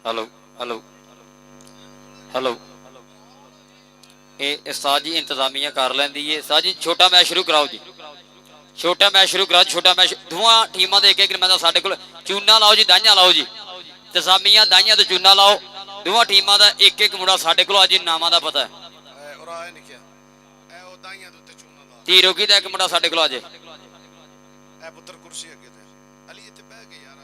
Hello hello hello ये उस्ताद जी इंतजामिया कर लेंदी है। उस्ताद जी छोटा मैच शुरू कराओ जी, छोटा मैच शुरू कराओ। छोटा मैच दोवां टीमां दे एक मैच साडे कोल चूना लाओ जी, दाइयां लाओ जी, इंतजामिया दाइयां ते चूना लाओ। दोवां टीमां दा एक एक मुंडा साडे कोल अज नामां दा पता है। धी रोकी दा एक मुंडा साडे कोल अज पुत्र कुर्सी अगे अली इत्थे बह गए यार।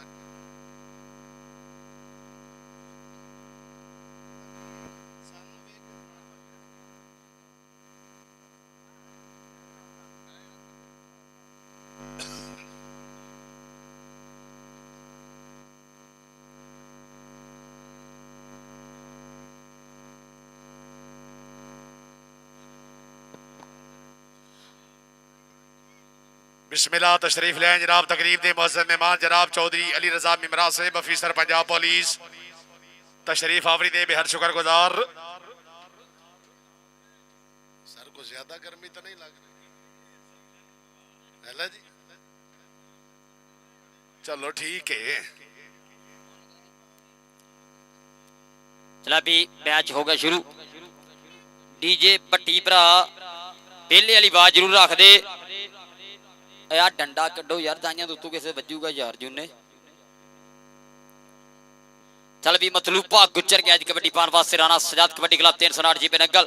बिस्मिल्लाह तशरीफ लें जनाब। तकरीब के मुअज़्ज़म मेहमान जनाब चौधरी अली रजा मिमरा साहब अफीसर पंजाब पुलिस तशरीफ आवरी दे बेहद शुक्रगुजार। सर को ज्यादा गर्मी तो नहीं लग रही है जी? चलो ठीक है। चला भी मैच हो गया शुरू। डीजे भट्टी भरा पहले वाली आवाज जरूर रख दे यार। डंडा कड्डो यार, दाइयां तो किसे वजूगा यार जूने। चल भी मतलूबा गुजर गया कबड्डी पान वास्ते राणा सजाद कबड्डी क्लब 309 जीपे नगल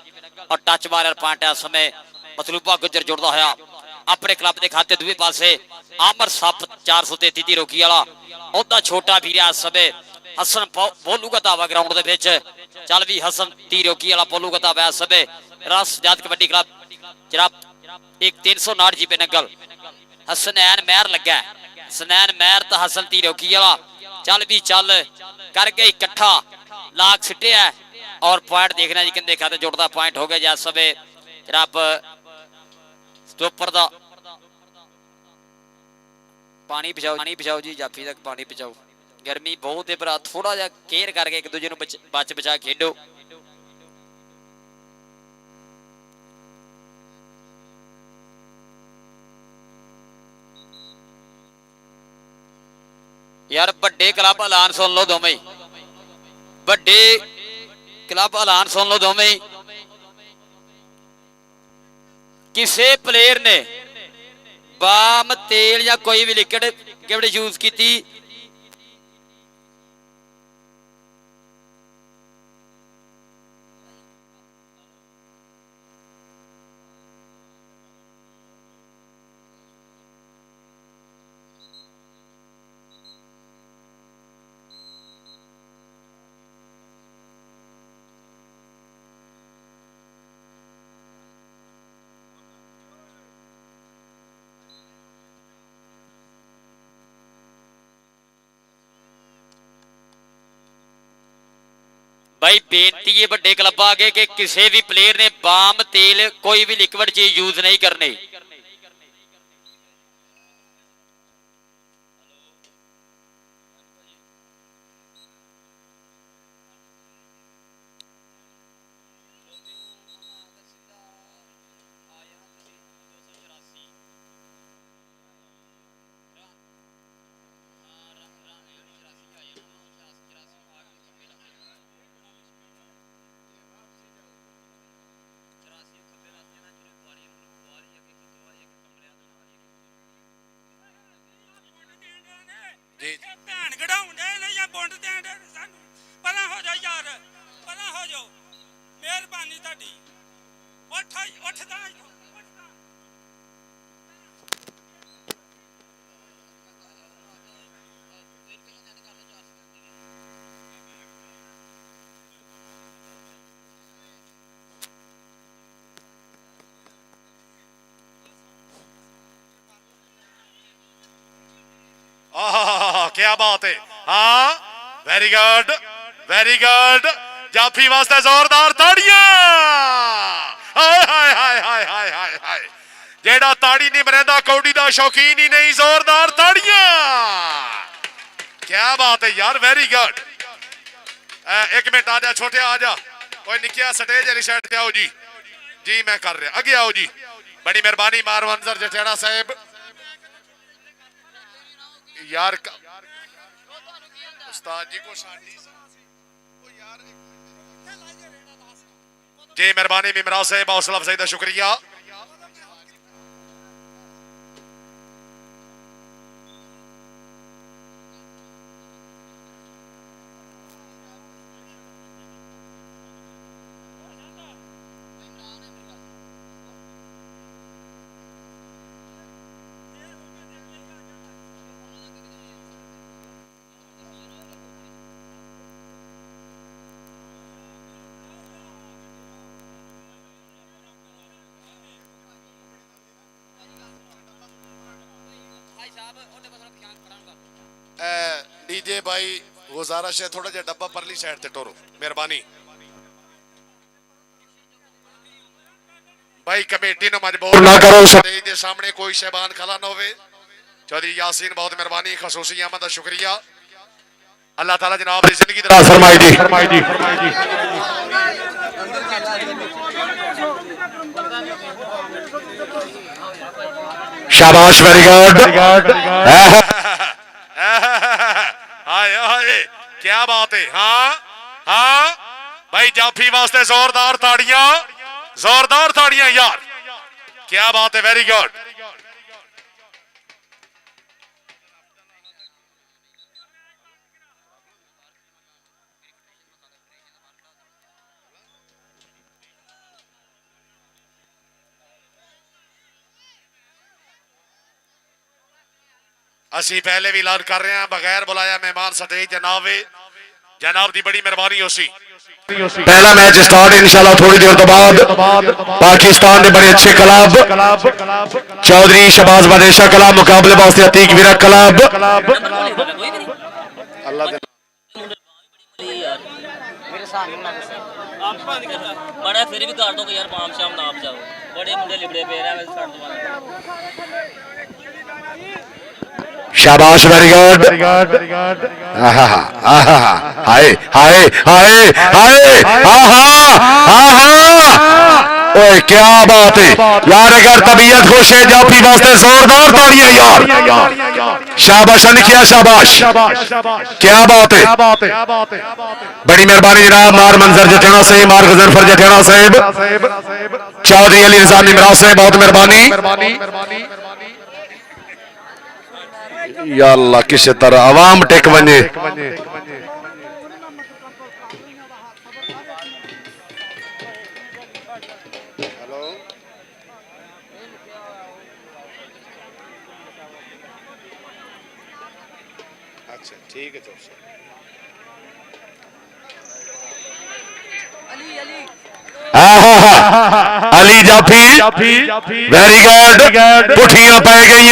और टच मार पॉइंट है समय मतलूबा गुजर जुड़ता होया अपने क्लब के खाते दूसरे पासे आमर सप 433 दी रोकी वाला ओदा छोटा भी रहा समय हसन बोलू का दावा ग्राउंड के चल भी हसन ती रोकी वाला बोलू का दावा समय राणा सजाद कबड्डी क्लब जनाब एक 309 जीपे नगल हसनैन महर लगा हसनैन महर तो हसन ती रोकी वाला चल भी चल कर गए इकट्ठा लाख सिटे है और पॉइंट देखना जी कहते खाते जुड़ता पॉइंट हो गया जा सबे जनाब स्टॉपर दा पानी पिछाओ जी जाफी तक पानी पिछाओ। गर्मी बहुत है भरा थोड़ा जा केयर करके एक दूजे बच बचा खेडो। यार बड़े क्लब ऐलान सुन लो दोवें, बड़े क्लब ऐलान सुन लो दोवें। किसी प्लेयर ने बाम तेल या कोई भी लिक्विड गिफ्ट यूज की भाई बेनती है बड़े क्लब आगे कि किसी भी प्लेयर ने बाम तेल कोई भी लिक्विड चीज यूज नहीं करनी। क्या बात है। हाँ वेरी गुड वेरी गुड। जाफी वास्ते जोरदार ताड़ियां। हाय हाय हाय हाय हाय हाय हाय जेड़ा ताड़ी नहीं मरेंदा कौड़ी दा शौकीन ही नहीं। जोरदार ताड़ियां। क्या बात है यार वेरी गुड। एक मिनट आ जा छोटे आ जा कोई निकिया स्टेज वाली साइड पे आओ जी। जी मैं कर रहा अगे आओ जी। बड़ी मेहरबानी मारवंजर जटेड़ा साहब यार उस्ताद जी को जी मेहरबानी मिमरा साहब हौसला अफजाई का शुक्रिया। डीजे भाई गुजारिश है थोड़ा जा डब्बा परली साइड ते टोरो मेहरबानी भाई कमेटी ने मजबूर ना करो स्टेज के सामने कोई शहबान खड़ा ना होवे। चौधरी यासीन बहुत मेहरबानी खसूसी अहमद का शुक्रिया। अल्लाह ताला जनाब की जिंदगी दराज फरमाए जी। शाबाश वेरी गुड। हाय हाय क्या बात है। हाँ हाँ भाई जाफी वास्ते जोरदार ताड़ियां यार क्या बात है वेरी गुड। असी पहले भी ऐलान कर रहे हैं बगैर बुलाया मेहमान स्टेज जनाब दी बड़ी मेहरबानी होसी। पहला मैच स्टार्ट इंशाल्लाह थोड़ी देर तो बाद पाकिस्तान के बड़े अच्छे क्लब चौधरी शहबाज बादशाह क्लब मुकाबले वास्ते अतीक विरक क्लब बड़ा फिर भी कर दो यार पाम शाम ना आप जाओ बड़े मुंडे लिबड़े पे रहे हैं छड़ दो। शाबाश वेरी गुड। हाय हाय हाय हाय ओए क्या बात है यार अगर तबीयत खुश है जाफी वास्ते जोरदार तालियां यार। शाबाश अनखिया शाबाश क्या बात है। बड़ी मेहरबानी जनाब मार मंजर जटेना साहब मार गजनफर जटेना साहब चौधरी अली निजामी मिराज साहब बहुत मेहरबानी। या अल्लाह किसी तरह आवाम टेक वने। अच्छा ठीक है अली जाफी वेरी गुड पुठियां पै गई।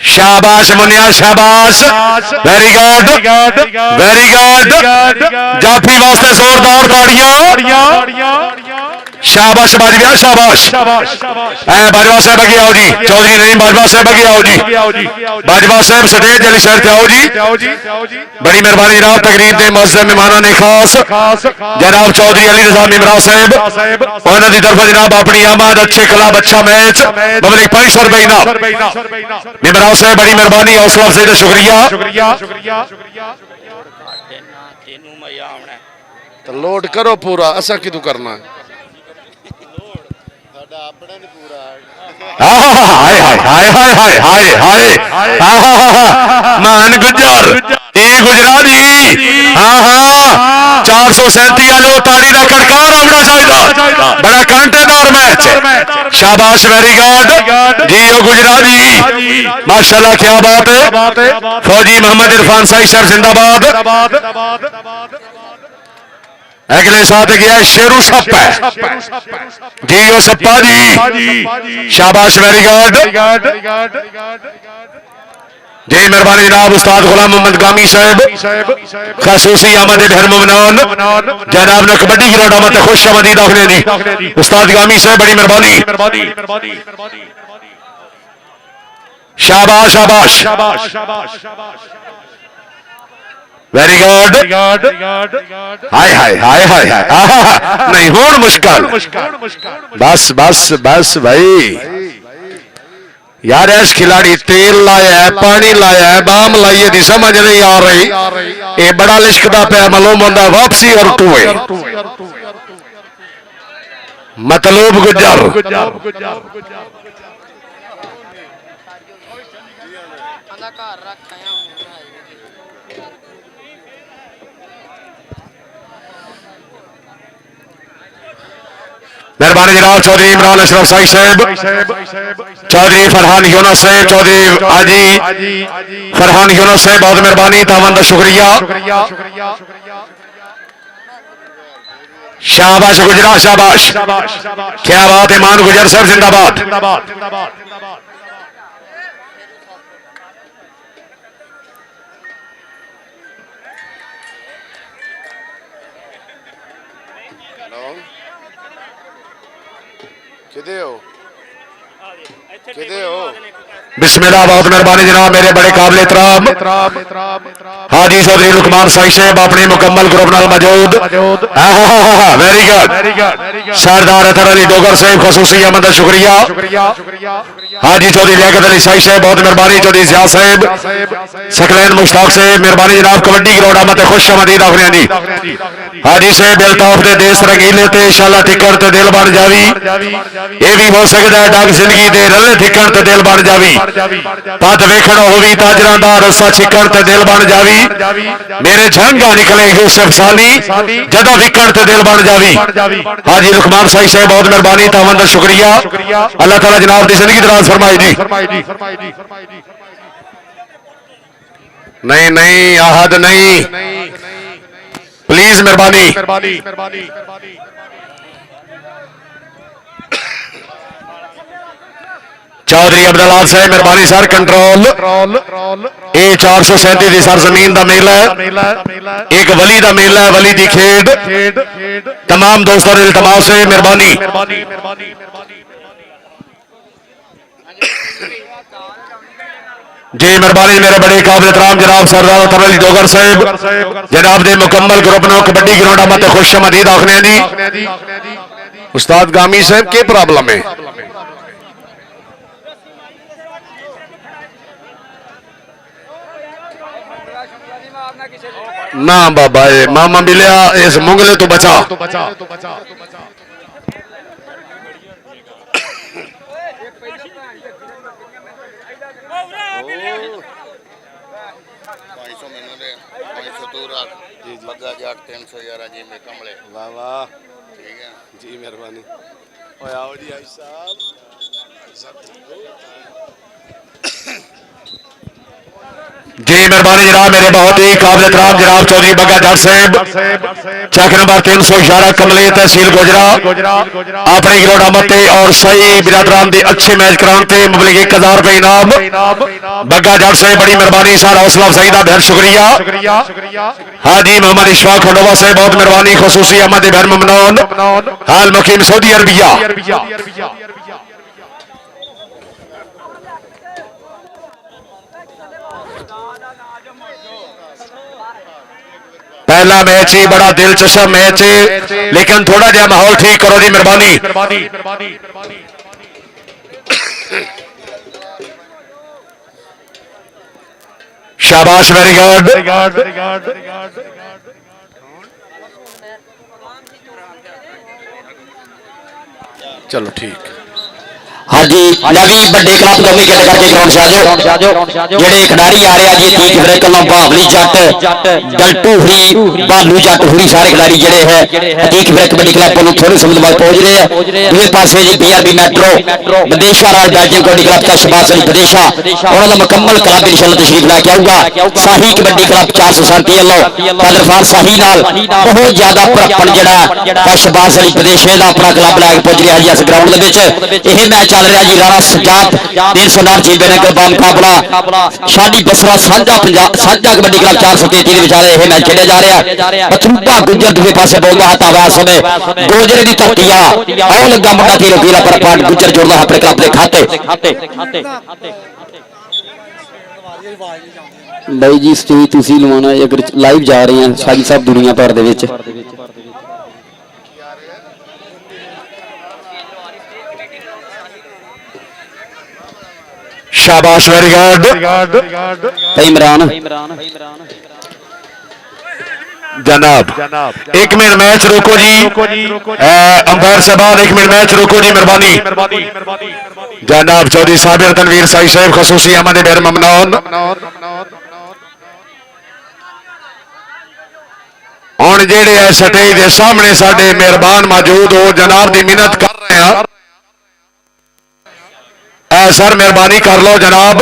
शाबाश मुनिया शाबाश वेरी गुड जाफी वास्ते जोरदार ताड़ियां। शाबाश बाजवा शाबाश बाजवा साहब अगे आओ जी। चौधरी नहीं बाजवा साहब अगे आओ जी। बाजवा साहब स्टेज वाली साइड पे आओ जी। बड़ी मेहरबानी जनाब तकरीब के मौजूद मेहमानों ने खास जनाब चौधरी अली निजामी इमरान साहब उन्होंने की तरफ जनाब अपनी आमद अच्छे क्लब अच्छा मैच पब्लिक 500 रुपए इनाम इमरान साहब बड़ी मेहरबानी हौसला अफजाई का शुक्रिया। तो लोड करो पूरा असा किदू करना है। मान गुजर गुजराती 437 आलो ताड़ी का कड़कार होना चाहिए। बड़ा कांटेदार मैच शाबाश वेरी गुड जी ओ गुजराती माशाल्लाह क्या बात है। फौजी मोहम्मद इरफान साई सर जिंदाबाद। अगले साथ गया शेरू सप्पा जी ओ सप्पा जी शाबाश वेरी गुड जी मेहरबानी जनाब उस्ताद गुलाम मोहम्मद गामी साहब खसूसी आमद ढेर मुमनान जनाब ने कबड्डी ग्राउंड मत खुश आमदीद आखने दी उस्ताद गामी साहब बड़ी मेहरबानी। शाबाश शाबाश वेरी गुड हाय हाय हाय हाय नहीं हो मुश्किल बस बस बस भाई यार इस खिलाड़ी तेल लाया है, पानी लाया है, बाम लाई है, समझ नहीं आ रही। ये बड़ा लिशकदा पे मालूम होता वापसी और टूए मतलूब गुजर मेहरबानी जनाब चौधरी इमरान अशरफ साई साहब, चौधरी फरहान यूनुस साहब, चौधरी हाजी फरहान यूनुस साहब, बहुत मेहरबानी, तावन का शुक्रिया। शाबाश गुजरा शाबाश, क्या बात है। मान गुजर साहब जिंदाबाद। बिस्मिल्लाह, बहुत मेहरबानी जनाब, मेरे बड़े काबिल एहतराम हाजी चौधरी लुकमान साई साहब अपने मुकम्मल ग्रुप नाल मौजूद। Very good. सरदार अतर अली डोगर साहब खसूसी अहमद का शुक्रिया। हाजी चौधरी लियाकत अली साई साहब, बहुत मेहरबानी। चौधरी जिया साहब, सकलैन मुश्ताक साहब, मेहरबानी जनाब। कबड्डी ग्राउंड आमद खुश आमदीद आखने जी। हाजी साहब अल्ताफ दे देश रंगीले ते इंशाअल्लाह टिकण ते दिल बन जावी। ये भी हो सकता है डग जिंदगी दे रले ठिकण ते दिल बन जावी। पद वेखण होवी ताजरां दा रस्सा छिकण ते दिल बन जावी। मेरे झंगा निकले यूसुफ साली जदों विकण ते दिल बन जावी। हाजी लुकमान साई साहब, बहुत मेहरबानी, तावन दा शुक्रिया। अल्लाह ताला जनाब दी जिंदगी दराज फरमाए जी। नहीं नहीं आहद नहीं, प्लीज मेहरबानी। चौधरी अब्दुल्ला साहब मेहरबानी सर, कंट्रोल। ये 437 की सरजमीन का मेला है, एक वली का मेला है, वली की खेड। तमाम दोस्तों ने इल्तमास है, मेहरबानी। जी मेहरबानी, मेरे बड़े काबिल एहतराम जनाब सरदार अतर अली डोगर साहब, जनाब दे मुकम्मल ग्रुप ने कबड्डी ग्राउंड मत खुश आमदीद आखने जी। उस्ताद गामी साहब के प्रॉब्लम है? ना बाबा, ये मामा मिलिया इस मुंगले तो बचा। जी मेहरबानी। आओ जी आई साहब। जी मेहरबानी जनाब, मेरे बहुत ही काबिल एहतराम जनाब चौधरी बग्गा जट साहब, चेक नंबर 311 कमले तहसील गोजरा, अपने ग्राउंड आमद और सही बिरादरान के अच्छे मैच कराने मुबलिक 1000 रुपए इनाम। बग्गा जट साहब बड़ी मेहरबानी, सारा हौसला अफजाई का बहुत शुक्रिया। हाजी मोहम्मद इशफाक खंडोवा साहब, बहुत मेहरबानी। खसूसी अहमद इब्न ममनून, हाल मुकीम सऊदी अरबिया। पहला मैच ही बड़ा दिलचस्प मैच है, लेकिन थोड़ा जहा माहौल ठीक करो जी मेहरबानी। शाबाश, वेरी गुड। चलो ठीक। हाँ जी, नवी बड़े क्लब कमी कहते करके ग्राउंड से आ जाओ। जेडे खिडारी आ रहे जी ठीक फिर कलम भावली जट गलटू हुई भालू जट हुई सारे खिडारी जेडे है ठीक फिर कबड्डी क्लब को थोड़ी समय बाद पहुंच रहे हैं। दूसरे पासे जी बीआरबी मेट्रो बदेशा राज बेल्जियम कबड्डी क्लब का शबाज अली बदेशा उन्होंने मुकम्मल क्लब इंशाअल्लाह तशरीफ लेके आऊंगा। शाही कबड्डी क्लब 437 लो कदरफार शाही नाल बहुत ज्यादा भरपण जेड़ा शबाज अली बदेशे दा अपना क्लब लैके पहुंच रहा जी इस ग्राउंड दे विच। यह मैच चल रहा जी राणा सजाद तीर सरदार जी बेनगल का मुकाबला शादी बसरा साझा कबड्डी क्लब 433 के विचारे यह मैच खेलिया जा रहा है। मतलूबा गुजर दूसरे पासे बोलता हाथ आया समय गोजरे की धरती आओ लगा मुंडा तीर वीरा पर पाट गुजर जोड़ता अपने क्लब के खाते भाई जी स्टेज तुसी लवाना अगर लाइव जा रहे हैं सारी सब दुनिया भर दे विच। शाबाश वेरी गुड इमरान जनाब 1 मिनट मैच रोको जी अंपायर साहब 1 मिनट मैच रोको जी मेहरबानी जनाब चौधरी साबिर तनवीर साई साहब खसूसी अहमद बेर ममनून हुण जेड़े है स्टेज के सामने साडे मेहरबान मौजूद हो जनाब की मिन्नत कर रहे हैं सर मेहरबानी कर लो जनाब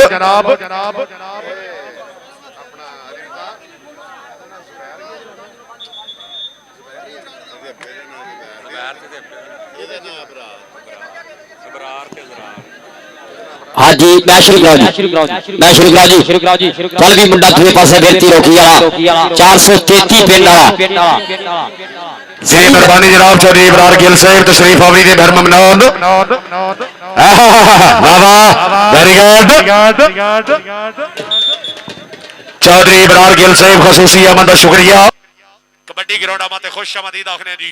हाँ जी मैं शुरू कराओ जी चल भी मुंडा दूसरे पासे बेरती रोकी वाला 433 पिंड वाला जी मेहरबानी जनाब चौधरी इब्रार गिल साहब तशरीफ आवरी दे घर ममनून वेरी गुड चौधरी इब्रार गिल साहब खसूसी अहमद का शुक्रिया कबड्डी ग्राउंड आमाते खुश आमदीद आखने जी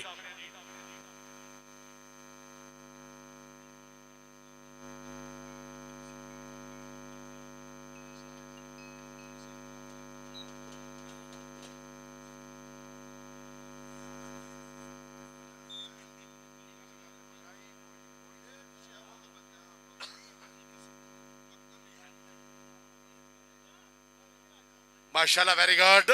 माशाल्लाह वेरी गुड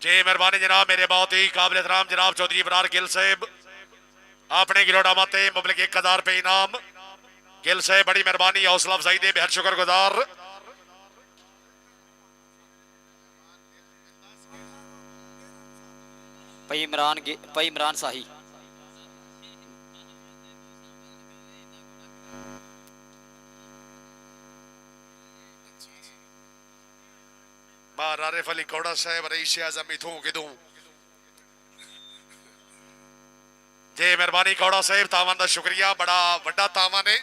जी मेहरबानी जनाब मेरे बहुत ही काबिल एहतराम जनाब चौधरी इब्रार गिल साहब अपने गिरोडा माते मुबलिक 1000 रुपये इनाम गिल साहब बड़ी मेहरबानी हौसला अफजाई दे बेहद शुक्रगुजार भाई इमरान शाही आरिफ अली कौड़ा साहब रईस आजम इथों किदू जी मेहरबानी कौड़ा साहब तावन का शुक्रिया बड़ा वड्डा तावन है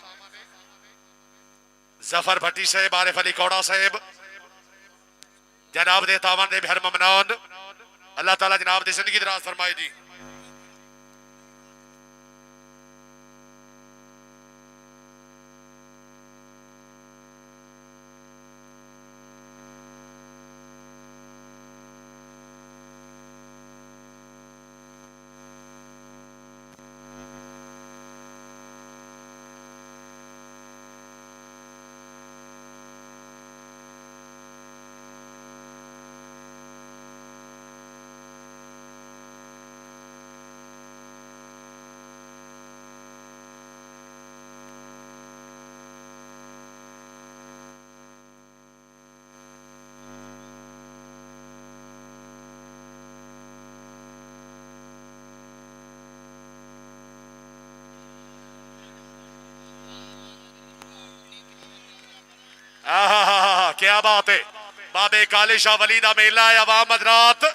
जफर भट्टी साहब आरिफ अली कौड़ा साहब जनाब दे तावन दे बेहद ममनून अल्लाह ताला जनाब दी जिंदगी दराज फरमाए जी क्या बात है बाबे काले शाह वली दा मेला है अवाम हजरात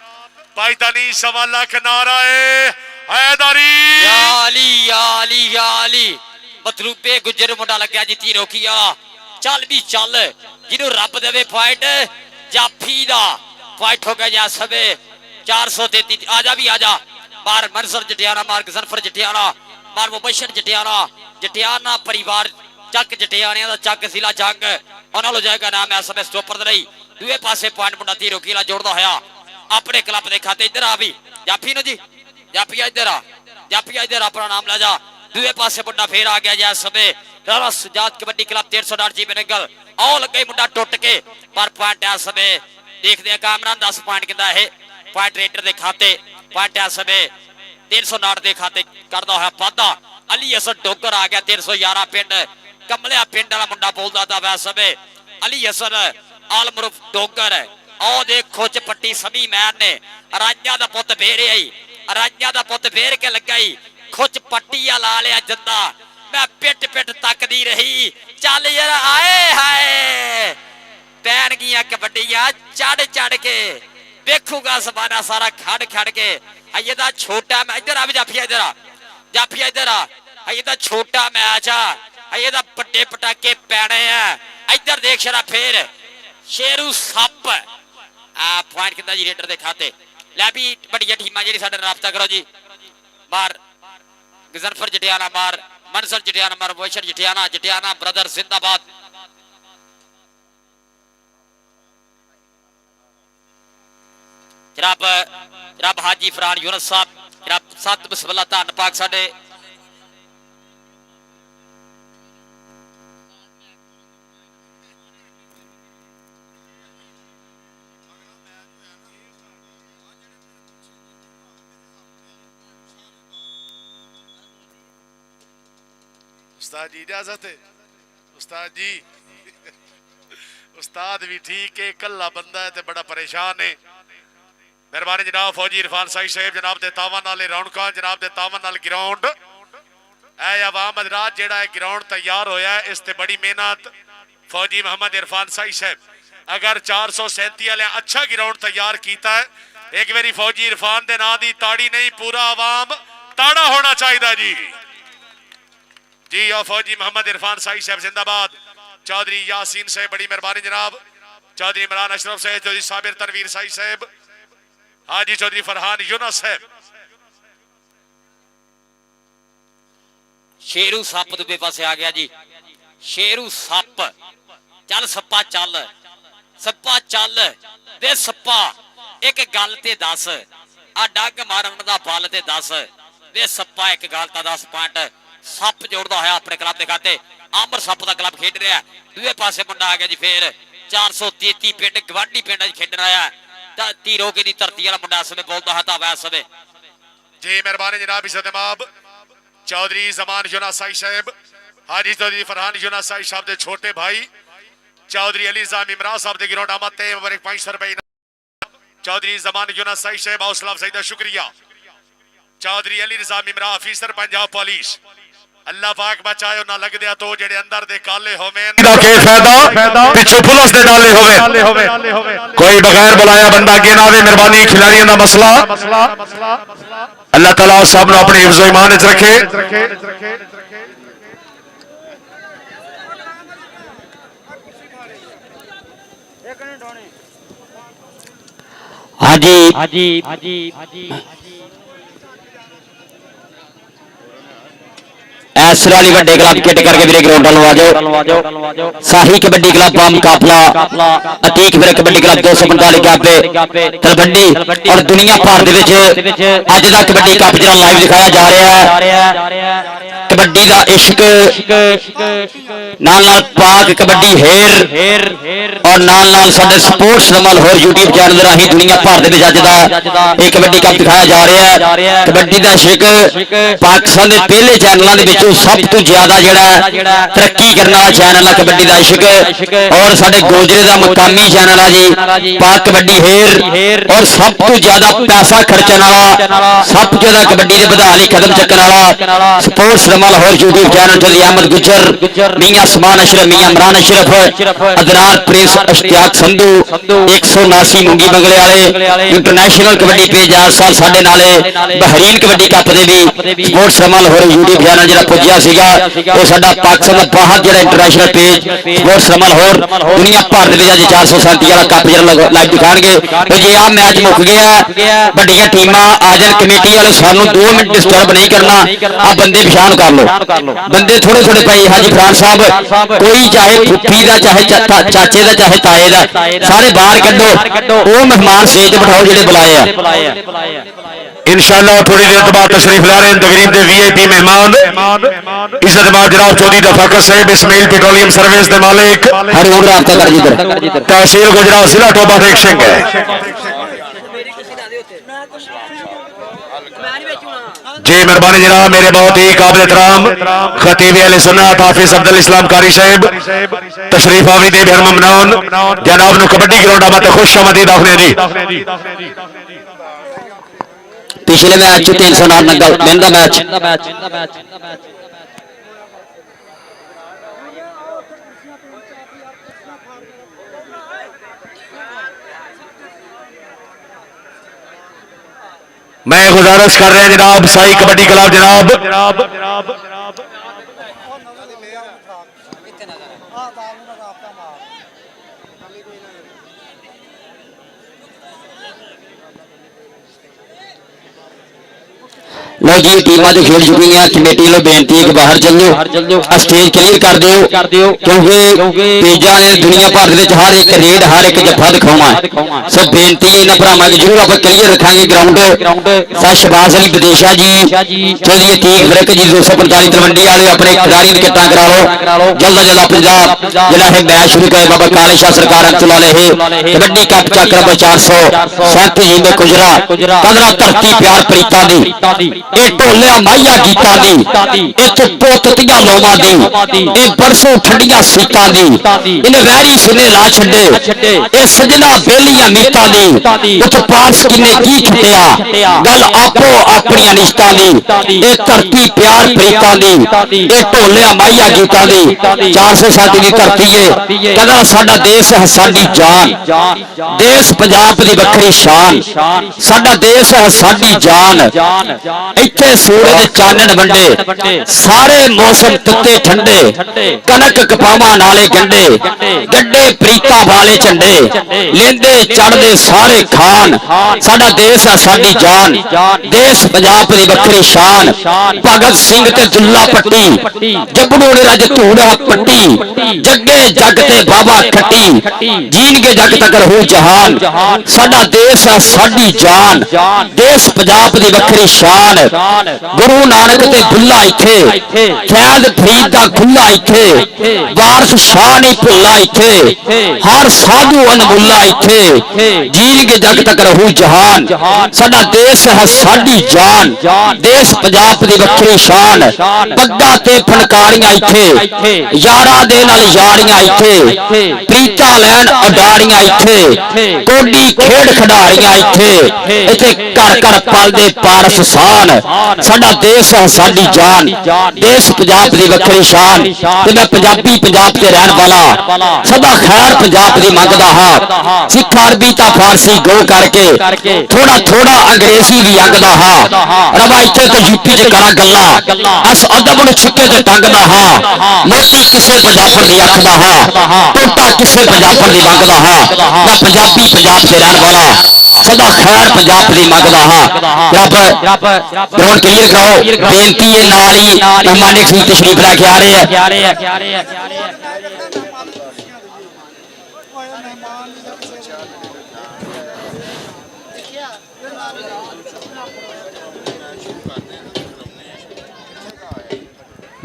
पाइतानी 1.25 लाख नारा है हैदरी या अली या अली या अली मतलूबे गुजर मुंडा लग्या जिती रोकिया चल भी चल जिन्हों रब देवे फाइट जाफी दा फाइट हो गया जा सबे 433 आजा भी आजा मार मंसर जटियाना मार गजनफर जटियाना मार मुबशर जटियाना परिवार चक जटियाने का चक जिला जंग उन्होंने जाएगा नाम है समय स्टॉपर नहीं दूए पासे पॉइंट मुंडा ती रोकीला जोड़दा होया अपने क्लब के खाते इधर आ भी जाफी नो जी जाफिया इधर आ जाफिया इधर अपना नाम ला जा दूए पासे मुंडा फिर आ गया जा समय राणा सजाद कबड्डी क्लब 309 जी बेनगल आओ लगे मुंडा टुट के पर पॉइंट आ समय देखते हैं कामरान 10 पॉइंट किंदा है पॉइंट रेडर के खाते पॉइंट आ समय 309 के खाते करदा होया वादा अली हसन डोगर आ गया 311 पिंड कमलिया पिंड वाला मुंडा बोलता था वैसे अली हसन आलमरूफ डोगर आओ देखो च पट्टी समी मैन ने राजा दा पुत फेरे आई राजा दा पुत फेर के लगाई खुच पट्टी ला लिया जंदा मैं पिट पिट तकदी रही चल यार आए हाय पैन गिया कबड्डियां चढ़ चढ़ के देखूगा जमाना सारा खड़ खड़ के ये दा छोटा मैं इधर आ भी जाफिया इधर आ जाफिया इधर आ ये दा छोटा मैच आ ये दा बड़े पटाके पैने हैं इधर देख शरा फिर शेरू सप पॉइंट कितना जी रेडर दे खाते लै भी बड़िया टीमां जेडी साडे नाल राबता करो जी मार गजनफर जटियाना मार मंसर जटियाना मार वैशर जटियाना जटियाना ब्रदर जिंदाबाद जनाब जनाब हाजी फरहान यूनुस साहब जनाब सत बिस्मिल्लाह धन पाक साडे उस्ताद जी इजाजत है उस्ताद जी उस्ताद भी ठीक है कल्ला बंदा है ते बड़ा परेशान है मेहरबानी जनाब फौजी इरफान साई साहब जनाब दे तावन नाल रौनकां जनाब दे तावन नाल ग्राउंड ऐ आवाम हजरात जेड़ा है ग्राउंड तैयार होया है इस ते बड़ी मेहनत फौजी मोहम्मद इरफान साई साहब अगर 437 वाले अच्छा ग्राउंड तैयार कीता है एक बारी फौजी इरफान दे नां दी ताड़ी नहीं पूरा आवाम ताड़ा होना चाहिए जी जी और फौजी मोहम्मद इरफान साई साहब जिंदाबाद चौधरी यासीन साहब बड़ी मेहरबानी जनाब चौधरी इमरान अशरफ साहब चौधरी साबिर तनवीर साई साहब हाजी चौधरी फरहान यूनुस साहब शेरू सप दूबे पासे आ गया जी शेरू सप चल सप्पा चल दे सप्पा एक गल ते दस आ डग मारन दा बल ते दस दे सप्पा एक गल ता 10 पॉइंट सप जोड़दा होया अपने क्लब दे खाते आमर सप दा क्लब खेड रहा दूए पासे मुंडा आ गया जी फिर 433 पिंड गवांडी पिंड खेडन आया तीरों की धरती वाला मुंडा समय बोलता है था वैस समय जी मेहरबानी जनाब इस इमाम चौधरी जमान यूनुस साई साहब हाजी चौधरी फरहान यूनुस साई साहब दे छोटे भाई चौधरी अली जाम इमरान साहब दे गिरोट आमद ते 500 रुपए चौधरी जमान यूनुस साई साहब हौसला अफजाई दा शुक्रिया चौधरी अली निजाम इमरान ऑफिसर पंजाब पुलिस अल्लाह पाक बचाए ना लग दिया तो जेडे अंदर दे काले होवेन दा के फायदा पिछू पुलिस दे डाले होवे कोई बगैर बुलाया बंदा के ना आवे मेहरबानी खिलाड़ियों दा मसला अल्लाह ताला सब नु अपने हिफ्ज़ ईमान विच रखे हाजी ऐसराली वड्डे क्लब किट करके मेरे ग्राउंड आ जाओ शाही कबड्डी क्लब का मुकाबला अतीक फिर कबड्डी क्लब 245 पे तलवंडी और दुनिया भर दे विच अज दा कबड्डी कप जरा लाइव दिखाया जा रहा है कबड्डी दा इश्क नाल नाल पाक कबड्डी हेर और नाल नाल साडे स्पोर्ट्स नमल होर यूट्यूब चैनल राही दुनिया भर दे विच अज दा एक कबड्डी कप दिखाया जा रहा है कबड्डी दा इश्क पाकिस्तान दे पहले चैनलों दे विचों सब तो ज्यादा जेड़ा तरक्की करने वाला चैनल है कबड्डी दा इश्क और साडे गोजरे दा मुकामी चैनल है जी पाक कबड्डी हेर और सब तो ज्यादा पैसा खर्चण वाला सब तो ज्यादा कबड्डी दे बधाली कदम चक्कण वाला स्पोर्ट्स नमल होर यूट्यूब चैनल चली अहमद गुजर मियां समान अशरफ मियां इमरान अशरफ अदनान प्रिंस इश्तियाक संधू 179 मुंगी बंगले वाले इंटरनेशनल कबड्डी पेज आज साल साडे नाले बहरीन कबड्डी कप दे भी स्पोर्ट्स नमल होर यूट्यूब चैनल जेड़ा पुज्जिया सीगा वो साडा पाकिस्तान दा बाहर जेड़ा इंटरनेशनल पेज स्पोर्ट्स नमल होर दुनिया भर दे विच 437 वाला कप जेड़ा लाइव दिखाणगे ते जे आ मैच मुक गया बड़ियां टीमां आ जान कमेटी वाले सानू 2 मिनट डिस्टर्ब नहीं करना आ बंदे पछाण कर लो बंदे थोड़े थोड़े भाई हाजी फरहान साहब कोई चाहे फुफी दा चाहे चाचे दा चाहे ताए दा सारे बाहर कड्डो वो मेहमान स्टेज ते बिठाओ जेडे बुलाए आ इंशाअल्लाह थोड़ी देर तो बाद तशरीफ ला रहे हैं तकरीब के वीआईपी मेहमान इज्जत माब जनाब चौधरी दफाकर साहब इस्माइल पेट्रोलियम सर्विस के मालिक हर उम्र रास्ता कर जिधर तहसील गुजरात जिला टोबा रेक्सिंग है जी मेहरबानी जनाब मेरे बहुत ही काबिल एहतराम खतीब अहले सुन्नत हाफिज अब्दुल इस्लाम कारी साहब तशरीफ आवरी दे बेहर ममनून जनाब नु कबड्डी ग्राउंड मत खुश आमदीद आखने जी पिछले मैच 309 नंगल मेन दा मैच मैं गुजारिश कर रहे हैं जनाब साई कबड्डी क्लब जनाब लो जी टीमां तो खेल चुकी हैं कमेटी लो बेनती है कि बाहर चल जाओ स्टेज क्लियर कर दियो क्योंकि पेजा ने दुनिया भर दे हर एक रेड हर एक जफा दिखाना है सो बेनती है इन्हां भरावां की जरूर आप क्लियर रखांगे ग्राउंड सा शबाज अली विदेशा जी चलिए तीक ब्रेक जी 245 तलवंडी वाले अपने खिलाड़ी की किट्टां करा लो जल्द पंजाब जिला है मैच शुरू करे बाबा काले शाह सरकार अंचल वाले है कबड्डी कप चक नंबर 437 जी में गुजरा 15 धरती प्यार प्रीता दी ਇਹ ਢੋਲਿਆ ਮਾਈਆ ਗੀਤਾਂ ਦੀ ਇੱਥੇ ਪੋਤਤੀਆਂ ਲੋਮਾਂ ਦੀ ਇਹ ਬਰਸੋਂ ਠੰਡੀਆਂ ਸੀਤਾਂ ਦੀ ਇਹਨੇ ਵੈਰੀ ਸਿਨੇ ਲਾ ਛੱਡੇ ਇਹ ਸਜਣਾ ਬੇਲੀਆਂ ਮੀਤਾਂ ਦੀ ਉੱਥੇ ਪਾਸ ਕਿਨੇ ਕੀ ਛੁੱਟਿਆ ਗੱਲ ਆਪੋ ਆਪਣੀਆਂ ਨਿਸ਼ਤਾਂ ਦੀ ਇਹ ਧਰਤੀ ਪਿਆਰ ਪ੍ਰੀਤਾਂ ਦੀ ਇਹ ਢੋਲਿਆ ਮਾਈਆ ਗੀਤਾਂ ਦੀ 407 ਦੀ ਧਰਤੀ ਏ ਕਹਿੰਦਾ ਸਾਡਾ ਦੇਸ਼ ਹੈ ਸਾਡੀ ਜਾਨ ਦੇਸ਼ ਪੰਜਾਬ ਦੀ ਵੱਖਰੀ ਸ਼ਾਨ ਸਾਡਾ ਦੇਸ਼ ਹੈ ਸਾਡੀ ਜਾਨ ਇੱਥੇ ਸੂਰਜ ਚਾਨਣ ਵੰਡੇ ਸਾਰੇ ਮੌਸਮ ਤੱਤੇ ਠੰਡੇ ਕਣਕ ਕਪਾਵਾਂ ਨਾਲੇ ਗੱਡੇ ਪ੍ਰੀਤਾ ਵਾਲੇ ਝੰਡੇ ਲੈਂਦੇ ਚੜਦੇ ਸਾਰੇ ਖਾਨ ਸਾਡਾ ਦੇਸ਼ ਆ ਸਾਡੀ ਜਾਨ ਦੇਸ਼ ਪੰਜਾਬ ਦੀ ਵੱਖਰੀ ਸ਼ਾਨ ਭਗਤ ਸਿੰਘ ਤੇ ਦੁੱਲਾ ਪੱਟੀ ਜੱਗੜੂ ਨੇ ਰਜ ਧੂੜਾ ਪੱਟੀ ਜੱਗੇ ਜੱਗ ਤੇ ਬਾਬਾ ਖੱਟੀ ਜੀਣਗੇ ਜੱਗ ਤੱਕ ਰਹੂ ਜਹਾਨ ਸਾਡਾ ਦੇਸ਼ ਆ ਸਾਡੀ ਜਾਨ ਦੇਸ਼ ਪੰਜਾਬ ਦੀ ਵੱਖਰੀ ਸ਼ਾਨ गुरु नानक ते दुल्ला इत्थे फैज फरीद दा खुला इत्थे वारस शाह नहीं भुल्ला इत्थे हर साधु अनमुल्ला इत्थे जीणगे जग तक रहू जहान साडा देश है साडी जान देश पंजाब दी वखरी शान पग्गा ते फनकारियां इत्थे यारां दे नाल यारियां इत्थे प्रीता लैन अडारियां इत्थे कोडी खेड खिडारियां इत्थे इत्थे घर घर पलदे पारस शान साडा देश है साडी जान देश पंजाब दी वखरी शान ते मैं पंजाबी पंजाब ते रहन वाला सदा खैर पंजाब दी मंगदा हां सिख अरबी ता फारसी गो करके थोड़ा थोड़ा अंग्रेजी भी अंगदा हां रवा इत्थे ते यूपी च करा गल्ला अस अदब नु छिके ते टंगदा हां मोती किसे पंजाबण दी अख दा हां टोटा किसे पंजाबण दी मंगदा हां मैं पंजाबी पंजाब ते रहन वाला सदा खैर पंजाब दी मंगदा हां रब ग्राउंड क्लियर कराओ बेनती है नाल ही मेहमान खरीद तशरीफ लेके आ रहे हैं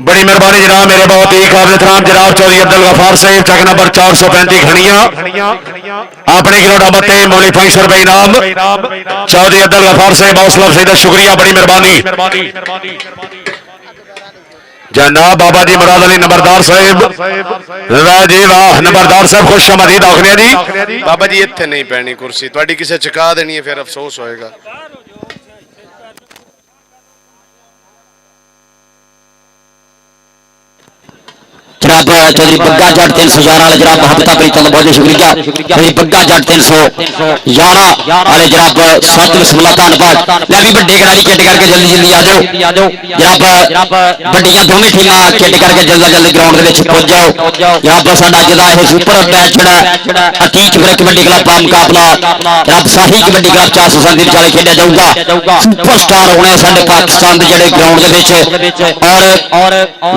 बड़ी मेहरबानी जनाब मेरे बहुत ही काबिल एहतराम जनाब चौधरी अब्दुल गफार साहब चक नंबर 435 खड़ियां अपने किलो डाबते मौली 500 रुपए इनाम चौधरी अब्दुल गफार साहब हौसला अफजाई शुक्रिया बड़ी मेहरबानी जनाब बाबा जी मुराद अली नंबरदार साहब वाह जी वाह नंबरदार साहब खुश आमदीद आखने जी बाबा जी इत्थे नहीं पैनी कुर्सी तुहाडी किसे चुका देनी है फिर अफसोस होएगा जनाब चौधरी बग्गा जट 311 वाले जनाब मोहब्बता प्रीतम बहुत शुक्रिया चौधरी बग्गा जट 311 वाले जनाब सत बिस्मिल्लाह धन्यवाद मैं भी बड़े खिलाड़ी खेड करके जल्दी आ जाओ जनाब बड़ियां दोवें टीमां खेड करके जल्दी ग्राउंड दे विच पहुंच जाओ जनाब साडा जिहदा ये सुपर मैच जेड़ा अतीक ब्रेक कबड्डी क्लब का मुकाबला जनाब शाही कबड्डी क्लब 437 वाले खेडिया जाऊगा सुपरस्टार होने साडे पाकिस्तान दे जेड़े ग्राउंड दे विच और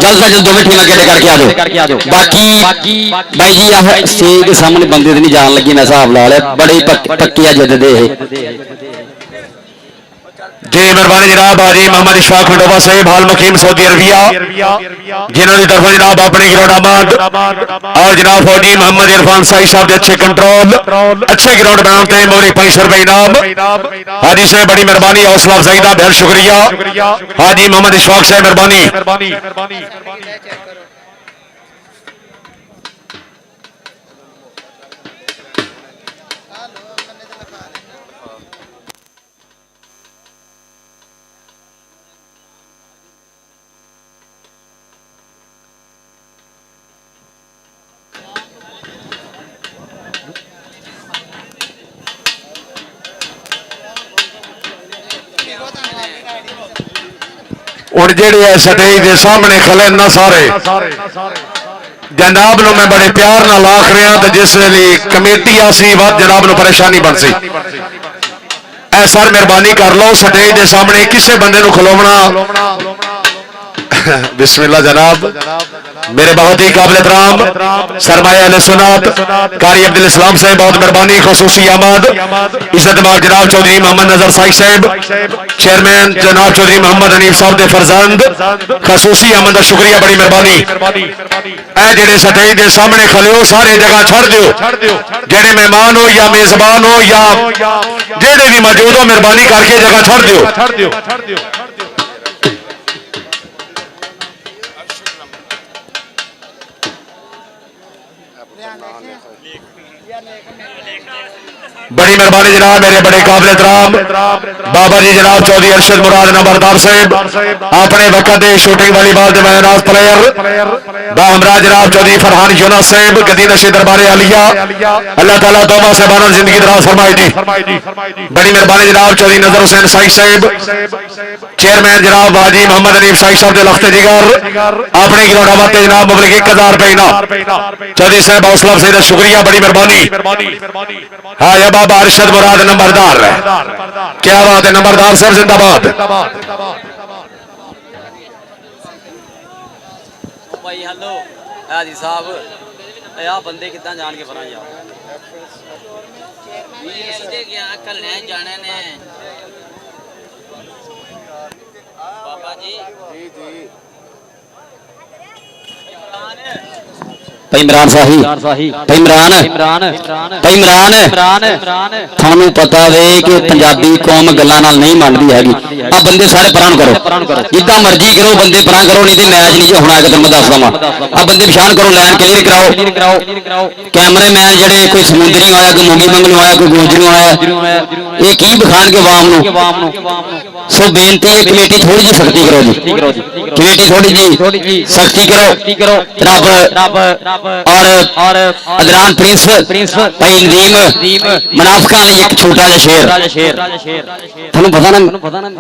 जल्द दोवें टीमां खेड करके आ जाओ बाकी भाई जी आह स्टेज के सामने बंदे नहीं जान लगी मैं हिसाब ला लिया बड़े पक्किया जिद्दे जी मेहरबानी जनाब हाजी मोहम्मद इशफाक मंडोबा साहब हाल मुकीम सऊदी अरबिया जिन्हों की तरफ जनाब अपने ग्राउंड आमद और जनाब फौजी मोहम्मद इरफान साई साहब के अच्छे कंट्रोल अच्छे ग्राउंड बनाते हैं मौली 500 रुपए इनाम हाजी साहब बड़ी मेहरबानी हौसला अफजाई का बहुत शुक्रिया हाजी मोहम्मद इशफाक साहब मेहरबानी ਹੁਣ ਜਿਹੜੇ ਸਟੇਜ ਦੇ ਸਾਹਮਣੇ ਖਲੇ ਨਾ ਸਾਰੇ जनाब ਨੂੰ मैं बड़े प्यार नाल आख रहा तो जिस वे कमेटी आसी वध जनाब ਨੂੰ परेशानी बन सी ऐ सर मेहरबानी कर लो स्टेज के सामने किसी बंदे खलोवना बिस्मिल्लाह जनाब मेरे बहुत ही काबिल एहतराम सरमाया अहले सुन्नत कारी अब्दुल इस्लाम साहब बहुत मेहरबानी खसूसी आमद इज्जत माल जनाब चौधरी मोहम्मद नजर साई साहब चेयरमैन जनाब चौधरी मोहम्मद हनीफ साहब के फरजंद खसूसी आमद का शुक्रिया बड़ी मेहरबानी ऐ जेड़े स्टेज के सामने खले हो सारे जगह छड़ दियो जेड़े मेहमान हो या मेजबान हो या जेड़े भी मौजूद हो मेहरबानी करके जगह छड़ दियो बड़ी मेहरबानी जनाब मेरे बड़े काबिल एहतराम बाबा जी जनाब चौधरी अरशद मुराद नंबरदार साहब अपने वक्त के शूटिंग वालीबॉल के मैदान प्लेयर बाहमरा जनाब चौधरी फरहान यूनुस साहब गदी नशे दरबारे आलिया अल्लाह ताला तौबा से बाना जिंदगी दराज फरमाए जी बड़ी मेहरबानी जनाब चौधरी नजर हुसैन साई साहब चेयरमैन जनाब वाजी मोहम्मद हनीफ साई साहब के लख्त जिगर अपने गिरोड़ा बाते जनाब मुबलिक 1000 रुपए इनाम चौधरी साहब हौसला अफजाई का शुक्रिया बड़ी मेहरबानी हाँ या बाबा अरशद मुराद नंबरदार है क्या बात है नंबरदार साहब जिंदाबाद भाई हेलो हाजी साहब आ बंदे कितना जान के फरा यार क्या कल ले जाने ने बाबा जी इमरान साही इमरान थानू पता वे कि पंजाबी कौम गल्लां नाल नहीं मानदी हैगी आ बंदे सारे परां करो जिद्दां मर्जी करो बंदे परां करो नहीं ते मैच नहीं जो होना है मैं दस दवां आ बंदे पछाण करो लाइन क्लियर कराओ कैमरामैन जेड़े कोई समुंदरी आया कोई मूंगी मंगलू आया कोई गोजरू आया ये की बखान के वाम नू सो बेनती है कमेटी थोड़ी जी सख्ती करो जी कमेटी थोड़ी जी सख्ती करो रब और अदरान प्रिंस भाई नदीम मुनाफिकां लई एक छोटा जिहा शेर थानू पता ना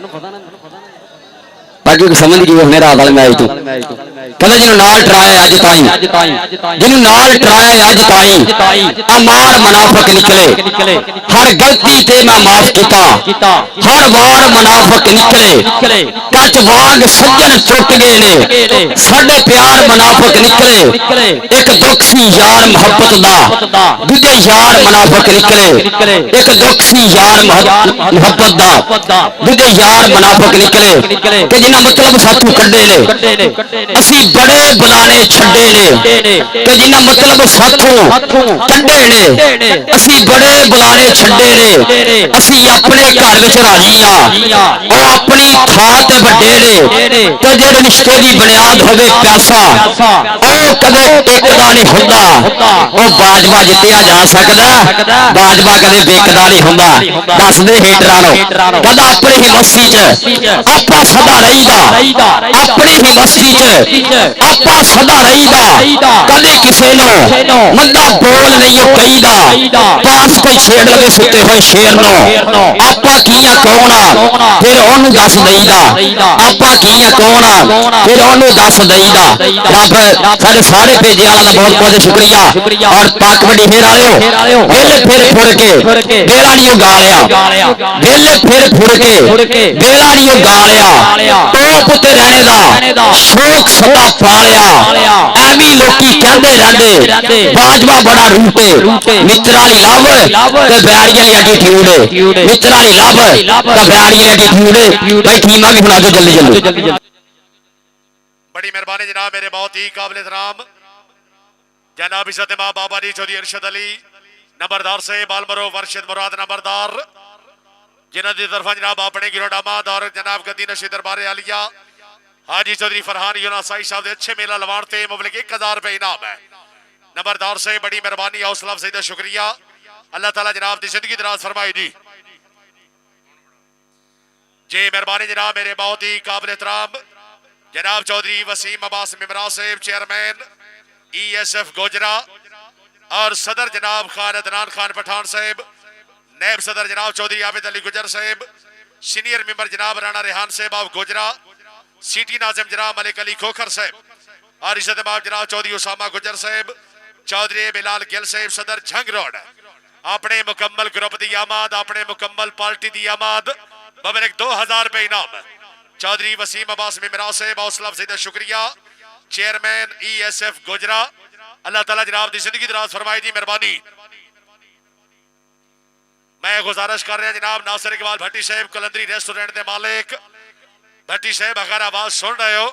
बाकी समझ गए हुणे रात वाले मैच तो कहते जिन्होंने नाल टराया अज ताई जिन्होंने नाल टराया अज ताई अमार मुनाफिक निकले हर गलती ते मैं माफ किया हर वार मुनाफिक निकले कच वांग सज्जन टुट गए ने साडे प्यार मुनाफिक निकले एक दुख सी यार मोहब्बत दा दूजे यार मुनाफिक निकले एक दुख सी यार मोहब्बत दा दूजे यार मुनाफिक निकले कि जिन्हां मतलब साथों कड्डे ने असी बड़े बुलाने छड्डे ने कि जिन्हां मतलब साथों कड्डे ने असी बड़े बुलाने छड्डे ने असी अपने घर विच राजी हां ओ अपनी थां ते वड्डे ने ते जेड़े रिश्ते दी बुनियाद होवे पैसा ओ कदे टेकदा नहीं हुंदा ओ बाजवा जित्तिया जा सकदा बाजवा कदे बेकदा नहीं हुंदा दस दे हेटरां नु कदा अपनी ही मस्ती च आपा सदा रहीदा अपनी ही मस्ती च आपा सदा रहीदा कदे किसे नु मंदा बोल नहीं ओ कहीदा पास कोई छेड़ लगे सुते होए शेर नु आपा कीया कौन आ फिर ओनू दस देईदा आपा कीया कौन आ फिर ओनू दस देईदा रब साडे सारे भेजे वाला दा बहुत बहुत शुक्रिया और पाक बड़ी फेर आयो वेले फिर फुर के बेड़ा नहीं गा लिया वेले फिर फुर के बेड़ा नहीं गा लिया टोप ते रहने दा शौक सदा पालिया एवी लोकी कहंदे रहंदे बाजवा बड़ा रूटे मित्राली लव ते बैरियां दी एटीट्यूड मित्राली लव ते बैरियां दी एटीट्यूड भाई टीमां भी बना दो जल्दी बड़ी मेहरबानी जनाब मेरे बहुत ही काबिल एहतराम जनाब इज्जत मां बाबा जी चौधरी अरशद अली नंबरदार से बालमरो वर्षद मुराद नंबरदार जिन्हां दी तरफा जनाब अपने गिरोडा माद और जनाब गद्दी नशे दरबारे आलिया हाजी चौधरी फरहान यूनुस साई साहब दे अच्छे मेला लवाणते मुबलिक 1000 रुपए इनाम है नंबरदार से बड़ी मेहरबानी हौसला अफजाई दा शुक्रिया अल्लाह ताला जनाब दी जिंदगी दराज फरमाए जी मेहरबानी जनाब मेरे बहुत ही काबिल एहतराम जनाब चौधरी वसीम अब्बास मिमरा साहब चेयरमैन ESF गोजरा और सदर जनाब खान अदनान खान पठान साहब नैब सदर जनाब चौधरी आबिद अली गुजर साहब सीनियर मेंबर जनाब राणा रेहान साहब ऑफ गोजरा सिटी नाजिम जनाब मलिक अली खोखर साहब और इज्जत माब जनाब चौधरी उसामा गुजर साहब चौधरी बिलाल गिल साहब सदर झंग रोड अपने मुकम्मल ग्रुप की आमाद अपने मुकम्मल पार्टी की आमाद मुबारक 2000 रुपए इनाम चौधरी वसीम अब्बास मिमरा साहब हौसला अफजाई शुक्रिया चेयरमैन ESF गुजरा अल्लाह ताला जनाब की जिंदगी दराज फरमाए जी मेहरबानी। मैं गुजारिश कर रहा जनाब नासिर इकबाल भट्टी साहब कलंदरी रेस्टोरेंट के मालिक भट्टी साहब अगर आवाज सुन रहे हो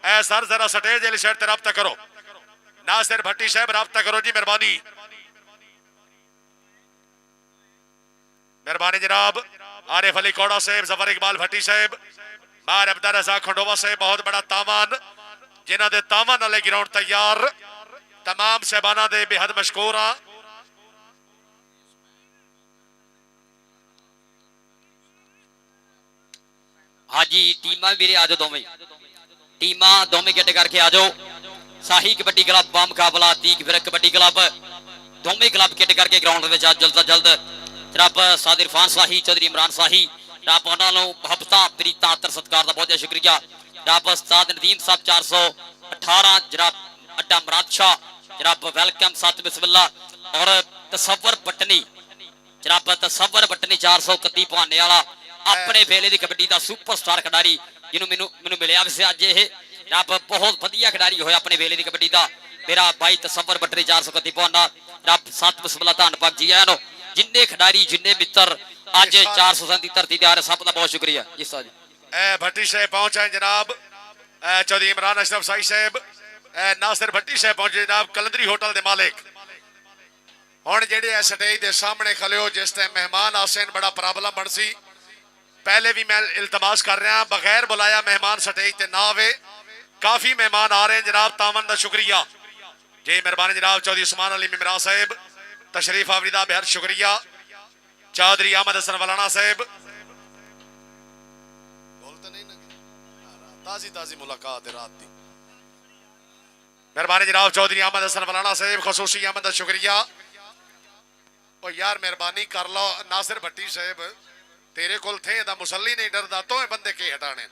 ऐ सर जरा स्टेज वाली साइड से रब्ता करो नासिर भट्टी साहब रब्ता करो जी मेहरबानी मेहरबानी जनाब आरिफ अली कोड़ा साहब जफर इकबाल भट्टी साहब बार अब्दा रजा खंडोवा साहब बहुत बड़ा तावान जिन्हों के तावान वाले ग्राउंड तैयार तमाम साहबाना दे बेहद मशकूर हाँ। हाँ जी टीमां भी आ जाओ दोवें टीमां दोवें गेट करके आ जाओ शाही कबड्डी क्लब बा मुकाबला तीक फिर कबड्डी क्लब दोवें क्लब गेट करके ग्राउंड में जल्द तो जल्द जनाब साद इरफान शाही चौधरी इमरान शाही जनाब उन्होंने मुहब्बत प्रीत आतर सत्कार का बहुत बहुत शुक्रिया जनाब उस्ताद नदीम साहब 418 जनाब अड्डा मुराद शाह जनाब वेलकम साथ बिस्मिल्ला और तसव्वर बटनी जनाब तसव्वर बटनी 431 भाने वाला अपने वेले की कबड्डी का सुपरस्टार खिडारी जिन्होंने मैनू मिलया वैसे अज ये जनाब बहुत वधिया खिडारी होया अपने वेले की कबड्डी का मेरा भाई तसव्वर बटनी 431 भाना जनाब साथ बिस्मिल्ला धन्नवाद जी आया जिन्ने खिडारी जिन्ने मित्र आज 437 धरती ते आ रहे सब का बहुत शुक्रिया जी साहब ए भट्टी साहब पहुंचे जनाब चौधरी इमरान अशरफ साई साहब नासिर भट्टी साहब पहुंचे जनाब कलंदरी होटल के मालिक हुण जेडे स्टेज के सामने खले हो जिस टाइम मेहमान आसन बड़ा प्रॉब्लम बन सी पहले भी मैं इल्तमास कर रहा बगैर बुलाया मेहमान स्टेज ते ना आवे काफी मेहमान आ रहे हैं जनाब तावन का शुक्रिया जी मेहरबानी जनाब चौधरी उस्मान अली मिमरा साहब तशरीफ आवरीदा बेहद शुक्रिया चौधरी अहमद हसन वलाना साहब ताजी ताजी मुलाकात है रात की मेहरबानी जनाब चौधरी अहमद हसन वलाना साहब खसूसी अहमद का शुक्रिया और यार मेहरबानी कर लो नासिर भट्टी साहब तेरे कोल थे दा मुसल्ली नहीं डरदा तो बंदे के हटाने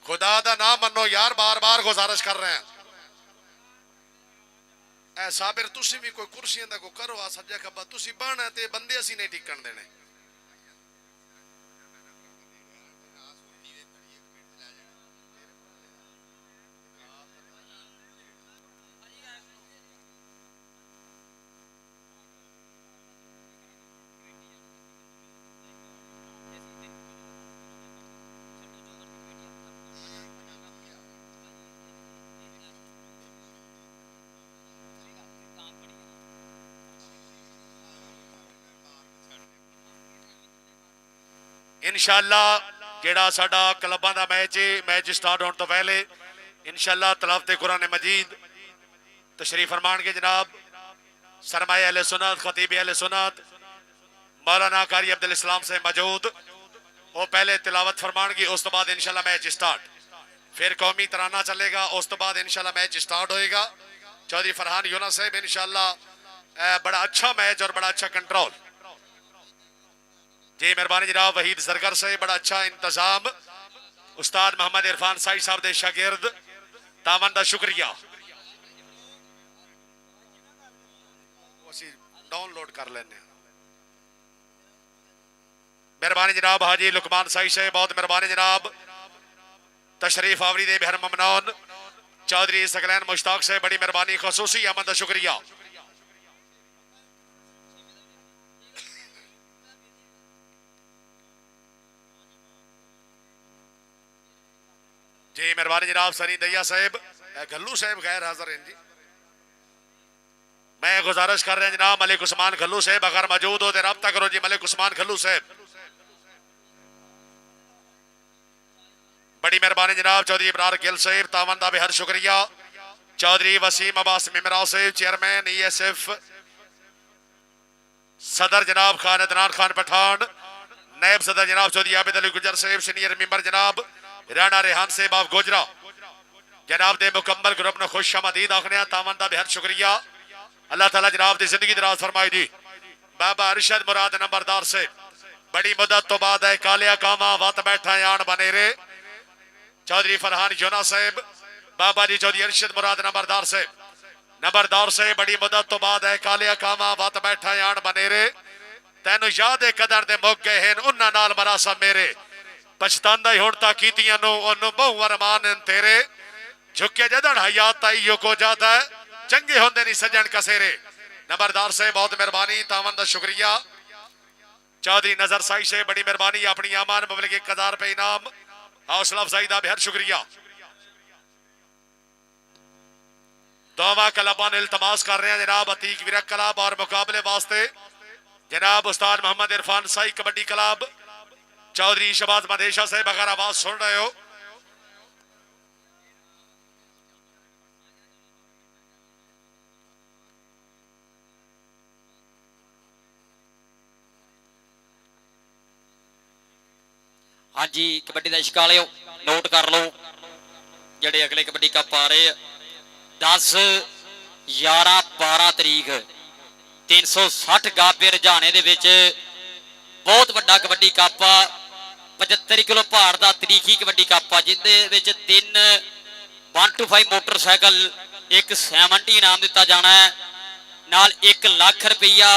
खुदा दा नाम मनो यार बार बार गुजारिश कर रहे हैं ऐ साबिर तुसी भी कोई कुर्सियां दा को करो आ सज्जा खब्बा तुसी बहना ते बंदे असी नहीं टिकन देने इंशाअल्लाह जेड़ा साडा क्लबां दा मैच स्टार्ट होने तो पहले इंशाअल्लाह तलावत कुरान मजीद तशरीफ फरमानगे जनाब सरमाए अहले सुन्नत खतीब अहले सुन्नत मौलाना कारी अब्दुल इस्लाम से मौजूद वो पहले तिलावत फरमानगे उस तो बाद इंशाअल्लाह मैच स्टार्ट फिर कौमी तराना चलेगा उस तो बाद इंशाअल्लाह मैच स्टार्ट होएगा चौधरी फरहान यूनुस साहब इंशाअल्लाह बड़ा अच्छा मैच और बड़ा अच्छा कंट्रोल जी मेहरबानी जनाब वहीद सरगर से बड़ा अच्छा इंतजाम उस्ताद मोहम्मद इरफान साई साहब दे शागिर्द तावन का शुक्रिया डाउनलोड कर लेने मेहरबानी जनाब हाजी लुकमान साई से बहुत मेहरबानी जनाब तशरीफ आवरी दे बेहर ममनून चौधरी सकलैन मुश्ताक से बड़ी मेहरबानी खसूसी अहमद का शुक्रिया जी मेहरबानी जनाब सनी दैया साहब गल्लू साहब गैर हाजिर हैं जी मैं गुजारिश कर रहे हैं जनाब मलिक उस्मान गल्लू साहब अगर मौजूद हो तो रब्ता करो जी मलिक उस्मान गल्लू साहब बड़ी मेहरबानी जनाब चौधरी इब्रार गिल साहब तावन दा बेहद शुक्रिया चौधरी वसीम अब्बास मिमरा साहब चेयरमैन ESF सदर जनाब खान अदनान खान पठान नायब सदर जनाब चौधरी आबिद अली गुजर साहब सीनियर मेंबर जनाब राणा रेहान साहब आप गोजरा जनाब दे मुकम्मल ग्रुप ने खुश आमदीद आखने तावन दा बेहद शुक्रिया अल्लाह ताला जनाब दी जिंदगी दराज फरमाए जी बाबा अरशद मुराद नंबरदार से बड़ी मुद्दत तो बाद है कालिया कामा वत बैठा यान बनेरे चौधरी फरहान योना साहब बाबा जी चौधरी अरशद मुराद नंबरदार से बड़ी मुद्दत तो बाद है कालिया कामा वत बैठा यान बनेरे तेन याद है कदर दे मुक गए हैं उन्हां नाल मरासा मेरे पछतांदा ही हुण तां कीतियां नु ओनु बहु अरमान तेरे झुके जदन हयात आई यो को जाता है चंगे होंदे नहीं सजन कसेरे नंबरदार से बहुत मेहरबानी तावन दा शुक्रिया चौधरी नजर साई से बड़ी मेहरबानी अपनी आमान मुबलिक 1000 रुपए इनाम हौसला अफजाई दा बेहद शुक्रिया दोवा क्लबां इल्तमास कर रहे हैं जनाब अतीक विरक क्लब और मुकाबले वास्ते जनाब उस्ताद मोहम्मद इरफान साई कबड्डी क्लब चौधरी शबाज मदेशा से बगैर आवाज सुन रहे हो हाँ जी कबड्डी का इश्क वाले नोट कर लो जेडे अगले कबड्डी कप आ रहे 10 11 12 तरीक 360 गाबे रजाने दे विच बहुत वड्डा कबड्डी कप आ 75 किलो भार का तरीखी कबड्डी कप आ जिंदे विच 3 125 मोटरसाइकिल एक 70 इनाम दिता जाना है नाल 1 लाख रुपया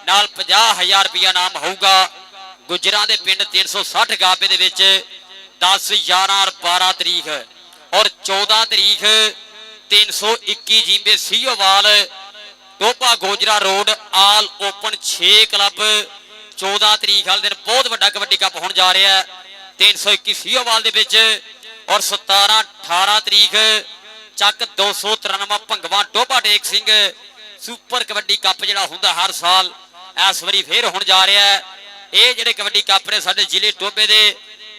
नाल 50,000 रुपया इनाम होगा गुजरा दे पिंड 360 गाबे दे विच 10 11 और 12 तरीक और 14 तरीक 321 जिंबे सीओवाल टोपा गोजरा रोड आल ओपन 6 क्लब 14 तरीक वाले दिन बहुत बड़ा कबड्डी कप होने जा रहा है 321 सीओवाल दे विच और 17 18 तरीक चक 293 भंगवा टोपा टेक सिंह सुपर कबड्डी कप जिहड़ा हुंदा हर साल इस वारी फिर होने जा रहा है ये जिहड़े कबड्डी कप ने साडे जिले टोबे दे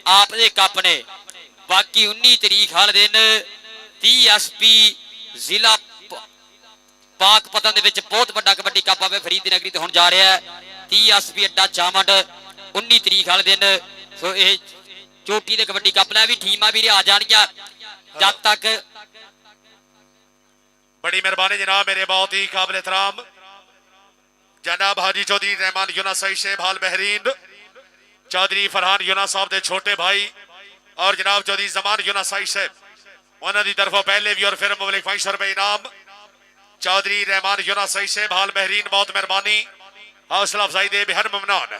आप दे कप ने बाकी 19 तरीक वाले दिन 30 SP जिला पाकपतन दे विच बहुत बड़ा कबड्डी कप आवे फरीद नगरी ते होने जा रहा है 30 SP अड्डा चामंड 19 तरीक वाले दिन सो ये चोटी दे कबड्डी कप ने भी टीमां भी आ जानियां जब तक बड़ी मेहरबानी जनाब मेरे बहुत ही काबिल एहतराम जनाब हाजी चौधरी रहमान यूना सही शेब हाल बहरीन चौधरी फरहान यूना साहब दे छोटे भाई और जनाब चौधरी जमान यूना सही शेब उन्होंने तरफों पहले भी और फिर मुबलिक 500 रुपए इनाम चौधरी रहमान यूना सही शेब हाल बहरीन बहुत मेहरबानी हौसला अफजाई दे बेहद ममनून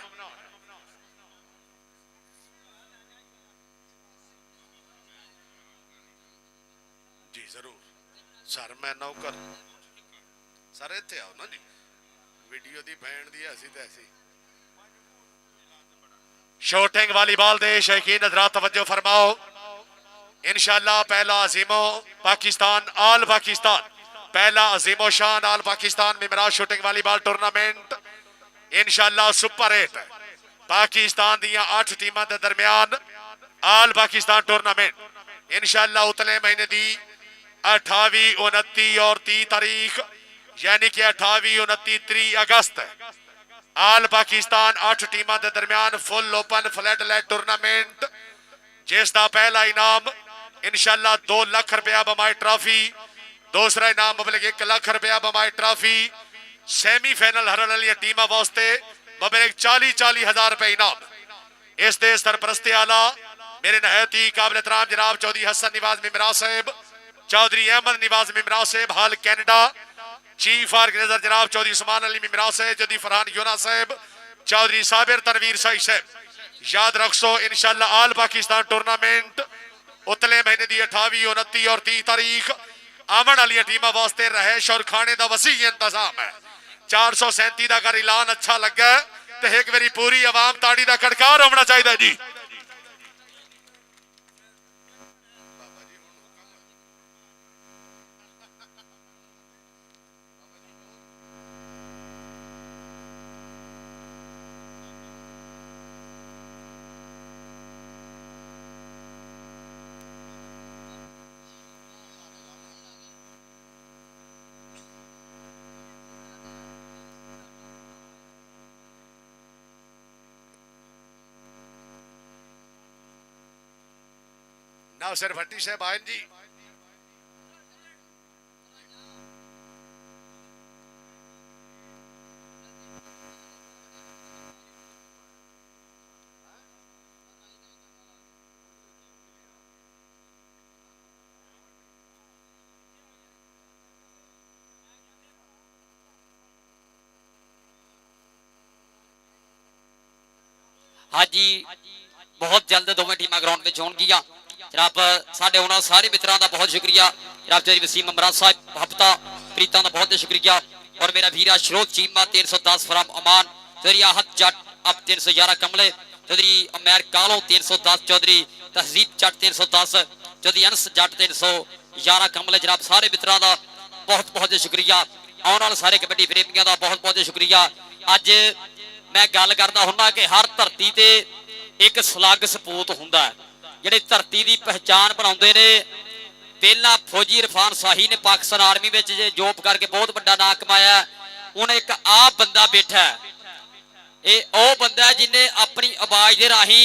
जी जरूर सर मैं नौकर सर इत्थे आओ ना जी वीडियो दी भैन दी ऐसी तैसी शूटिंग वॉलीबॉल दे शौकीन हज़रात तवज्जो फरमाओ इंशाअल्लाह पहला अजीमो पाकिस्तान आल पाकिस्तान पहला अजीमो शान आल पाकिस्तान मिमराज शूटिंग वॉलीबॉल टूर्नामेंट इंशाअल्लाह सुपर 8 पाकिस्तान दियां 8 टीमां दे दरमियान आल पाकिस्तान टूर्नामेंट इंशाअल्लाह उतले महीने दी 28 29 और 30 तारीख यानी कि 28 29 30 अगस्त आल पाकिस्तान 8 टीमां दे दरमियान full open flat light tournament जिसका पहला इनाम इंशाअल्लाह 2 लाख रुपया बमाई ट्रॉफी दूसरा इनाम मुबलिक 1 लाख रुपया बमाई ट्रॉफी सेमीफाइनल हरन वाली टीमां वास्ते मुबलिक 40 हज़ार रुपए इनाम इस दे सरपरस्ती आला मेरे नहायत ही काबिल एहतराम जनाब चौधरी हसन निवाज मिमरा साहब चौधरी अहमद निवाज मिमरा साहब हाल कैनेडा चीफ ऑर्गेनाइजर जनाब चौधरी उस्मान अली मिमरा साहब चौधरी फरहान यूना साहब चौधरी साबिर तनवीर साई साहब याद रखो इंशाअल्लाह आल पाकिस्तान टूर्नामेंट उतले महीने की 28 29 और 30 तारीख आवन वाली टीमां वास्ते रहायश और खाने का वसी इंतजाम है 437 का अगर ऐलान अच्छा लगा तो एक बारी पूरी आवाम ताड़ी का खड़कार होना चाहिए जी नासिर भट्टी साहब आयन जी ਹਾਂਜੀ ਬਹੁਤ ਜਲਦ ਦੋਵੇਂ ਟੀਮਾਂ ਗਰਾਊਂਡ ਵਿੱਚ ਹੋਣਗੀਆਂ। ਜਨਾਬ ਸਾਡੇ ਉਹਨਾਂ ਸਾਰੇ ਮਿੱਤਰਾਂ ਦਾ ਬਹੁਤ ਸ਼ੁਕਰੀਆ। ਜਨਾਬ ਚੌਧਰੀ ਵਸੀਮ ਅਮਰਾਨ ਸਾਹਿਬ ਹਫਤਾ ਪ੍ਰੀਤਾਂ ਦਾ ਬਹੁਤ ਸ਼ੁਕਰੀਆ। और मेरा भीरा श्रोत चीमा 310 फ्राम अमान चौधरी आहत जट अब 311 कमले चौधरी अमेर कालो 310 चौधरी तहजीब जट 310 चौधरी अनस जट 311 कमले। जनाब सारे मित्रों का बहुत बहुत शुक्रिया। आने वाले सारे कबड्डी प्रेमियों का बहुत बहुत शुक्रिया। अज मैं गल करता हुन्ना कि हर धरती ते एक सलग सपूत हुंदा है जिहड़े धरती की पहचान बनाउंदे ने। पहला फौजी इरफान शाही ने पाकिस्तान आर्मी में जॉब करके बहुत बड़ा नाम कमाया। हुण एक आप बंदा बैठा है ये ओ बंदा जिन्हें अपनी आवाज के राही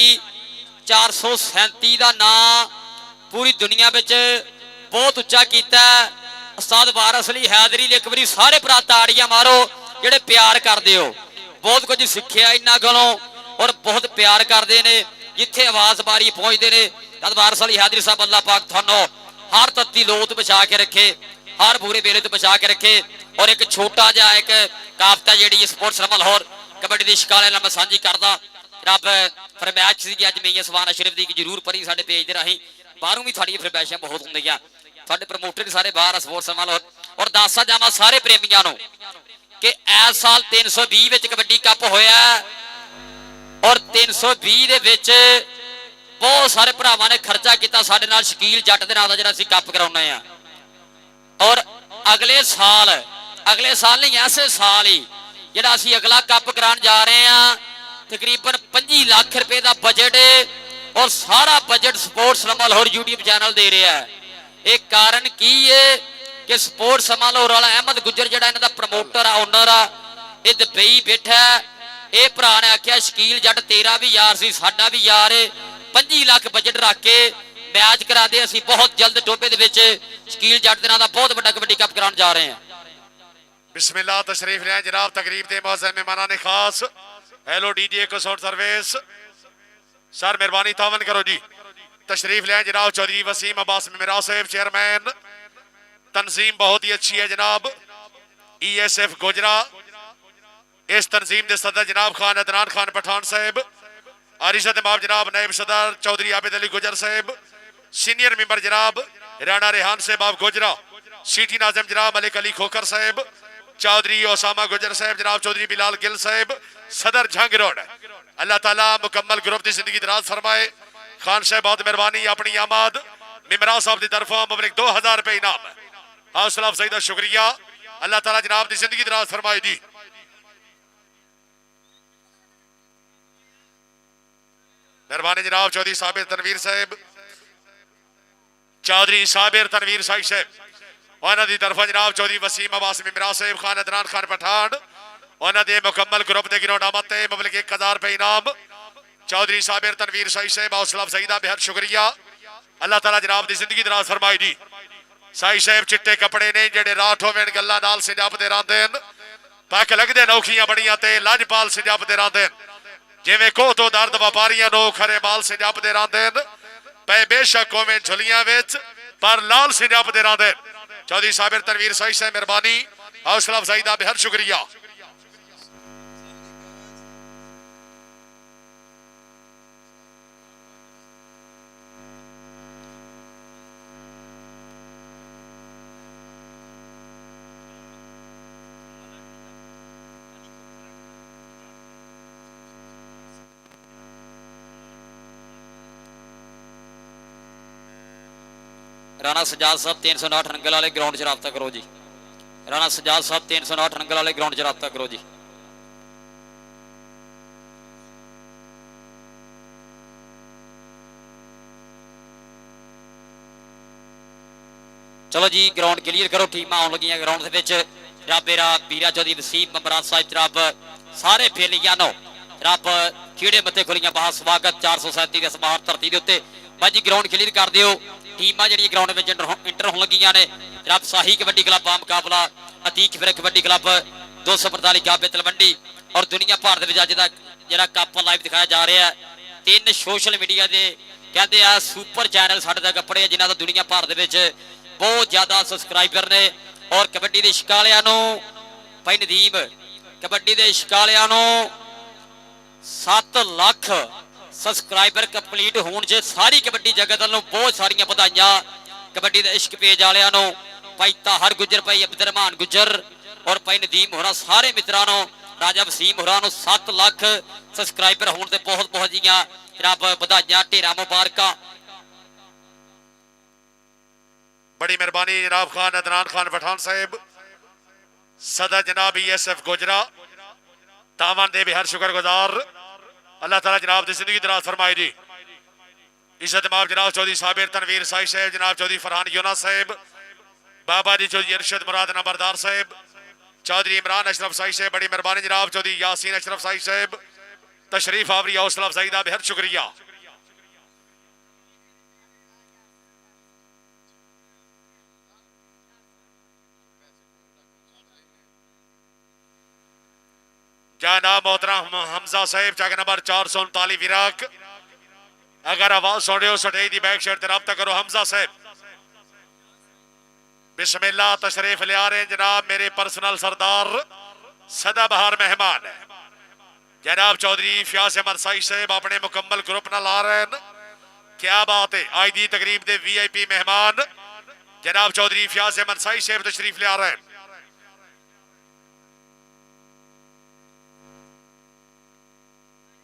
437 का नाम पूरी दुनिया में बहुत उच्चा किया। उस्ताद वारिस अली हैदरी ने एक बार सारे भरा ताड़ियां मारो जेडे प्यार करते हो। बहुत कुछ सीखिया इन्हां कोलों और बहुत प्यार करते हैं। जिथे आवाज बारी पहुंचते हैं तद वारिस अली हैदरी साहब अल्लाह पाक थानों हर तत्ती लोत बचा के रखे, हर बुरे वेले तो बचा के रखे। और एक छोटा जा एक काफता जी स्पोर्ट्स लाहौर कबड्डी की शिकाले मैं साझी करदा। रब फरमैश सी अज मैं सवाना शरीफ की जरूर पढ़ी साडे पेज के राही। बाहरों भी साड़ी फरमैशां बहुत होंदियां। साडे प्रमोटर सारे बाहर स्पोर्ट्स लाहौर और दसदा जावां सारे प्रेमियों नूं कि इस साल 320 विच कबड्डी कप होया और 320 दे विच बहुत सारे भरावां ने खर्चा किया साडे नाल शकील जट दे नाल दा जिहड़ा असीं कप कराउणे आ। और अगले साल नहीं ऐसे साल ही जिहड़ा असीं अगला कप कराउण जा रहे हैं तकरीबन 25 लाख रुपए का बजट और सारा budget sports Lahore YouTube channel दे रहा है। एक कारण की है कि स्पोर्ट्स लाहौर वाला अहमद गुज्जर जिहड़ा इन्हां दा प्रमोटर आ ओनर आ ये दुबई बैठा है। ये भरा ने आख्या शकील जट तेरा भी यार सी साडा भी यार है 25 लाख बजट रख के मैच करा दे। असीं बहुत जल्द टोबे दे विच शकील जट दे नाम दा बहुत बड़ा कबड्डी कप कराउण जा रहे हैं। बिस्मिल्लाह तशरीफ ले जनाब तकरीब के मौसम मेहमाना ने खास हेलो डीजे कसौट सर्विस सर मेहरबानी तावन करो जी तशरीफ ले जनाब चौधरी वसीम अब्बास मेरा साहब चेयरमैन तंजीम बहुत ही अच्छी है जनाब ESF गोजरा। इस तंजीम के सदर जनाब खान अदनान खान पठान साहब आरिशत इमाम जनाब नायब सदर चौधरी आबिद अली गुजर साहब सीनियर मेंबर जनाब राणा रेहान साहब आप गुजरा सीटी नाजम जनाब मलिक अली खोकर साहब चौधरी ओसामा गुजर साहब जनाब चौधरी बिलाल गिल साहब सदर झंग रोड। अल्लाह ताला मुकम्मल ग्रुप की जिंदगी दराज फरमाए। खान साहब बहुत मेहरबानी अपनी आमद मिमरा साहब की तरफों मुबलिक 2000 रुपए इनाम हौसला अफजाई का शुक्रिया। अल्लाह ताला जनाब की जिंदगी दराज फरमाए जी। मेहरबानी जनाब चौधरी साबिर तनवीर साहब चौधरी साबिर तनवीर साहब उन्होंने तरफों जनाब चौधरी वसीम अब्बास मिमरा साहब खान अदनान खान पठान उन्होंने मुकम्मल ग्रुप के गिरोह नामत मुबलिक 1000 रुपए इनाम चौधरी साबिर तनवीर साहब हौसला अफजाई का बेहद शुक्रिया। अल्लाह ताला जनाब की जिंदगी दराज फरमाई जी। साई साहब चिट्टे कपड़े ने जेडे राठ होवे गल्लां नाल सजापते रहंदे न पक लगदे नौखियां बड़ियां ते लाजपाल सजापते रहंदे जिवें कोह तो दर्द व्यापारियां नो खरे माल सजापते रहंदे न पे बेशक होवे झुलियां विच पर लाल सजापते रहंदे। चौधरी साबिर तनवीर साहब मेहरबानी हौसला अफजाई का बेहद शुक्रिया। राणा सजाद साहब 309 रंगल वाले ग्राउंड च राबता करो जी। राणा सजाद साहब 309 रंगल वाले ग्राउंड च राबता करो जी। चलो जी ग्राउंड क्लीयर करो टीम आने लगियां ग्राउंड रब मेरा वीरा चौधरी वसीम ममराज साहब रब सारे फेलियां नो रब कीड़े मत्थे खुलियां बहुत स्वागत 437 के समार धरती के उत्ते भाजी ग्राउंड क्लीयर कर दियो। टीमां जिहड़ियां ग्राउंड में इंटर होने लगियां ने रब शाही कबड्डी क्लब आ मुकाबला अतीक फिर कबड्डी क्लब 245 गाबे तलवंडी और दुनिया भर दे विच अज दा जिहड़ा कप लाइव दिखाया जा रहा है। 3 सोशल मीडिया के कहते आ सुपर चैनल साडे तक अपने जिन्हां दा दुनिया भर दे विच बहुत ज्यादा सबसक्राइबर ने और कबड्डी के शिकालियां नूं भाई नदीम कबड्डी के शिकालियां नूं 7 ਲੱਖ ਸਬਸਕ੍ਰਾਈਬਰ ਕੰਪਲੀਟ ਹੋਣ ਜੇ ਸਾਰੀ ਕਬੱਡੀ ਜਗਤ ਵੱਲੋਂ ਬਹੁਤ ਸਾਰੀਆਂ ਵਧਾਈਆਂ ਕਬੱਡੀ ਦੇ ਇਸ਼ਕ ਪੇਜ ਵਾਲਿਆਂ ਨੂੰ ਭਾਈ ਤਾਹਰ ਗੁੱਜਰ ਭਾਈ ਅਬਦੁਰਰਹਿਮਾਨ ਗੁੱਜਰ ਔਰ ਭਾਈ ਨਦੀਮ ਹੋਰਾਂ ਸਾਰੇ ਮਿੱਤਰਾਂ ਨੂੰ ਰਾਜਾ ਵਸੀਮ ਹੋਰਾਂ ਨੂੰ 7 ਲੱਖ ਸਬਸਕ੍ਰਾਈਬਰ ਹੋਣ ਤੇ ਬਹੁਤ ਬਹੁਤ ਜੀਆਂ ਜਨਾਬ ਵਧਾਈਆਂ ਢੇਰਾਂ ਮੁਬਾਰਕਾਂ बड़ी मेहरबानी जनाब खान अदनान खान पठान साहब सदा जनाब ESF गोजरा तावन दे बेहद शुक्रगुजार अल्लाह ताला जनाब की जिंदगी दराज फरमाए जी इज्जत माफ जनाब चौधरी साबिर तनवीर साई साहब जनाब चौधरी फरहान योना साहब बाबा जी चौधरी अरशद मुराद नंबरदार साहब चौधरी इमरान अशरफ साई साहब बड़ी मेहरबानी जनाब चौधरी यासीन अशरफ साई साहब तशरीफ आवरी हौसला अफजाई का बेहद शुक्रिया जनाब मोहतरम हमजा साहब चक नंबर 439 विराक अगर आवाज सुन रहे हो सटे दी बैक शेयर रब्ता करो हमजा साहब बिस्मिल्लाह तशरीफ ले आ रहे हैं जनाब मेरे पर्सनल सरदार सदाबहार मेहमान जनाब चौधरी फयाज अहमद साई साहब अपने मुकम्मल ग्रुप न ला रहे हैं क्या बात है आज दी तकरीब दे VIP मेहमान जनाब चौधरी फयाज अहमद साई साहब तशरीफ ले आ रहे हैं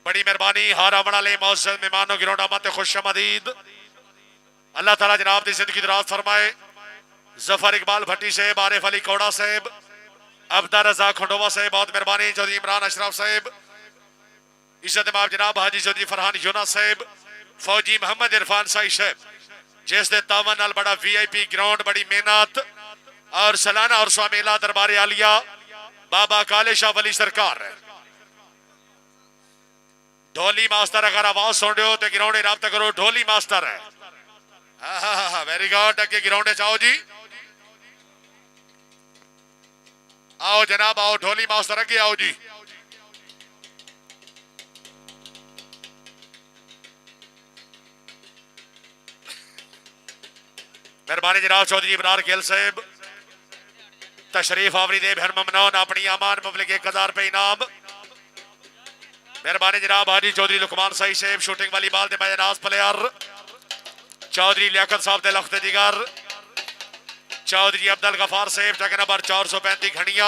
बड़ी मेहरबानी हार आवन वाले मौजूद मेहमानों गिरोंडा मत खुशआमदीद अल्लाह ताला जनाब की जिंदगी दराज फरमाए जफर इकबाल भट्टी साहब आरिफ अली कौड़ा साहब अब्दा रजा खंडोवा साहब बहुत मेहरबानी चौधरी इमरान अशरफ साहब इज्जत माफ जनाब हाजी चौधरी फरहान योना साहब फौजी मोहम्मद इरफान साई साहब जिस दे तावन नाल बड़ा VIP ग्राउंड बड़ी मेहनत और सालाना और मेला दरबार आलिया बाबा काले शाह वली सरकार ढोली मास्टर अगर आवाज सुन रहे हो तो ग्राउंड राब्ता करो ढोली मास्टर है वेरी गुड अगे ग्राउंड चाहो जी आओ जनाब आओ ढोली मास्टर अगे आओ जी मेहरबानी जनाब चौधरी इमरान गिल साहब तशरीफ आवरी दे भर ममनून अपनी अमान मुबलिक 1000 रुपए इनाम मेहरबानी जनाब हाजी चौधरी लुकमान साई साहब शूटिंग वाली बाल दे मैनाज प्लेयर चौधरी लियाकत साहब दे लख्त जिगर चौधरी अब्दुल गफार साहब जगह नंबर 435 घड़िया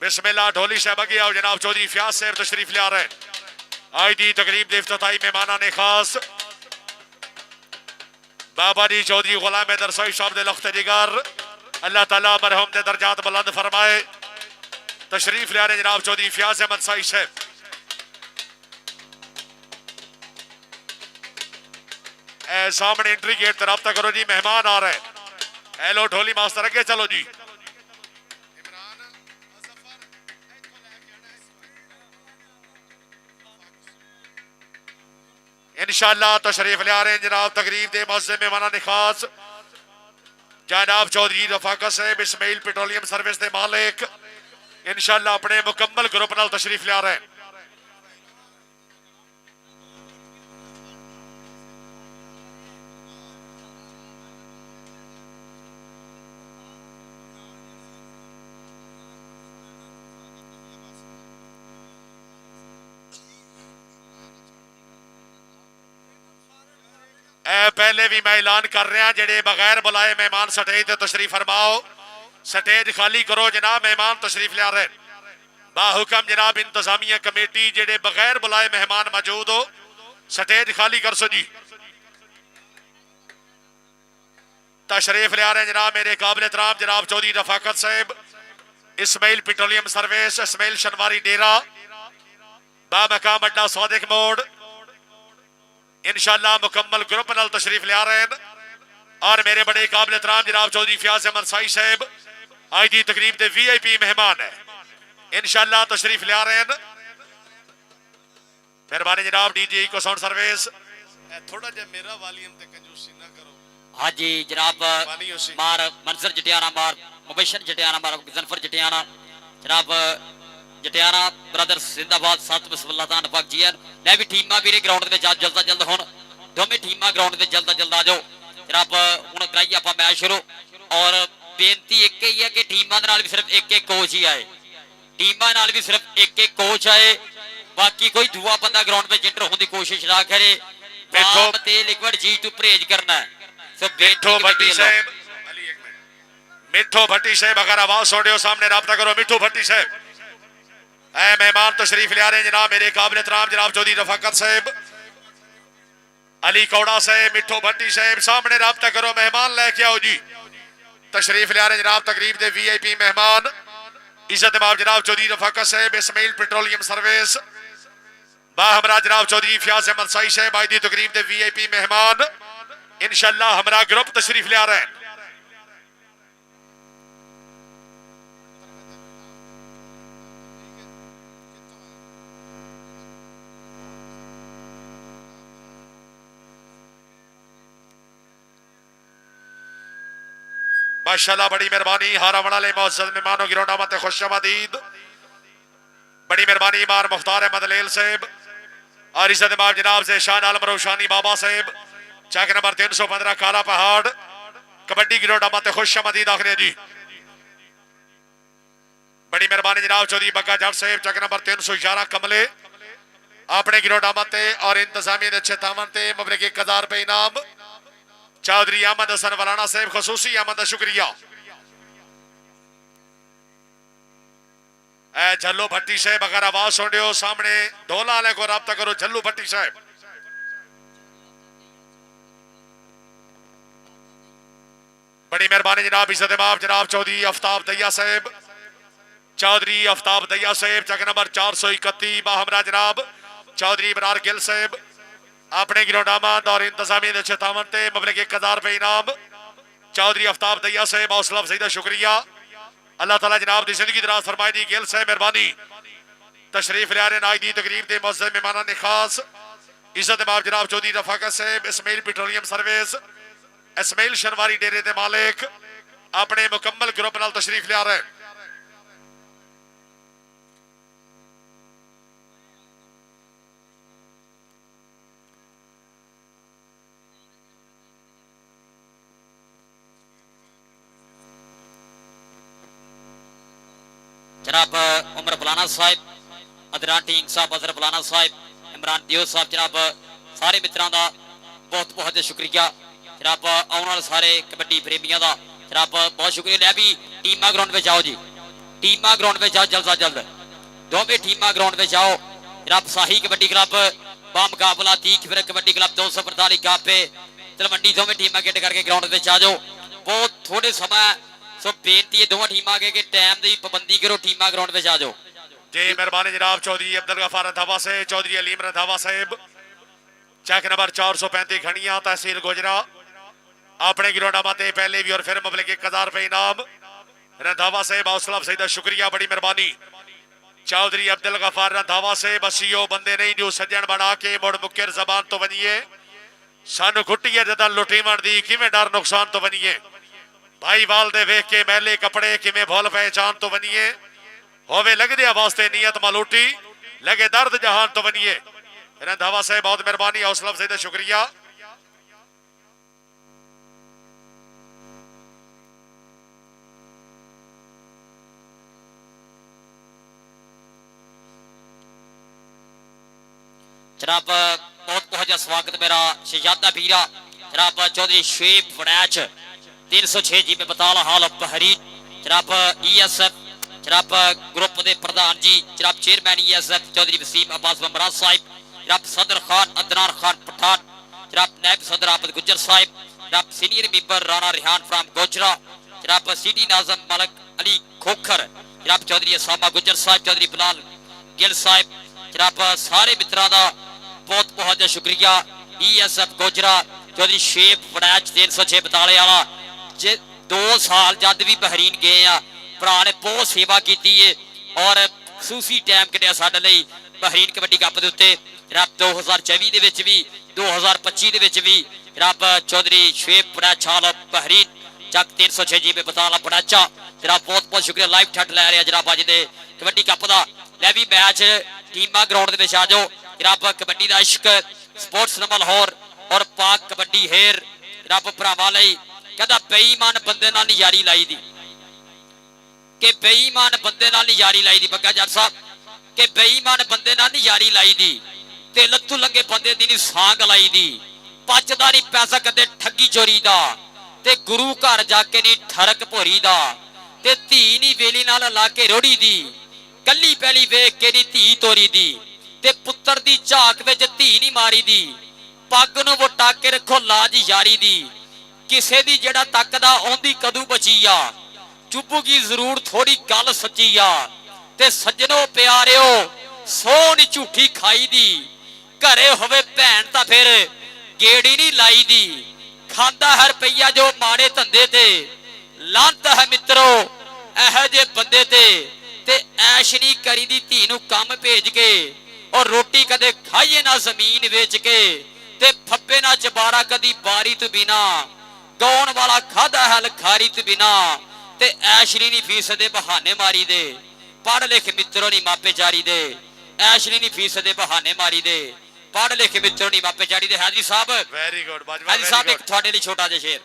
बिस्मिल्लाह ढोली साहब आगे आओ जनाब चौधरी फयाज साहब तशरीफ ले आ रहे हैं आज दी तकरीब दे इफ्तिताई मेहमाना ने खास बाबा जी चौधरी गुलाम हैदर साहब साहब दे लख्त जिगर अल्लाह ताला मरहूम दे दर्जात बुलंद फरमाए तशरीफ ले आ रहे जनाब चौधरी फयाज अहमद साई साहब सामने एंट्री गेट तरफ तक करो जी मेहमान आ रहे हैं हेलो ढोली मास्टर अगे चलो जी इंशाअल्लाह तशरीफ ले आ रहे हैं जनाब तकरीब दे मौसम मेहमाना ने खास जनाब चौधरी रफाकत साहब इस्माइल पेट्रोलियम सर्विस के मालिक इंशाअल्लाह अपने मुकम्मल ग्रुप नाल तशरीफ ले आ रहे हैं पहले भी मैं ऐलान कर रहा जेडे बगैर बुलाए मेहमान स्टेज ते तशरीफ फरमाओ स्टेज खाली करो जनाब मेहमान तशरीफ ले आ रहे बाहुकम जनाब इंतजामिया कमेटी जेडे बगैर बुलाए मेहमान मौजूद हो स्टेज खाली कर सो जी तशरीफ ले आ रहे हैं जनाब मेरे काबिल एहतराम जनाब चौधरी रफाकत साहब इस्माइल पेट्रोलियम सर्विस इस्माइल शनवारी डेरा बामकाम अड्डा सादिक मोड़ इंशाअल्लाह मुकम्मल ग्रुप नाल तशरीफ ले आ रहे हैं और मेरे बड़े काबिल एहतराम जनाब चौधरी फयाज अहमद साई साहब आज की तकरीब के VIP मेहमान है इंशाअल्लाह तशरीफ ले आ रहे हैं मेहरबानी जनाब DJ को साउंड सर्विस थोड़ा जा मेरा वॉल्यूम ते कंजूसी ना करो हाँ जी जनाब मार मंजर जटियाना मार मुबशर जटियाना मार जनफर जटियाना जनाब जटियाना ब्रदर्स जिंदाबाद साथ बिस्मिल्लाह तान पाक जीएन ले भी टीमां वीरे ग्राउंड ते जल्दा जल्द हुन दोवें टीमां ग्राउंड ते जल्दा आ जाओ जनाब हुन कराइए आपां मैच शुरू और बेनती एक ही है कि टीमां दे नाल भी सिर्फ एक कोच ही आए, टीमां नाल भी सिर्फ एक कोच आए, बाकी कोई दूआ बंदा ग्राउंड में एंटर होने की कोशिश ना करे। मिठो ते लिक्विड चीज तो परहेज करना है। सो मिठो भट्टी साहब, मिठो भट्टी साहब अगर आवाज सुन रहे हो सामने राब्ता करो। मिठो भट्टी साहब ऐ मेहमान तशरीफ ले आ रहे हैं जनाब मेरे काबिल एहतराम जनाब चौधरी रफाकत साहब, अली कौड़ा साहब, मिठो भट्टी साहब सामने राब्ता करो, मेहमान लेके आओ जी, तशरीफ ले आ रहे हैं जनाब तकरीब दे VIP मेहमान इज्जत इमाम जनाब चौधरी रफाकत साहब, इस्माइल पेट्रोलियम सर्विस बाहमरा जनाब चौधरी फयाज अहमद साई साहब आज दी तकरीब दे VIP मेहमान इंशाअल्लाह हमारा ग्रुप तशरीफ ले आ रहे हैं। माशाल्लाह बड़ी मेहरबानी हारावण वाले मौजूद मेहमानों की रौनामत खुशआमदीद, बड़ी मेहरबानी इमाम मुख्तार अहमद लेल साहब और इज्जत इमाम जनाब से शान आलम रोशानी बाबा साहब चक नंबर 315 काला पहाड़ कबड्डी की रौनामत खुशआमदीद आखिर जी। बड़ी मेहरबानी जनाब चौधरी बग्गा जट साहब चक नंबर 311 कमले अपने की रौनामत और इंतजामी अच्छे तावन ते मुबरक 1000 रुपए इनाम चौधरी अहमद हसन वलाना साहब खसूसी अहमद शुक्रिया। झल्लू भट्टी साहब अगर आवाज सुन रहे हो सामने ढोला वाले को राब्ता करो। झल्लू भट्टी साहब बड़ी मेहरबानी जनाब इज्जत इमाम जनाब चौधरी आफ्ताब दैया साहब, चौधरी आफ्ताब दैया साहब चक नंबर 431 बाहमरा जनाब चौधरी इमरान गिल साहब अपने गिरोडामंद और इंतजामी चेतावन ते मुबलक 1000 रुपए इनाम चौधरी आफ्ताब दैया साहब हौसला अफजाई दा शुक्रिया। अल्लाह ताला जनाब दी जिंदगी दराज फरमाए दी गिल साहब मेहरबानी तशरीफ ले आ रहे आज दी तकरीब दे मुअज़्ज़ज़ मेहमानां ने खास इज्जत इमाम जनाब चौधरी रफाकत साहब, इस्माइल पेट्रोलियम सर्विस, इस्माइल शनवारी डेरे दे मालिक अपने मुकम्मल ग्रुप नाल तशरीफ ले आ रहे हैं। जनाब उमर बुलाना साहब, अदरान टींग साहब, अजहर बुलाना साहब, इमरान दियो साहब, जनाब सारे मित्रों का बहुत बहुत शुक्रिया। जनाब आने वाले सारे कबड्डी प्रेमियों का जनाब बहुत शुक्रिया। लै भी टीमा ग्राउंड में जाओ जी, टीमा ग्राउंड में जाओ जल्द अज जल्द, दोवें टीमा ग्राउंड में जाओ। जनाब शाही कबड्डी क्लब बामुकाबला तीख फिर कबड्डी क्लब 245 गापे तलवंडी दोवें टीमा गेट करके ग्राउंड में आ जाओ। बहुत थोड़े समय सो बेनती है दोवें टीमां के टाइम की पाबंदी करो, टीमा ग्राउंड में आ जाओ जी। मेहरबानी जनाब चौधरी अब्दुल गफार रंधावा से चौधरी अलीम रंधावा साहब चेक नंबर 435 खड़िया तहसील गोजरा अपने गिरोडामा ते पहले भी और फिर मुबलक 1000 रुपए इनाम रंधावा साहब हौसला अफजाई दा शुक्रिया। बड़ी मेहरबानी चौधरी अब्दुल गफार रंधावा से बसियो बंदे नहीं जो सज्जन बना के मुड़ मुकर जबान तो बनिए सानू घुट्टिए जदा लुटीवण दी किवें डर नुकसान तो बनिए भाई वाल दे वेख के मैले कपड़े किवें भुल पहचान तो बनिए होवे लगदे वास्ते नियत मालूटी लगे दर्द जहान तो बनिए। रंधावा साहब बहुत मेहरबानी हौसला अफजाई दा शुक्रिया। जनाब बहुत बहुत स्वागत मेरा शहजादा भीरा जनाब चौधरी शुएब फड़ैच 306 जी में बताल हाल बहरीन जनाब ESF जनाब ग्रुप के प्रधान जी जनाब चेयरमैन ESF चौधरी वसीम अब्बास बमराज साहिब, जनाब सदर खान अदनान खान पठान, जनाब नायब सदर आबद गुज्जर साहिब, जनाब senior member Rana Rihan from Gojra, जनाब सिटी नाजम मलक अली खोखर, जनाब चौधरी असामा गुज्जर साहिब, चौधरी बिलाल गिल साहिब, जनाब सारे मित्रों का बहुत बहुत शुक्रिया। ESF गोजरा चौधरी शेब फड़ैच 306 बताले वाला जे 2 साल जद भी बहरीन गए आ भरा ने बहुत सेवा की है और खसूसी टाइम कटिया साडे लई बहरीन कबड्डी कप दे उत्ते जनाब 2024 दे विच भी 2025 दे विच भी जनाब चौधरी शुएब फड़ैच हाल बहरीन चक 306 जी में बताला फड़ैचा जनाब बहुत बहुत शुक्रिया। लाइव ठट लै रहे जनाब अज दे कबड्डी कप दा लै भी मैच टीमा ग्राउंड दे विच आ जाओ जनाब कबड्डी दा इश्क स्पोर्ट्स लाहौर और पाक कबड्डी हेर जनाब भरावां लई ਕਹਿੰਦਾ ਬੇਈਮਾਨ ਬੰਦੇ ਨਾਲ ਨਹੀਂ ਯਾਰੀ ਲਾਈ ਦੀ, ਕਿ ਬੇਈਮਾਨ ਬੰਦੇ ਨਾਲ ਨਹੀਂ ਯਾਰੀ ਲਾਈ ਦੀ ਬੱਗਾ ਜੱਟ ਸਾਹਿਬ, ਕਿ ਬੇਈਮਾਨ ਬੰਦੇ ਨਾਲ ਨਹੀਂ ਯਾਰੀ ਲਾਈ ਦੀ, ਤੇ ਲੱਥੂ ਲੱਗੇ ਬੰਦੇ ਦੀ ਨਹੀਂ ਸਾਂਗ ਲਾਈ ਦੀ, ਪਚਦਾ ਨਹੀਂ ਪੈਸਾ ਕਦੇ ਠੱਗੀ ਚੋਰੀ ਦਾ, ਤੇ ਗੁਰੂ ਘਰ ਜਾ ਕੇ ਨਹੀਂ ਠਰਕ ਭੋਰੀ ਦਾ, ਤੇ ਧੀ ਨਹੀਂ ਵੇਲੀ ਨਾਲ ਲਾ ਕੇ ਰੋੜੀ ਦੀ, ਕੱਲੀ ਪਹਿਲੀ ਵੇਖ ਕੇ ਨਹੀਂ ਧੀ ਤੋਰੀ ਦੀ, ਤੇ ਪੁੱਤਰ ਦੀ ਝਾਕ ਵਿੱਚ ਧੀ ਨਹੀਂ ਮਾਰੀ ਦੀ, ਪੱਗ ਨੂੰ ਵਟਾ ਕੇ ਰੱਖੋ ਲਾਜ ਯਾਰੀ ਦੀ, ਕਿਸੇ ਦੀ ਜਿਹੜਾ ਤੱਕਦਾ ਆਉਂਦੀ ਕਦੂ ਬਚੀ ਆ, ਚੁੱਭੂਗੀ ਜ਼ਰੂਰ ਥੋੜੀ ਗੱਲ ਸੱਚੀ ਆ, ਤੇ ਸੱਜਣੋ ਪਿਆਰਿਓ ਸੋ ਨੀ ਝੂਠੀ ਖਾਈ ਦੀ, ਘਰੇ ਹੋਵੇ ਭੈਣ ਤਾਂ ਫਿਰ ਗੇੜੀ ਨਹੀਂ ਲਾਈ ਦੀ, ਖਾਂਦਾ ਹੈ ਰੁਪਈਆ ਜੋ ਮਾੜੇ ਧੰਦੇ ਤੇ, ਲਾਂਤ ਹੈ ਮਿੱਤਰੋ ਇਹੋ ਜੇ ਬੰਦੇ ਤੇ ਐਸ਼ ਨਹੀਂ ਕਰੀ ਦੀ ਧੀ ਨੂੰ ਕੰਮ ਭੇਜ ਕੇ, ਔਰ ਰੋਟੀ ਕਦੇ ਖਾਈਏ ਨਾ ਜ਼ਮੀਨ ਵੇਚ ਕੇ, ਤੇ ਫੱਬੇ ਨਾ ਚਬਾਰਾ ਕਦੀ ਬਾਰੀ ਤੋਂ ਬਿਨਾ, ਗਾਉਣ ਵਾਲਾ ਖਾਦਾ ਹੈ ਲਖਾਰੀ ਤੋਂ ਬਿਨਾ, ਤੇ ਐਸ਼ਰੀ ਨਹੀਂ ਫੀਸ ਦੇ ਬਹਾਨੇ ਮਾਰੀ ਦੇ, ਪੜ੍ਹ ਲਿਖ ਮਿੱਤਰੋ ਨਹੀਂ ਮਾਪੇ ਜਾਰੀ ਦੇ, ਐਸ਼ਰੀ ਨਹੀਂ ਫੀਸ ਦੇ ਬਹਾਨੇ ਮਾਰੀ ਦੇ, ਪੜ੍ਹ ਲਿਖ ਮਿੱਤਰੋ ਨਹੀਂ ਮਾਪੇ ਜਾਰੀ ਦੇ। ਹਾਜੀ ਸਾਹਿਬ ਵੈਰੀ ਗੁੱਡ ਬਾਜਵਾ, ਹਾਜੀ ਸਾਹਿਬ ਇੱਕ ਤੁਹਾਡੇ ਲਈ ਛੋਟਾ ਜਿਹਾ ਸ਼ੇਰ।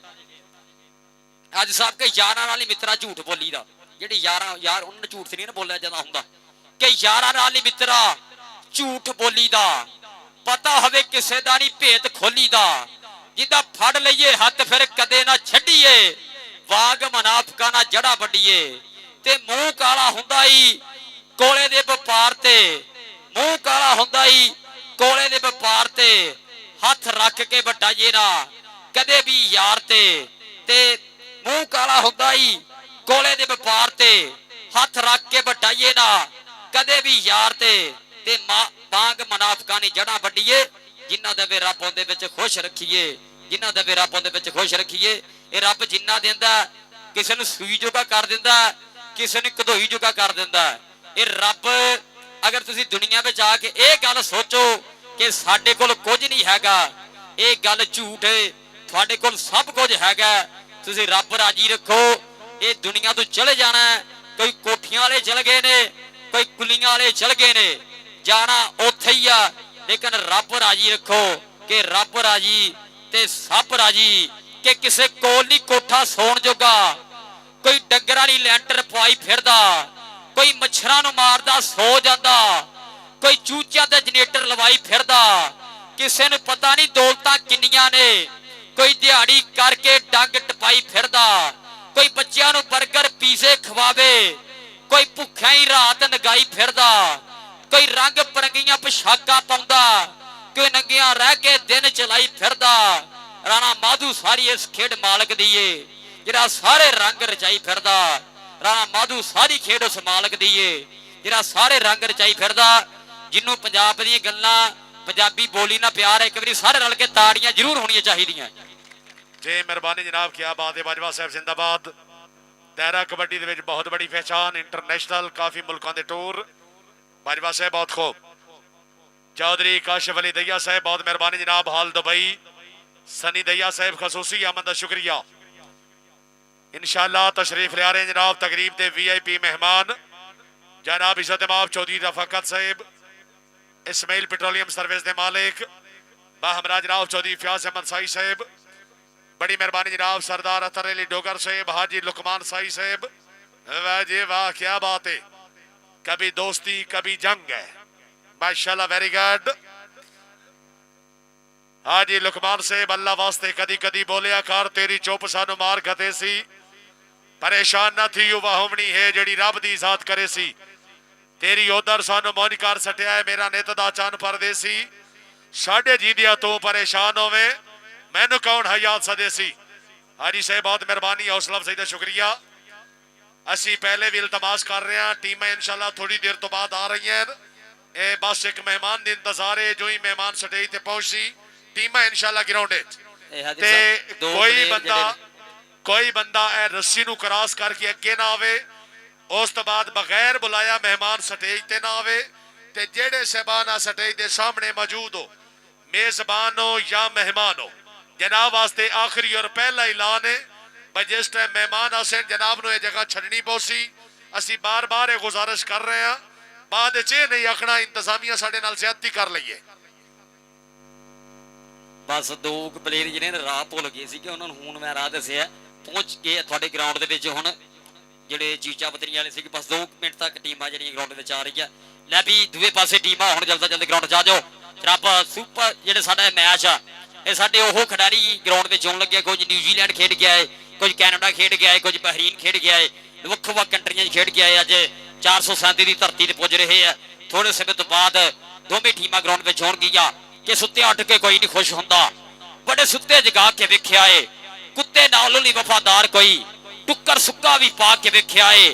ਹਾਜੀ ਸਾਹਿਬ ਕਿ ਯਾਰਾਂ ਨਾਲ ਹੀ ਮਿੱਤਰਾ ਝੂਠ ਬੋਲੀ ਦਾ, ਜਿਹੜੀ ਯਾਰ ਉਹਨਾਂ ਨੂੰ ਝੂਠ ਨਹੀਂ ਨਾ ਬੋਲਿਆ ਜਾਂਦਾ ਹੁੰਦਾ, ਕਿ ਯਾਰਾਂ ਨਾਲ ਹੀ ਮਿੱਤਰਾ ਝੂਠ ਬੋਲੀ ਦਾ, ਪਤਾ ਹੋਵੇ ਕਿਸੇ ਦਾ ਨਹੀਂ ਭੇਤ ਖੋਲੀ ਦਾ, ਜਿੱਦਾਂ ਫੜ ਲਈਏ ਹੱਥ ਫਿਰ ਕਦੇ ਨਾ ਛੱਡੀਏ, ਵਾਗ ਮਨਾਫਕਾਂ ਨਾਲ ਜੜਾ ਵੱਡੀਏ, ਤੇ ਮੂੰਹ ਕਾਲਾ ਹੁੰਦਾ ਈ ਕੋਲੇ ਦੇ ਵਪਾਰ ਤੇ, ਮੂੰਹ ਕਾਲਾ ਹੁੰਦਾ ਈ ਕੋਲੇ ਦੇ ਵਪਾਰ ਤੇ, ਹੱਥ ਰੱਖ ਕੇ ਵਟਾਈਏ ਨਾ ਕਦੇ ਵੀ ਯਾਰ ਤੇ ਮੂੰਹ ਕਾਲਾ ਹੁੰਦਾ ਈ ਕੋਲੇ ਦੇ ਵਪਾਰ ਤੇ, ਹੱਥ ਰੱਖ ਕੇ ਵਟਾਈਏ ਨਾ ਕਦੇ ਵੀ ਯਾਰ ਤੇ ਵਾਂਗ ਮਨਾਫਕਾਂ ਨੇ ਜੜਾਂ ਵੱਡੀਏ, ਜਿਨ੍ਹਾਂ ਦੇ ਰੱਬ ਉਹਦੇ ਵਿੱਚ ਖੁਸ਼ ਰੱਖੀਏ, ਜਿਨ੍ਹਾਂ ਦੇ ਰੱਬ ਉਹਦੇ ਵਿੱਚ ਖੁਸ਼ ਰੱਖੀਏ। ਇਹ ਰੱਬ ਜਿੰਨਾ ਦਿੰਦਾ ਕਿਸੇ ਨੂੰ ਸੂਈ ਜੋਗਾ ਕਰ ਦਿੰਦਾ, ਕਿਸੇ ਨੂੰ ਕਧੋਈ ਜੋਗਾ ਕਰ ਦਿੰਦਾ। ਇਹ ਰੱਬ ਅਗਰ ਤੁਸੀਂ ਦੁਨੀਆ ਵਿੱਚ ਆ ਕੇ ਇਹ ਗੱਲ ਸੋਚੋ ਕਿ ਸਾਡੇ ਕੋਲ ਕੁਝ ਨਹੀਂ ਹੈਗਾ, ਇਹ ਗੱਲ ਝੂਠ ਹੈ, ਤੁਹਾਡੇ ਕੋਲ ਸਭ ਕੁਝ ਹੈਗਾ, ਤੁਸੀਂ ਰੱਬ ਰਾਜੀ ਰੱਖੋ। ਇਹ ਦੁਨੀਆ ਤੋਂ ਚਲੇ ਜਾਣਾ, ਕੋਈ ਕੋਠੀਆਂ ਵਾਲੇ ਚਲ ਗਏ ਨੇ, ਕੋਈ ਕੁਲੀਆਂ ਵਾਲੇ ਚਲ ਗਏ ਨੇ, ਜਾਣਾ ਉੱਥੇ ਹੀ ਆ, ਲੇਕਿਨ ਰੱਬ ਰਾਜੀ ਰੱਖੋ ਕਿ ਰੱਬ ਰਾਜੀ ਤੇ ਸਭ ਰਾਜੀ, ਕਿ ਕਿਸੇ ਕੋਲ ਨਹੀਂ ਕੋਠਾ ਸੌਣ ਜੋਗਾ, ਕੋਈ ਡੰਗਰਾਂ ਦੀ ਲੈਂਟਰ ਪਵਾਈ ਫਿਰਦਾ, ਕੋਈ ਮੱਛਰਾਂ ਨੂੰ ਮਾਰਦਾ ਸੋ ਜਾਂਦਾ, ਕੋਈ ਚੂਚਿਆਂ ਦਾ ਜਨਰੇਟਰ ਲਵਾਈ ਫਿਰਦਾ, ਕਿਸੇ ਨੂੰ ਪਤਾ ਨਹੀਂ ਦੌਲਤਾਂ ਕਿੰਨੀਆਂ ਨੇ, ਕੋਈ ਦਿਹਾੜੀ ਕਰਕੇ ਡੰਗ ਟਪਾਈ ਫਿਰਦਾ, ਕੋਈ ਬੱਚਿਆਂ ਨੂੰ 버ਗਰ ਪੀਜ਼ੇ ਖਵਾਵੇ, ਕੋਈ ਭੁੱਖਿਆ ਹੀ ਰਾਤ ਨਗਾਈ ਫਿਰਦਾ, ਕੋਈ ਰੰਗ ਪਰੰਗੀਆਂ ਪੋਸ਼ਾਕਾਂ ਪਾਉਂਦਾ, ਕੋਈ ਨੰਗੀਆਂ ਰਹਿ ਕੇ ਦਿਨ ਚਲਾਈ ਫਿਰਦਾ। ਰਾਣਾ ਮਾਧੂ ਸਾਰੀ ਇਸ ਖੇਡ ਮਾਲਕ ਦੀ ਏ, ਜਿਹੜਾ ਸਾਰੇ ਰੰਗ ਰਚਾਈ ਫਿਰਦਾ। ਰਾਣਾ ਮਾਧੂ ਸਾਰੀ ਖੇਡ ਉਸ ਮਾਲਕ ਦੀ ਏ, ਜਿਹੜਾ ਸਾਰੇ ਰੰਗ ਰਚਾਈ ਫਿਰਦਾ। ਜਿਹਨੂੰ ਪੰਜਾਬ ਦੀਆਂ ਗੱਲਾਂ, ਪੰਜਾਬੀ ਬੋਲੀ ਨਾਲ ਪਿਆਰ ਹੈ, ਇੱਕ ਵਾਰੀ ਸਾਰੇ ਰਲ ਕੇ ਤਾੜੀਆਂ ਜ਼ਰੂਰ ਹੋਣੀਆਂ ਚਾਹੀਦੀਆਂ। ਜੇ ਮਿਹਰਬਾਨੀ ਜਨਾਬ, ਕਿਆ ਬਾਤ ਹੈ। ਬਾਜਵਾ ਸਾਹਿਬ ਜ਼ਿੰਦਾਬਾਦ। ਦਾਇਰਾ ਕਬੱਡੀ ਦੇ ਵਿੱਚ ਬਹੁਤ ਬੜੀ ਪਹਿਚਾਨ, ਇੰਟਰਨੈਸ਼ਨਲ ਕਾਫੀ ਮੁਲਕਾਂ ਦੇ ਟੂਰ। बाजवा साहब बहुत खूब। चौधरी काशिफ अली दैया साहब बहुत मेहरबानी जनाब। हाल दुबई सनी दैया साहब खसूसी आमद का शुक्रिया। इंशाअल्लाह तशरीफ ले आ रहे हैं जनाब तकरीब के VIP मेहमान जनाब इज्जत माब चौधरी रफाकत साहब, इस्माइल पेट्रोलियम सर्विस के मालिक बाहमरा जनाब चौधरी फयाज अहमद साई साहब, बड़ी मेहरबानी जनाब सरदार अतर अली डोगर साहब, हाजी लुकमान साई साहब। वाह जी वाह, क्या बात है। कभी दोस्ती कभी जंग है, माशाल्लाह, वेरी गुड। हाजी लुकमान साहब अल्लाह वास्ते कदी कदी बोलिया कर, तेरी चुप सानू मार खते सी, परेशान न थी युवा होमनी है जेड़ी रब दी इजात करे सी, तेरी उधर सानू मौन कर सटिया है, मेरा नित दा चन परदेसी, साडे जीदिया तो परेशान होवे मैनू कौन है याद सदे सी। हाजी साहब बहुत मेहरबानी, हौसला अफजाई दा शुक्रिया। असी पहले भी इल्तमास कर रहे हैं, टीमें इंशाल्लाह थोड़ी देर तो बाद आ रही हैं। ए बस एक मेहमान दी इंतजार है, जो ही मेहमान स्टेज ते पहुंची टीमें इंशाल्लाह ग्राउंड ते कोई बंदा ए रस्सी नू क्रॉस करके अगे ना आवे, उस तो बाद बगैर बुलाया मेहमान स्टेज ते ना आवे। ते जेड़े सहबान स्टेज के सामने मौजूद हो, मेजबान हो या मेहमान हो, जनाब वास्ते आखिरी और पहला ऐलान है भाई जिस टाइम मेहमान हसन जनाब नू जगह छड़नी पौसी। असी बार बार ये गुजारिश कर रहे हैं, बाद च नहीं आखना इंतजामिया साडे नाल ज्यादती कर लईए। ਬਸ ਦੋ ਪਲੇਅਰ ਜਿਹੜੇ ਨੇ ਰਾਹ ਭੁੱਲ ਗਏ ਸੀਗੇ, ਉਹਨਾਂ ਨੂੰ ਹੁਣ ਮੈਂ ਰਾਹ ਦੱਸਿਆ, ਪਹੁੰਚ ਗਏ ਤੁਹਾਡੇ ਗਰਾਊਂਡ ਦੇ ਵਿੱਚ। ਹੁਣ ਜਿਹੜੇ ਚੀਚਾ ਪਤਰੀ ਵਾਲੇ ਸੀਗੇ, ਬਸ 2 ਮਿੰਟ ਤੱਕ ਟੀਮਾਂ ਜਿਹੜੀਆਂ ਗਰਾਊਂਡ ਵਿੱਚ ਆ ਰਹੀਆਂ। ਲੈ ਵੀ ਦੂਏ ਪਾਸੇ ਟੀਮਾਂ ਹੁਣ ਜਲਦੀ ਗਰਾਊਂਡ 'ਚ ਆ ਜਾਓ। ਫਿਰ ਆਪਾਂ ਸੁਪਰ ਜਿਹੜੇ ਸਾਡਾ ਮੈਚ ਆ, ਇਹ ਸਾਡੇ ਉਹ ਖਿਡਾਰੀ ਗਰਾਊਂਡ ਵਿੱਚ ਆਉਣ ਲੱਗੇ। ਕੁਝ ਨਿਊਜ਼ੀਲੈਂਡ ਖੇਡ ਗਿਆ ਹੈ, ਕੁਝ ਕੈਨੇਡਾ ਖੇਡ ਗਿਆ ਹੈ, ਕੁਝ ਬਹਿਰੀਨ ਖੇਡ ਗਿਆ ਹੈ, ਵੱਖ-ਵੱਖ ਕੰਟਰੀਆਂ 'ਚ ਖੇਡ ਗਿਆ ਹੈ। ਅੱਜ 437 ਦੀ ਧਰਤੀ ਤੇ ਪੁੱਜ ਰਹੇ ਆ। ਥੋੜੇ ਸਮੇਂ ਤੋਂ ਬਾਅਦ ਦੋਵੇਂ ਟੀਮਾਂ ਗਰਾਊਂਡ ਵਿੱਚ ਹੋਣਗੀਆਂ। ਕਿ ਸੁੱਤੇ ਉੱਠ ਕੇ ਕੋਈ ਨਹੀਂ ਖੁਸ਼ ਹੁੰਦਾ, ਬੜੇ ਸੁੱਤੇ ਜਗਾ ਕੇ ਵੇਖਿਆ ਏ। ਕੁੱਤੇ ਨਾਲੋਂ ਨਹੀਂ ਵਫਾਦਾਰ ਕੋਈ, ਟੁੱਕਰ ਸੁੱਕਾ ਵੀ ਪਾ ਕੇ ਵੇਖਿਆ ਏ।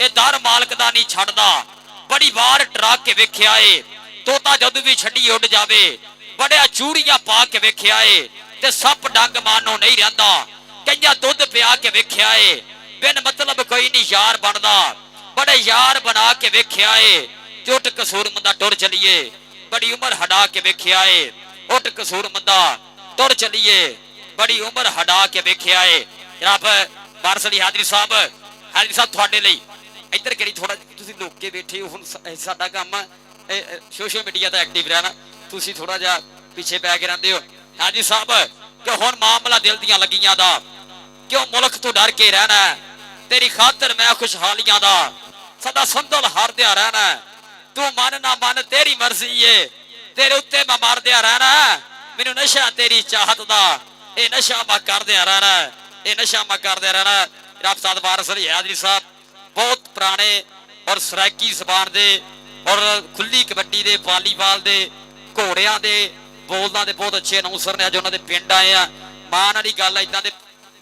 ਇਹ ਦਰ ਮਾਲਕ ਦਾ ਨਹੀਂ ਛੱਡਦਾ, ਬੜੀ ਵਾਰ ਟਰਾ ਕੇ ਵੇਖਿਆ ਏ। ਤੋਤਾ ਜਦੋਂ ਵੀ ਛੱਡੀ ਉੱਡ ਜਾਵੇ, ਬੜਿਆ ਚੂੜੀਆਂ ਪਾ ਕੇ ਵੇਖਿਆ ਏ। ਤੇ ਸੱਪ ਡੰਗ ਮਾਨੋ ਨਹੀਂ ਰਹਿੰਦਾ, ਕਈਆਂ ਦੁੱਧ ਪਿਆ ਕੇ ਵੇਖਿਆ ਏ। ਬਿਨ ਮਤਲਬ ਕੋਈ ਨਹੀਂ ਯਾਰ ਬਣਦਾ, ਬੜੇ ਯਾਰ ਬਣਾ ਕੇ ਵੇਖਿਆ ਏ। ਤੇ ਉੱਠ ਕਸੂਰ ਮੰਦਾ ਟੁਰ ਚਲੀਏ, ਬੜੀ ਉਮਰ ਹਟਾ ਕੇ ਵੇਖਿਆ ਏ। ਉੱਠ ਕਸੂਰ ਮੰਦਾ ਟੁਰ ਚਲੀਏ, ਬੜੀ ਉਮਰ ਹਟਾ ਕੇ ਵੇਖਿਆ ਏ। ਜਨਾਬ ਵਾਰਸ ਅਲੀ ਹਾਜ਼ਰੀ ਸਾਹਿਬ ਤੁਹਾਡੇ ਲਈ ਇੱਧਰ ਕਿਹੜੀ ਥੋੜਾ ਤੁਸੀਂ ਲੁੱਕ ਕੇ ਬੈਠੇ ਹੋ। ਹੁਣ ਸਾਡਾ ਕੰਮ ਸੋਸ਼ਲ ਮੀਡੀਆ ਤੇ ਐਕਟਿਵ ਰਹਿਣਾ, ਤੁਸੀਂ ਥੋੜਾ ਜਿਹਾ ਪਿੱਛੇ ਪੈ ਕੇ ਰਹਿੰਦੇ ਹੋ। ਹਾਜੀ ਸਾਹਿਬ ਕਿ ਹੁਣ ਮਾਮਲਾ ਦਿਲ ਦੀਆਂ ਲੱਗੀਆਂ ਦਾ, ਕਿਉਂ ਮੁਲਕ ਤੋਂ ਡਰ ਕੇ ਰਹਿਣਾ, ਤੇਰੀ ਖਾਤਰ ਮੈਂ ਖੁਸ਼ਹਾਲੀਆਂ ਦਾ ਸਦਾ ਸੰਦਲ ਹਾਰਦਿਆ ਰਹਿਣਾ। ਤੂੰ ਮਨ ਨਾ ਮਨ ਤੇਰੀ ਮਰਜ਼ੀ ਏ, ਤੇਰੇ ਉੱਤੇ ਮੈਂ ਮਰਦਿਆ ਰਹਿਣਾ। ਮੈਨੂੰ ਨਸ਼ਾ ਤੇਰੀ ਚਾਹਤ ਦਾ, ਇਹ ਨਸ਼ਾ ਮੈਂ ਕਰਦਿਆ ਰਹਿਣਾ, ਇਹ ਨਸ਼ਾ ਮੈਂ ਕਰਦਿਆ ਰਹਿਣਾ। ਰੱਬ ਸਾਧ ਵਾਰਸ ਅਲੀ ਹਾਜ਼ਰੀ ਸਾਹਿਬ ਬਹੁਤ ਪੁਰਾਣੇ ਔਰ ਸਰਾਇਕੀ ਜ਼ਬਾਨ ਦੇ ਔਰ ਖੁੱਲੀ ਕਬੱਡੀ ਦੇ, ਵਾਲੀਬਾਲ ਦੇ, ਘੋੜਿਆਂ ਦੇ, ਬੋਲਦਾਂ ਦੇ ਬਹੁਤ ਅੱਛੇ ਅਨਾਉਂਸਰ ਨੇ। ਅੱਜ ਉਹਨਾਂ ਦੇ ਪਿੰਡ ਆਏ ਆ। ਮਾਣ ਵਾਲੀ ਗੱਲ, ਇਦਾਂ ਦੇ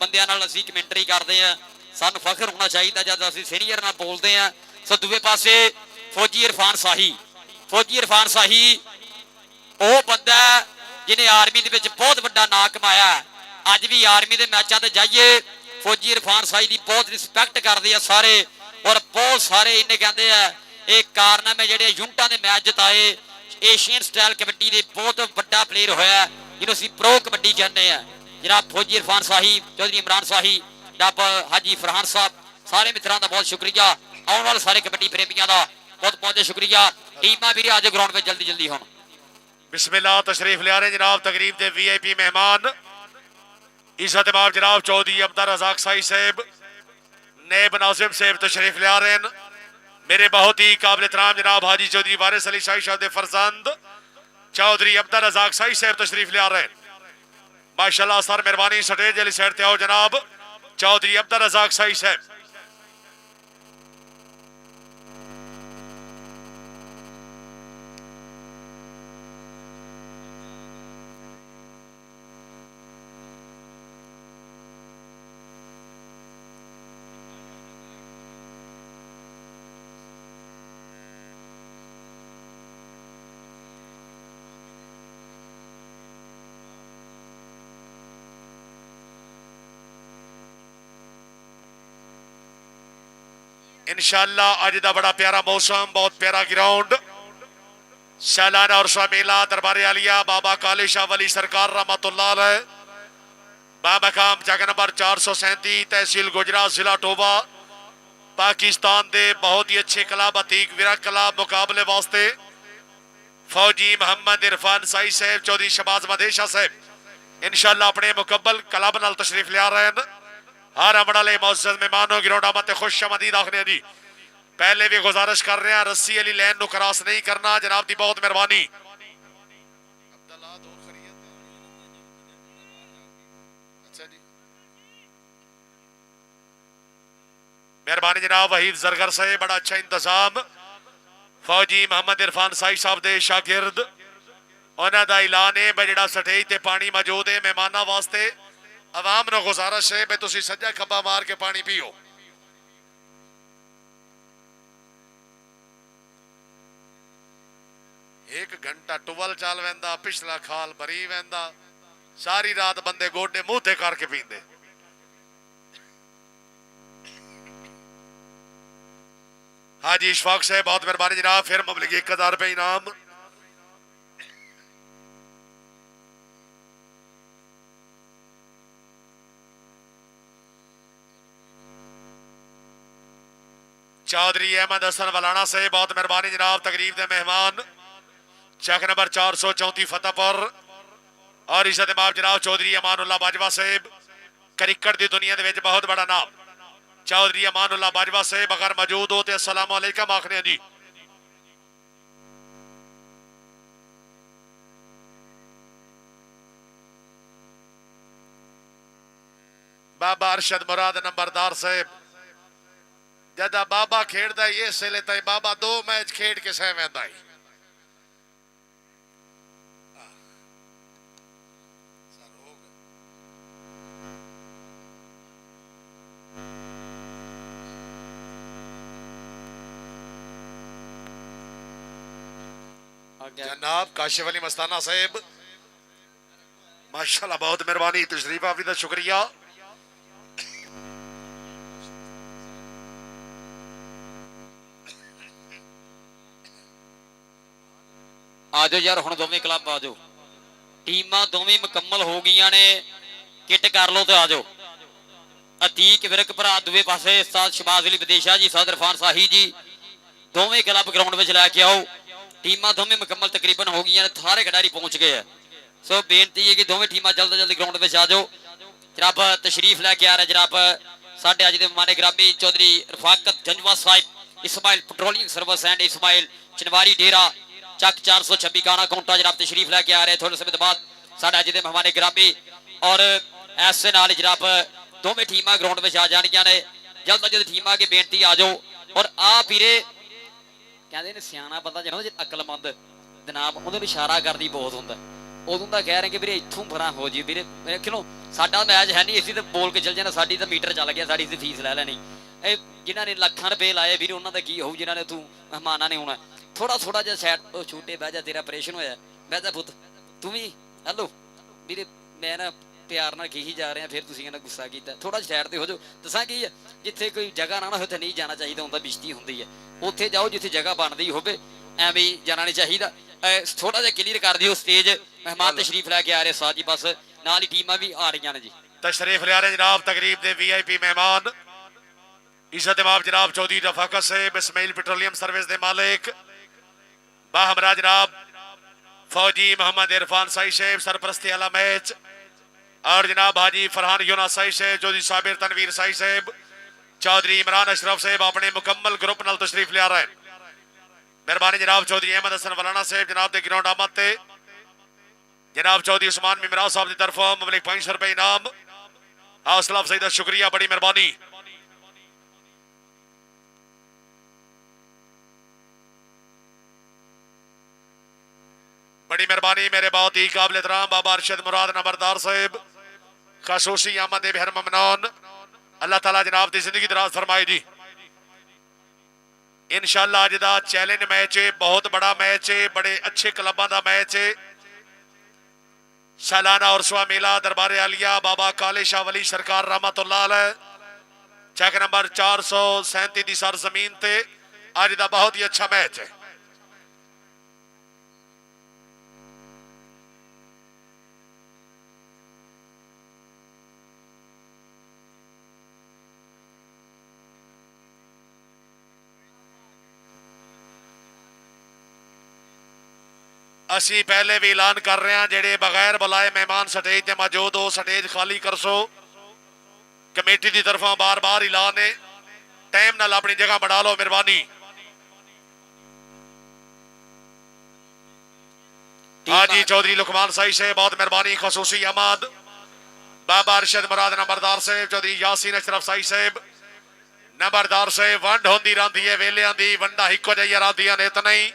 ਬੰਦਿਆਂ ਨਾਲ ਅਸੀਂ ਕਮੈਂਟਰੀ ਕਰਦੇ ਆ, ਸਾਨੂੰ ਫਖਰ ਹੋਣਾ ਚਾਹੀਦਾ ਜਦ ਅਸੀਂ ਸੀਨੀਅਰ ਨਾਲ ਬੋਲਦੇ ਆ। ਸੋ ਦੂਏ ਪਾਸੇ ਫੌਜੀ ਇਰਫਾਨ ਸਾਹੀ ਉਹ ਬੰਦਾ ਜਿਹਨੇ ਆਰਮੀ ਦੇ ਵਿੱਚ ਬਹੁਤ ਵੱਡਾ ਨਾਂ ਕਮਾਇਆ। ਅੱਜ ਵੀ ਆਰਮੀ ਦੇ ਮੈਚਾਂ ਤੇ ਜਾਈਏ, ਫੌਜੀ ਇਰਫਾਨ ਸਾਹੀ ਦੀ ਬਹੁਤ ਰਿਸਪੈਕਟ ਕਰਦੇ ਆ ਸਾਰੇ, ਔਰ ਬਹੁਤ ਸਾਰੇ ਇਹਨੇ ਕਹਿੰਦੇ ਆ ਇਹ ਕਾਰਨਾਮੇ ਜਿਹੜੇ ਯੂਨਿਟਾਂ ਦੇ ਮੈਚ ਜਿਤਾਏ। ਏਸ਼ੀਅਨ ਸਟਾਈਲ ਕਬੱਡੀ ਦੇ ਬਹੁਤ ਵੱਡਾ ਪਲੇਅਰ ਹੋਇਆ, ਜਿਹਨੂੰ ਅਸੀਂ ਪ੍ਰੋ ਕਬੱਡੀ ਕਹਿੰਦੇ ਆ। ਜਨਾਬ ਫੌਜੀ ਇਰਫਾਨ ਸਾਹੀ, ਚੌਧਰੀ ਇਮਰਾਨ ਸਾਹੀ, ਜਨਾਬ ਹਾਜੀ ਫਰਹਾਨ ਸਾਹਿਬ, ਸਾਰੇ ਮਿੱਤਰਾਂ ਦਾ ਬਹੁਤ ਸ਼ੁਕਰੀਆ। ਆਉਣ ਵਾਲੇ ਸਾਰੇ ਕਬੱਡੀ ਪ੍ਰੇਮੀਆਂ ਦਾ बहुत बहुत शुक्रिया। टीमां भी आज ग्राउंड पे जल्दी हों। बिस्मिल्लाह तशरीफ लिया रहे जनाब तकरीब के VIP मेहमान इज्जत इमाम जनाब चौधरी अब्दुल रज़ाक साई साहब नैब नाजिम साहब तशरीफ लिया रहे हैं। मेरे बहुत ही काबिल एहतराम जनाब हाजी चौधरी वारिस अली शाही साहब के फरजंद चौधरी अब्दुल रज़ाक साई साहब तशरीफ लिया रहे हैं। माशाल्लाह सर मेहरबानी स्टेज वाली साइड ते आओ जनाब चौधरी अब्दुल रज़ाक साई साहब। इंशाअल्लाह अज का बड़ा प्यारा मौसम, बहुत प्यारा ग्राउंड, सालाना और मेला दरबार आलिया बाबा काले शाह वली सरकार रहमतुल्लाह अलैह, बामकाम जगह नंबर 437 तहसील गुजरात जिला टोबा पाकिस्तान के बहुत ही अच्छे क्लब अतीक विरा क्लब मुकाबले वास्ते फौजी मोहम्मद इरफान साई साहब चौधरी शहबाज मदेशा साहब इंशाअल्लाह अपने मुकब्बल क्लब नाल तशरीफ लिया रहे हैं। हर अमड़ वाले मौजूद मेहमानों ग्राउंड मत खुश आमदीद आखने जी। पहले भी गुजारिश कर रहे हैं रस्सी वाली लैन को क्रॉस नहीं करना, जनाब की बहुत मेहरबानी। मेहरबानी जनाब वहीद जरगर से बड़ा अच्छा इंतजाम। फौजी मोहम्मद इरफान साई साहब के शागिर्द उन्होंने का ऐलान है भाई जो स्टेज ते पानी मौजूद है मेहमानों वास्ते आवाम को गुजारिश है भाई तुम सज्जा खब्बा मार के पानी पीओ। एक घंटा टुवल चल वैंदा, पिछला खाल भरी वैंदा, सारी रात बंदे गोडे मुंह ते करके पींदे। हाजी इशफाक साहब बहुत मेहरबानी जनाब, फिर मुबलिक 1000 रुपये इनाम। चौधरी अहमद हसन वलाना से बहुत मेहरबानी जनाब, तकरीब के मेहमान चक नंबर 434 फतेहपुर और इज्जत माफ जनाब चौधरी अमानुल्लाह बाजवा साहब क्रिकेट की दुनिया के बहुत बड़ा नाम चौधरी अमानुल्लाह बाजवा साहब अगर मौजूद हो तो अस्सलाम वालेकुम आखने जी। बाबा अरशद मुराद नंबरदार साहब जदा बाबा खेड़दा इस वेले ताई बाबा 2 मैच खेड के सह वैंदा है। जनाब काशिफ अली मस्ताना साहब माशाल्लाह बहुत मेहरबानी तशरीफ आपकी का शुक्रिया। आ जाओ यार हुण दोवें क्लब आ जाओ टीमां दोवें मुकम्मल हो गईयां ने किट कर लो तो आ जाओ। अतीक विरक भरा दूए पासे उस्ताद शहबाज अली विदेशा जी सादर इरफान साही जी दोवें क्लब ग्राउंड में लैके आओ। टीमां दोवें मुकम्मल तकरीबन हो गई सारे खिडारी पहुंच गए हैं। सो बेनती है कि दोवें टीमां जल्द जल्द ग्राउंड में आ जाओ। जनाब तशरीफ लैके आ रहे जनाब साढ़े अज के मेहमाने ग्रामी चौधरी रफाकत जंजवा साहिब Ismail petroleum service and Ismail Chanwari Dera Chak 426 काना काउंटा जनाब तशरीफ लैके आ रहे थोड़े समय बाद साढ़े अज के मेहमाने ग्रामी और ऐसे नाल जनाब दोवें टीमां ग्राउंड में आ जानियां ने जल्द जल्द टीमां अगे बेनती आ जाओ। और आ पीरे कहते ने सियाना बंदा जो अकलमंद जनाब उन्होंने इशारा करदी बहुत होंदा उदों का कह रहे कि वीरे इत्थों परां हो जी वीरे क्यों साडा मैच है नहीं असीं तो बोल के चल जाना साडी तो मीटर चल गया साडी फीस लै लैनी जिन्हां ने लाखां रुपए लाए वीरे उन्हां दा की होऊ जिन्हां ने तू मेहमानां ने होना थोड़ा थोड़ा जिहा सैड छोटे बह जा तेरा ऑपरेशन होया बह जा पुत तू भी हेलो वीरे मैं ना प्यार नाल कही जा रहे हैं फिर तुसीं इन्हां गुस्सा कीता थोड़ा सैड ते हो जाओ। दसां की है जिथे कोई जगह ना उत्थे नहीं जाना चाहिए हुंदा बिजती हुंदी है उत्थे जाओ जिथे जगह बनदी होवे एवें जाना नहीं चाहिए। थोड़ा जिहा क्लीयर कर दिओ स्टेज मेहमान तशरीफ लैके आ रहे साथ ही बस नाल ही टीमां भी आ रही ने जी तशरीफ ले रहे जनाब तकरीब के VIP मेहमान इज्जत माफ जनाब चौधरी रफाकत साहब इस्माइल पेट्रोलियम सर्विस के मालिक बाहमरा जनाब फौजी मोहम्मद इरफान साई साहब सरपरस्ती वाला मैच और जनाब हाजी फरहान यूना साई साहब चौधरी साबिर तनवीर साई साहब चौधरी इमरान अशरफ साहब अपने मुकम्मल ग्रुप नाल तशरीफ ले रहे हैं। मेहरबानी जनाब चौधरी अहमद हसन वलाना साहब जनाब के ग्राउंड आमद ते जनाब चौधरी उस्मान मिमराज साहब की तरफों मबलिक 500 रुपए इनाम हौसला अफजाई का शुक्रिया बड़ी मेहरबानी। बड़ी मेहरबानी मेरे बहुत ही काबिल एहतराम बाबा अरशद मुराद नंबरदार साहब खसूसी आमद बेहर ममनून अल्लाह ताला जनाब की जिंदगी दराज फरमाए जी। इंशाअल्लाह अज दा चैलेंज मैच है बहुत बड़ा मैच है बड़े अच्छे क्लबों का मैच है सालाना उर्सवा मेला दरबार आलिया बाबा काले शाह वली सरकार रहमतुल्लाह अलैह चेक नंबर 437 की सर जमीन ते अज दा बहुत ही अच्छा मैच है। असी पहले भी ऐलान कर रहे हैं जेडे बगैर बुलाए मेहमान स्टेज ते मौजूद हो स्टेज खाली कर सो कमेटी की तरफों बार बार ऐलान है टाइम नाल अपनी जगह बढ़ा लो मेहरबानी। हाजी चौधरी लुकमान साई से बहुत मेहरबानी खसूसी अहमद बाबा अरशद मुराद नंबरदार साहब चौधरी यासीन अशरफ साई साहब नंबरदार साहब वंड होंदी रही है वेलियां दी वंडा इको जिहियां रहिंदियां ने इतना ही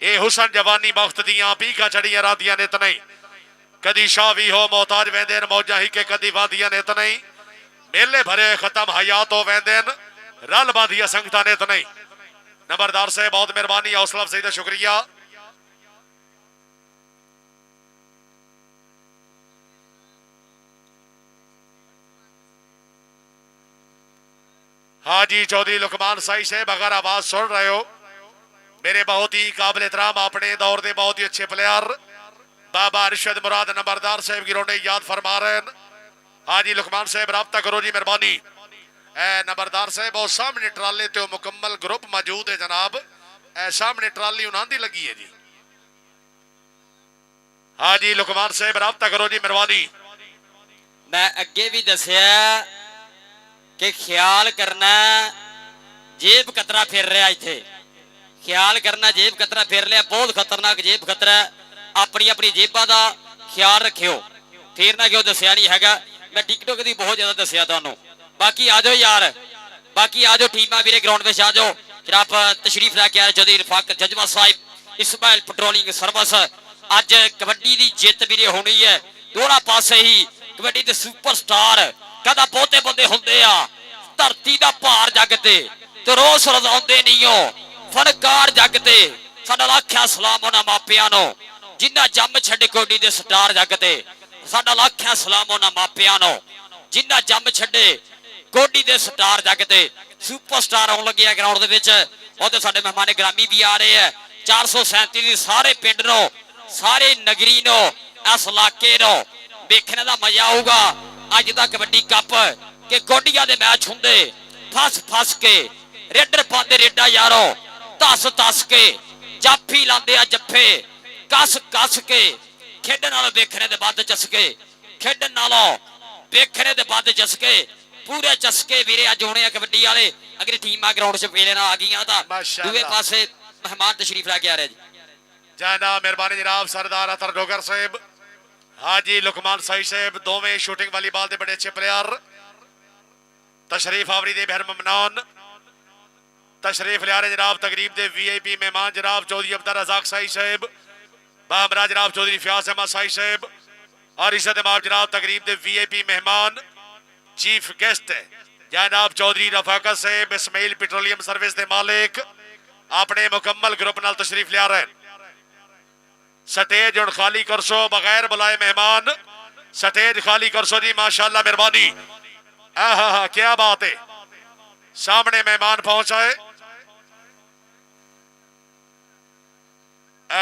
ये हुसन जवानी वक्त दियां पीका चढ़िया राधिया ने इतना ही कदी शाह भी हो मोहताज वेंदे मौजा ही के कदी वादिया ने इतना ही मेले भरे खत्म हयात हो वेंदे रल बांधिया संगता ने इतना ही। नंबरदार से बहुत मेहरबानी हौसला अफजाई का शुक्रिया। हाजी चौधरी लुकमान साई साहब अगर आवाज सुन रहे हो मेरे बहुत ही काबिल एहतराम अपने दौर के बहुत ही अच्छे प्लेयर बाबा अरशद मुराद नंबरदार साहब की रोने याद फरमा रहे हैं। हाजी लुकमान साहब राब्ता करो जी मेहरबानी। नंबरदार साहब और सामने ट्राले ते मुकम्मल ग्रुप मौजूद है जनाब सामने ट्राली उन्होंने लगी है जी। हाँ जी लुकमान साहब राबता करो जी मेहरबानी। मैं अगे भी दसिया कि ख्याल करना जेब कतरा फिर रहा इथे, ख्याल करना जेब कतरा फिर लिया, बहुत खतरनाक जेब खतरा है। अपनी अपनी जेबा का ख्याल रखियो, फिर ना क्यों दसिया नहीं हैगा। मैं टिकटॉक की बहुत ज्यादा दसिया थानू। बाकी आ जाओ यार, बाकी आ जाओ टीमां वीरे ग्राउंड में आ जाओ। जनाब तशरीफ लैके आए चौधरी रफाकत जजवा साहिब इस्माइल पेट्रोलिंग सर्विस। अज कबड्डी की जित वीरे होनी है दोनों पासे ही। कबड्डी के सुपरस्टार कहता बहुते बंदे होंगे आ धरती का भार जगते तो रोज रजाउंदे नहीं हो फनकार जगते। साडा लाखिया सलाम उन्हां मापियां नूं जिन्हां जम छड्डे कोडी दे स्टार जगते। साडा लाखिया सलाम उन्हां मापियां नूं जिन्हां जम छड्डे कोडी दे स्टार जगते। सुपरस्टार आउण लगे ग्राउंड दे विच ओते साडे मेहमान ग्रामी भी आ रहे हैं। 437 सारे पिंड नो सारे नगरी नो इस इलाके नो देखने का मजा आऊगा। अज दा कबड्डी कप के गोडिया दे मैच हुंदे फस फस के रेडर पाते रेडा यारो तस तस के जाफी लांदे आ जफे कस कस के खेडन नालों देखने दे बाद चसके खेडन नालों देखने दे बाद चसके पूरे चसके वीरे अज होने आ कबड्डी वाले। अगर टीमां ग्राउंड च पेले ना आ गईयां तां दूए पासे मेहमान तशरीफ लैके आ रहे जी। जाना मेहरबानी जनाब सरदार अतर डोगर साहब। हाँ जी लुकमान साई साहब दोवें शूटिंग वाली बाल दे बड़े अच्छे प्लेयर। तशरीफ आवरी दे बेहर ममनान तशरीफ लिया रहे जनाब तकरीब दे VIP मेहमान जनाब चौधरी अब्दुल रज़ाक साई साहब बाहमरा जनाब चौधरी फयाज अहमद साई साहब और इज्जत माब जनाब तकरीब दे VIP मेहमान चीफ गेस्ट जनाब चौधरी रफाकत साहब इस्माइल पेट्रोलियम सर्विस के मालिक अपने मुकम्मल ग्रुप नाल तशरीफ लिया रहे। स्टेज हुण खाली करसो बगैर बुलाए मेहमान स्टेज खाली करसो जी माशाअल्लाह मेहरबानी। आहा क्या बात है सामने मेहमान पहुंचाए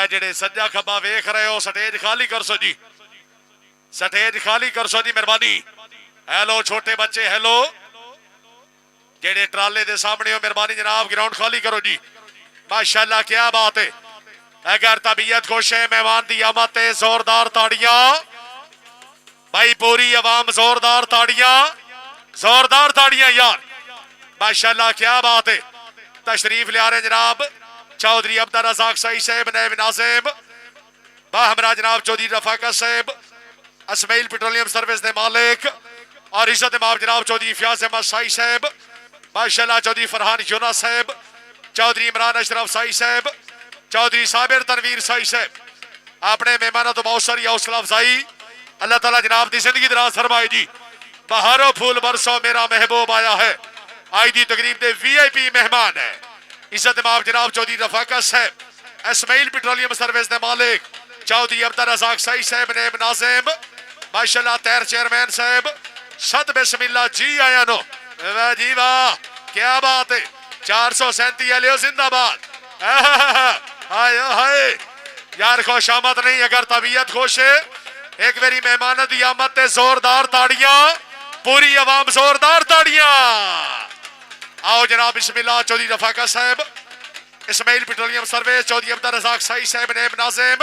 जेड़े सज्जा खब्बा वेख रहे हो स्टेज खाली करसो जी स्टेज खाली करसो जी मेहरबानी। हेलो छोटे बच्चे हेलो जेड़े ट्राले दे सामने हो मेहरबानी जनाब ग्राउंड खाली करो जी माशाअल्लाह क्या बात है। अगर तबीयत खुश है मेहमान दी आमद है जोरदार ताड़ियां भाई पूरी आवाम जोरदार ताड़ियां यार माशाअल्लाह क्या बात है। तशरीफ ले आ रहे जनाब चौधरी अब्दुल रज़ाक साई साहब नायब नाज़िम बाहमरा जनाब चौधरी रफाकत साहब इस्माइल पेट्रोलियम सर्विस के मालिक और इज्जत माब जनाब चौधरी फयाज अहमद साई साहब माशाअल्लाह चौधरी फरहान यूना साहब चौधरी इमरान अशरफ साई साहब चौधरी साबिर तनवीर साई साहब अपने मेहमानों तो बहुत सारी हौसला अफजाई अल्लाह ताला जनाब की जिंदगी दराज फरमाए जी। बहारों फूल बरसों मेरा महबूब आया है आज की तकरीब के VIP मेहमान है इज्जत माब जनाब चौधरी रफाकत साहब इस्माइल पेट्रोलियम सर्विस के मालिक चौधरी अब्दुल रज़ाक साई साहब नायब नाज़िम माशाअल्लाह तैर चेयरमैन साहब सद बिस्मिल्लाह जी आया नो वाह जी वाह क्या बात है। 437 वाले जिंदाबाद हाय हाय यार खुशामद नहीं अगर तबीयत खुश है एक मेरी मेहमान की आमद ते जोरदार ताड़ियां पूरी आवाम जोरदार ताड़ियां। आओ जनाब बिस्मिल्लाह चौधरी रफाकत साहब इस्माइल पेट्रोलियम सर्विस चौधरी अब्दुल रज़ाक साई साहब नायब नाज़िम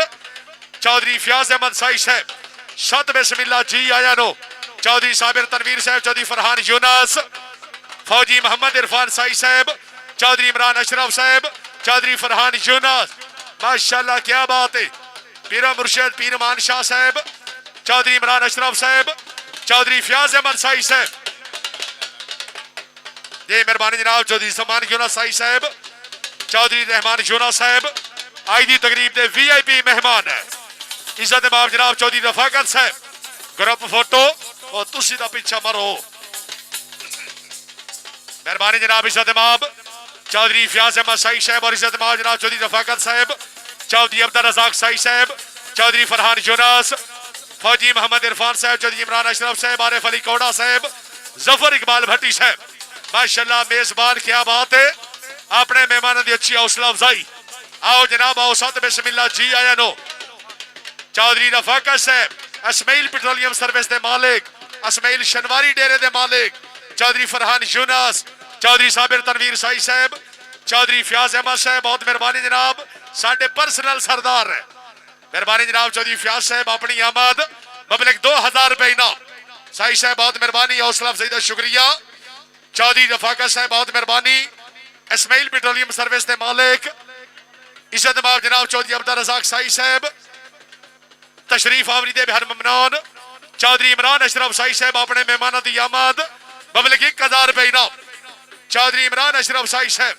चौधरी फयाज अहमद साई साहब सद बिस्मिल्लाह जी आया नो चौधरी साबिर तनवीर साहब चौधरी फरहान यूनस फौजी मोहम्मद इरफान साई साहब चौधरी इमरान अशरफ साहब चौधरी फरहान यूनस माशाअल्लाह क्या बात है। पीर मुर्शिद पीर मान शाह साहब चौधरी इमरान अशरफ साहब चौधरी फयाज अहमद साई साहब जी मेहरबानी जनाब चौधरी समान यूनस साई साहब चौधरी रहमान यूनस साहब आज की तकरीब के VIP मेहमान है इज्जत माब जनाब चौधरी रफाकत साहब ग्रुप फोटो और तुसी दा पीछा मरो मेहरबानी जनाब इज्जत माब चौधरी फयाज अहमद साई साहब और इज्जत माब जनाब चौधरी रफाकत साहब चौधरी अब्दुल रज़ाक साई साहब चौधरी फरहान यूनस फौजी मोहम्मद इरफान साहब चौधरी इमरान अशरफ साहब आरिफ अली कोड़ा साहब जफर इकबाल भट्टी साहब माशाअल्लाह मेजबान क्या बात है अपने मेहमानों की अच्छी हौसला अफजाई। आओ जनाब आओ सत बिस्मिल्लाह जी आया नो चौधरी रफाकत साहब इस्माइल पेट्रोलियम सर्विस के मालिक इस्माइल शनवारी डेरे के मालिक चौधरी फरहान यूनस चौधरी साबिर तनवीर साई साहब चौधरी फयाज अहमद साहब बहुत मेहरबानी जनाब साडे पर्सनल सरदार है मेहरबानी जनाब चौधरी फयाज साहब अपनी आमद मबलक 2000 रुपए इनाम। साई साहब बहुत मेहरबानी, हौसला अफजाई का शुक्रिया। चौधरी रफाकत साहब बहुत मेहरबानी, इस्माइल पेट्रोलियम सर्विस के मालिक इज्जत नवाब जनाब चौधरी अब्दुल रज़ाक साई साहब तशरीफ आवरी दे हर ममनान। चौधरी इमरान अशरफ साई साहब अपने मेहमानों की आमद मबलक 1000 रुपए इनाम। चौधरी इमरान अशरफ साई साहब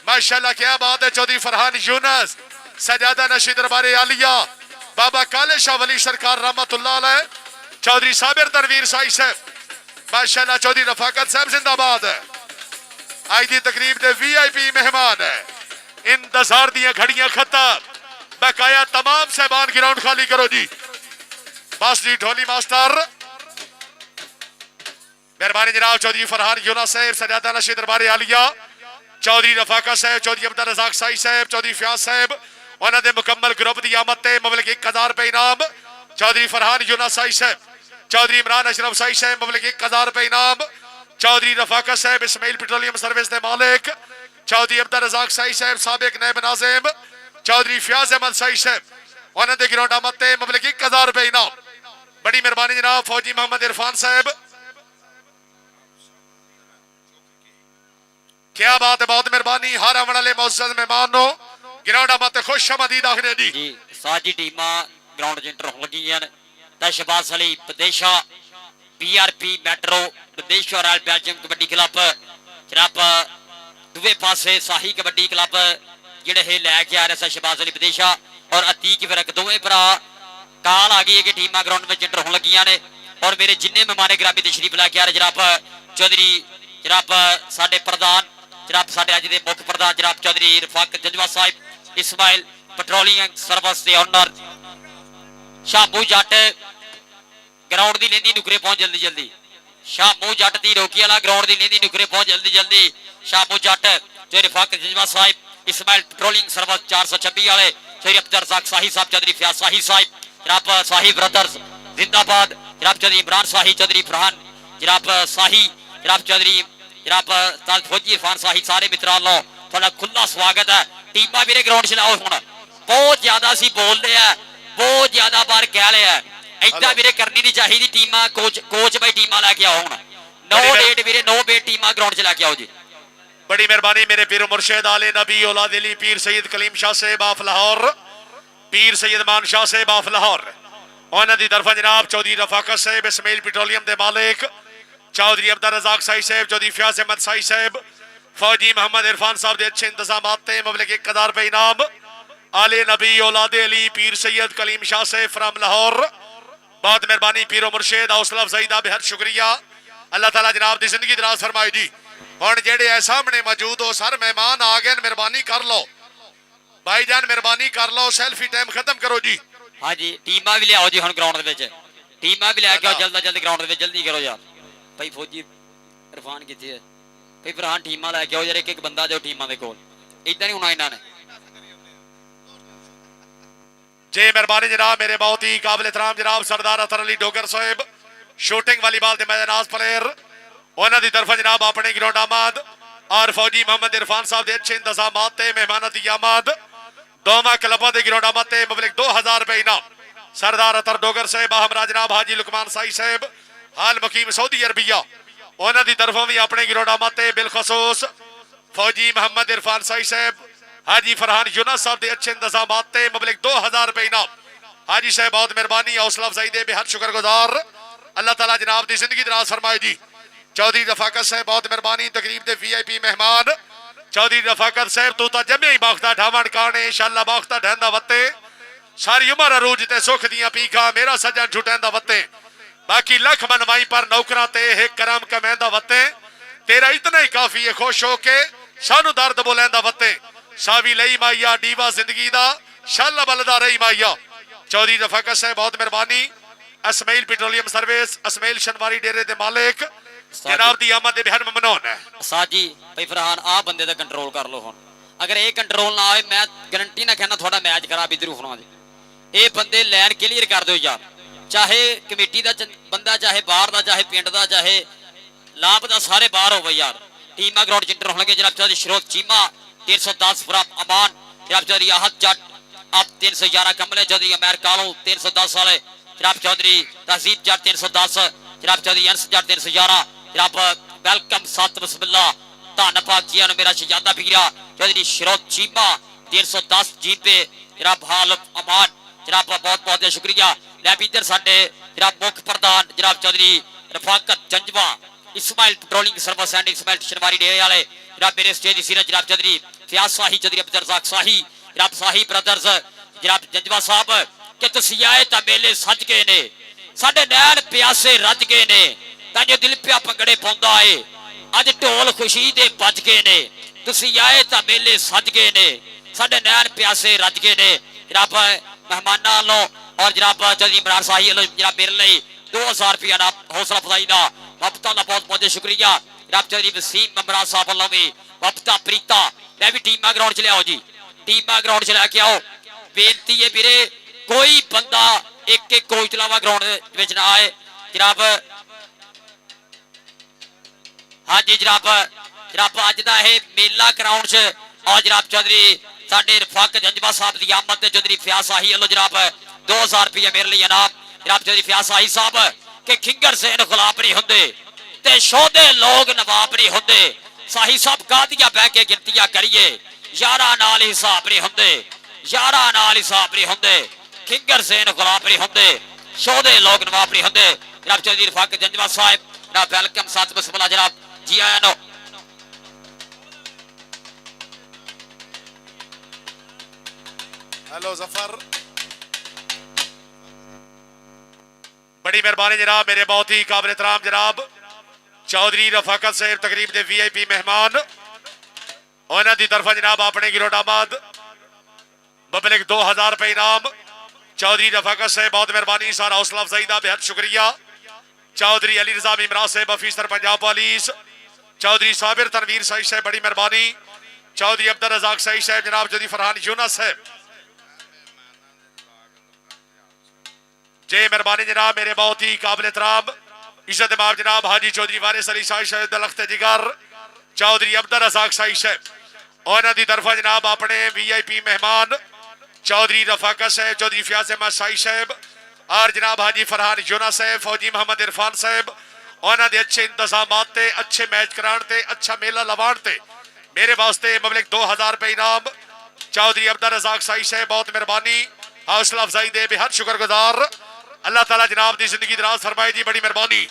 माशाल्लाह क्या बात है। चौधरी फरहान यूनस सजादा नशीद दरबारे आलिया बाबा काले शाह वली सरकार रहमतुल्लाह अलैह। चौधरी साबिर तनवीर साई साहब माशाल्लाह। चौधरी रफाकत साहब जिंदाबाद है। आज की तकरीब के VIP मेहमान है। इंतजार दियां घड़ियां खत्म, बकाया तमाम साहबान ग्राउंड खाली करो जी। बस जी ढोली मास्टर मेहरबानी जनाब। चौधरी फरहान यूनस साहब सजादा नशीद दरबारे आलिया। चौधरी रफाकत साहब चौधरी अब्दुल रज़ाक साई साहब चौधरी फयाज साहब उन्होंने मुकम्मल ग्रुप की आमद से मबलक 1000 रुपए इनाम। चौधरी फरहान यूनस साई साहब चौधरी इमरान अशरफ साई साहब मबलक 1000 रुपए इनाम। चौधरी रफाकत साहब इस्माइल पेट्रोलियम सर्विस के मालिक। चौधरी अब्दुल रज़ाक साई साहब साबिक नायब नाज़िम। चौधरी फयाज अहमद साई साहब उन्होंने ग्राउंड आमद से मबलक 1000 रुपए इनाम। बड़ी मेहरबानी जनाब फौजी मोहम्मद इरफान साहब क्या बात है, बहुत मेहरबानी। हर आने वाले मौजूद मेहमानों ग्राउंड आमद से खुश आमदीद आखिर जी। जी साजी टीम ग्राउंड च एंटर हो लगी हैं। Shahbaz Ali Badesha PRP metro Badesha royal Belgium kabaddi club जनाब दूसरे पासे शाही कबड्डी क्लब ਜਿਹੜੇ ਇਹ ਲੈ ਕੇ ਆ ਰਿਹਾ शहबाज अली बदेशा और अतीक फिरक दोवें भरा काल आ गई है कि टीमां ग्राउंड में एंटर होने लगी ने। और मेरे जिन्ने मेहमान ग्रामी तशरीफ लैके आ रहे जनाब चौधरी जनाब साडे प्रधान जनाब साडे अज दे मुख्य प्रधान जनाब चौधरी रफाकत जजवा साहिब इस्माइल पेट्रोलियम सर्विस के ओनर शामू जट ग्राउंड की लेंदी नुकरे पहुंच जल्दी जल्दी। शामू जट की रोकी वाला ग्राउंड की लेंदी नुकरे पहुंच जल्दी जल्दी। शामू जट चौधरी रफाकत जजवा साहिब इस्माइल पेट्रोलियम सर्विस 426 वाले चौधरी अब्दुल रज़ाक साही साहब चौधरी फयाज साही साहिब जनाब साही ब्रदर्स जिंदाबाद। जनाब चौधरी इमरान साही चौधरी फरहान जनाब साही जनाब चौधरी जनाब ताज फौजी इरफान साही सारे मित्रों लो थोड़ा खुला स्वागत है। टीमां मेरे ग्राउंड च लाओ हुण बहुत ज्यादा सी बोलते हैं, बहुत ज्यादा बार कह लिया इदा मेरे करनी नहीं चाहिए। टीमां कोच भाई टीमां लैके आओ हुण 9 डेट मेरे 9 बेट टीमां ग्राउंड च लैके आओ जी। बड़ी मेहरबानी मेरे पीर मुर्शिद आले नबी औलाद अली पीर सैयद कलीम शाह साहब ऑफ लाहौर पीर सैयद मान शाह साहब ऑफ लाहौर उन्होंने की तरफा जनाब चौधरी रफाकत साहब इस्माइल पेट्रोलियम के मालिक चौधरी अब्दुल रज़ाक साई साहब चौधरी फयाज अहमद साई साहब फौजी मोहम्मद इरफान साहब के अच्छे इंतजाम मबलक 1000 रुपए इनाम। आले नबी औलाद अली पीर सैयद कलीम शाह साहब फ्राम लाहौर बहुत मेहरबानी पीरो मुर्शिद हौसला अफजाई का बेहद शुक्रिया। अल्लाह ताला जनाब की जिंदगी दराज फरमाए जी। हुण जेड़े है सामने मौजूद हो सर मेहमान आ गए मेहरबानी कर लो भाईजान मेहरबानी कर लो सेल्फी टाइम खत्म करो जी। हाँ जी टीमां भी लियाओ जी हुण ग्राउंड दे विच टीमां भी लैके आओ जल्दी ग्राउंड दे विच जल्दी करो यार। भाई फौजी इरफान किथे है भाई फरहान टीमां लैके आओ यार एक एक बंदा जो टीमां दे कोल इदां नहीं होना इन्हां ने जी। मेहरबानी जनाब मेरे बहुत ही काबिल एहतराम जनाब सरदार अतर अली डोगर साहब शूटिंग वालीबाल के मैदान प्लेयर उन्होंने की तरफ जनाब अपने ग्राउंड आमद और फौजी मोहम्मद इरफान साहब के अच्छे इंतजाम मेहमान की आमद दोवां क्लबों के ग्राउंड आमद से मबलक 2000 रुपए इनाम। सरदार अतर डोगर साहब हमरा जनाब हाजी लुकमान साई साहब हाल मुकीम सऊदी अरबिया उन्होंने की तरफों भी अपने ग्राउंड आमद से बिलखसूस फौजी मोहम्मद इरफान साई साहब हाजी फरहान यूनस साहब के अच्छे इंतजाम से मबलक 2000 रुपए इनाम। हाजी साहब बहुत मेहरबानी हौसला अफजाई दे बेहद शुक्रगुजार। अल्लाह ताला जनाब की जिंदगी दराज फरमाए जी। चौधरी रफाकत साहब बहुत मेहरबानी तकरीब के VIP मेहमान चौधरी रफाकत साहब तू तो जमे ही बाख्ता ढावण काने इंशाअल्लाह बाख्ता ढहंदा वत्ते सारी उम्र अरूज ते सुख दियां पीखा मेरा सजन छुटैंदा वत्ते बाकी लख मनवाई पर नौकरा ते एक करम कमैंदा वत्ते तेरा इतना ही काफी है खुश हो के सानू दर्द बोलैंदा वत्ते सावी लई माइया डीवा जिंदगी दा शाला बलदा रही माइया। चौधरी रफाकत साहब बहुत मेहरबानी इस्माइल पेट्रोलियम सर्विस इस्माइल शनवारी डेरे दे मालिक जनाब दी आमद दे बेहद ममनून है। साजी भाई फरहान आ बंदे दा कंट्रोल कर लो हुण अगर ये कंट्रोल ना आए मैं गारंटी ना कहना थोड़ा मैच खराब इधर होना जी। ये बंदे लाइन क्लीयर कर दो यार चाहे कमेटी दा बंदा चाहे बाहर दा चाहे पिंड दा चाहे लाभ दा सारे बाहर हो यार। टीमां ग्राउंड च एंटर होणगे जनाब चौधरी शरोत चीमा 310 फ्राम अमान जनाब चौधरी आहत जट अब 311 कमले चौधरी अमेर कालू 310 वाले जनाब चौधरी तहजीब जट 310 जनाब चौधरी अंस जट 311 जनाब वेलकम सात बिस्मिल्लाह धन पाकिया मेरा शहजादा पीरा चौधरी शरोत चीमा 310 जीत पे जनाब हाल अमान जनाब बहुत बहुत शुक्रिया। लैब इधर साडे जनाब मुख्य प्रधान जनाब Chaudhry Rafaqat Janjua Ismail petroleum service and Ismail Shanwari डेरे वाले जनाब मेरे स्टेज सीनियर जनाब चौधरी फयाज शाही चौधरी अब्दुल रज़ाक शाही जनाब शाही ब्रदर्स जनाब जंजवा साहब कि तुसीं आए तां मेले सज गए ने साडे नैन प्यासे रज गए ने तां जो दिल पिया भंगड़े पाउंदा है अज ढोल खुशी दे बज गए ने तुसीं आए तां मेले सज गए ने साडे नैन प्यासे रज गए ने जनाब मेहमानां वालों और जनाब चौधरी इमरान शाही वालों जनाब मेरे लिए 2000 रुपया ना हौसला अफजाई का वफता का बहुत बहुत शुक्रिया। जनाब चौधरी वसीम ममराज साहब वालों भी वफता प्रीता मैं भी टीमा ग्राउंड च लियाओ जी टीमा ग्राउंड च लैके आओ बेनती है वीरे कोई बंदा एक एक कोच तलावा ग्राउंड विच ना आए जनाब। हाँ जी जनाब जनाब अज का यह मेला ग्राउंड च और जनाब चौधरी साडे रफाक जंजवा साहब की आमद चौधरी फयाज शाही वालों जनाब 2000 रुपया मेरे लिए इनाम जनाब चौधरी फयाज शाही साहब के खिंगर से गुलाब नहीं होंगे ते शोधे लोग नवाब नहीं होंगे शाही साहब गादियां बह के गिनतियां करिए यारा नाल हिसाब नहीं होंगे यारा नाल हिसाब नहीं होंगे खिंगर से गुलाब नहीं होंगे शोधे लोग नवाब नहीं होंगे जनाब चौधरी रफाक जंजवा साहब जनाब वेलकम साथ बिस्मिल्लाह जनाब जी आया नो। हेलो जफर बड़ी मेहरबानी जनाब मेरे बहुत ही काबिल एहतराम जनाब चौधरी रफाकत साहब तकरीब के VIP मेहमान उन्होंने की तरफा जनाब अपने गिरोह दामाद पब्लिक 2000 रुपए इनाम चौधरी रफाकत साहब बहुत मेहरबानी सारा हौसला अफजाई का बेहद शुक्रिया। चौधरी अली रजा इमरान साहब अफीसर पंजाब पुलिस चौधरी साबिर तनवीर साहिब साहब बड़ी मेहरबानी चौधरी अब्दुल रज़ाक साहिब साहब जनाब चौधरी फरहान यूनुस साहब जय मेहरबानी जनाब मेरे बहुत ही काबिल एहतराम इज्जत माब जनाब हाजी चौधरी वारिस अली साहिब साहब दलख्त जिगर चौधरी अब्दुल रज़ाक साहिब साहब उन्होंने की तरफा जनाब अपने VIP मेहमान चौधरी रफाकत साहब चौधरी फयाज अहमद साहिब साहब और जनाब हाजी फरहान यूनुस साहब फौजी मोहम्मद इरफान साहब उन्होंने अच्छे इंतजाम अच्छे मैच कराने अच्छा मेला लवाने मेरे वास्ते मबलिक 2000 रुपए इनाम चौधरी अब्दुल रज़ाक साहिब साहब बहुत मेहरबानी हौसला अफजाई दे बेहद शुक्रगुजार अल्लाह ताला जनाब की जिंदगी दराज फरमाए जी बड़ी मेहरबानी।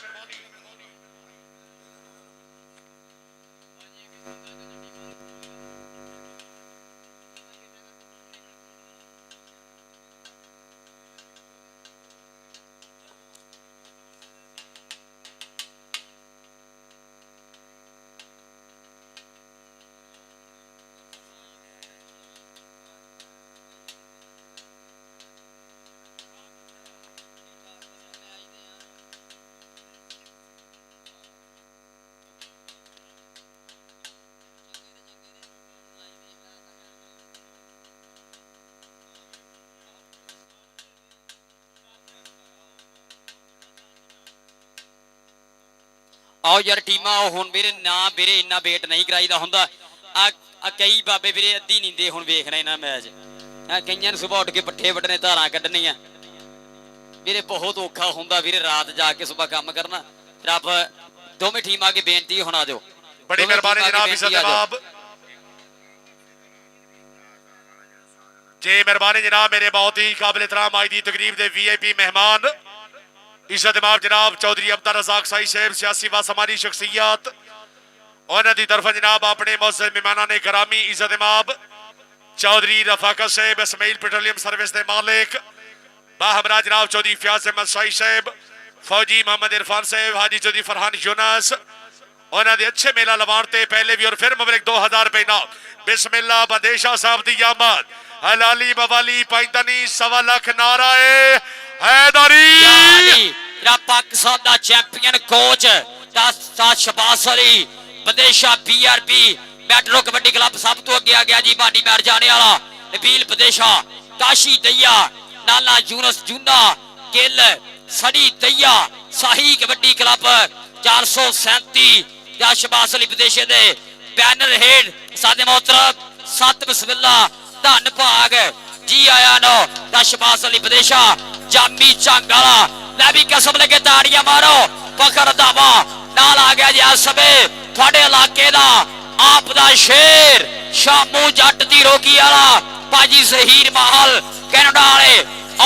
आओ यार टीमा हुण वीरे ना वीरे इन्ना वेट नहीं कराईदा हुंदा कई बाबे वीरे अद्धी नींदे हुण वेखना इन्हां मैच कईयां नूं सुबह उठ के पट्ठे वड्डने धारां कड्ढणियां वीरे बहुत औखा हुंदा वीरे रात जाके सुबह काम करना रब दोवें टीमां अगे बेनती हुण आ जाओ बड़ी मेहरबानी जनाब इज्जत जनाब जी मेहरबानी जनाब मेरे बहुत ही काबिल एहतराम आज की तकरीब के VIP मेहमान इज्जत माब जनाब चौधरी अब्दुल रज़ाक साहिब सियासी व समाजी शख्सियत उन्होंने की तरफ जनाब अपने मुअज़्ज़ज़ मेहमानां ने करामी इज्जत माब चौधरी रफाकत साहब इस्माइल पेट्रोलियम सर्विस के मालिक बाहमरा जनाब चौधरी फयाज अहमद साहिब फौजी मोहम्मद इरफान साहब हाजी चौधरी फरहान यूनुस उन्होंने अच्छे मेला लवाने पहले भी और फिर मबलिक 2000 रुपए इनाम बिस्मिल्लाह बदेशा साहब की आमद हलाली बवाली पैंतनी 1.25 लाख नाराए हैदरी पाकिस्तान का champion coach Shahbaz Ali Badesha BRP metro kabaddi club सब तो अगे आ गया जी भांडी मैर जाने वाला नबील बदेशा काशी दैया नाला यूनुस जूना गिल सड़ी दैया शाही कबड्डी क्लब 437 शबास अली बदेशे दे बैनर हेड सादे मोहतरम सत बिस्मिल्लाह धन भाग जी आया नो दा शबाज अली विदेशा जामी झंग वाला ले भी कसम लगे ताड़ियां मारो पकड़ दावा नाल आ गया जी इस समय थोड़े इलाके दा आप दा शेर शामू जट दी रोगी वाला भाजी जहीर महल कैनेडा वाले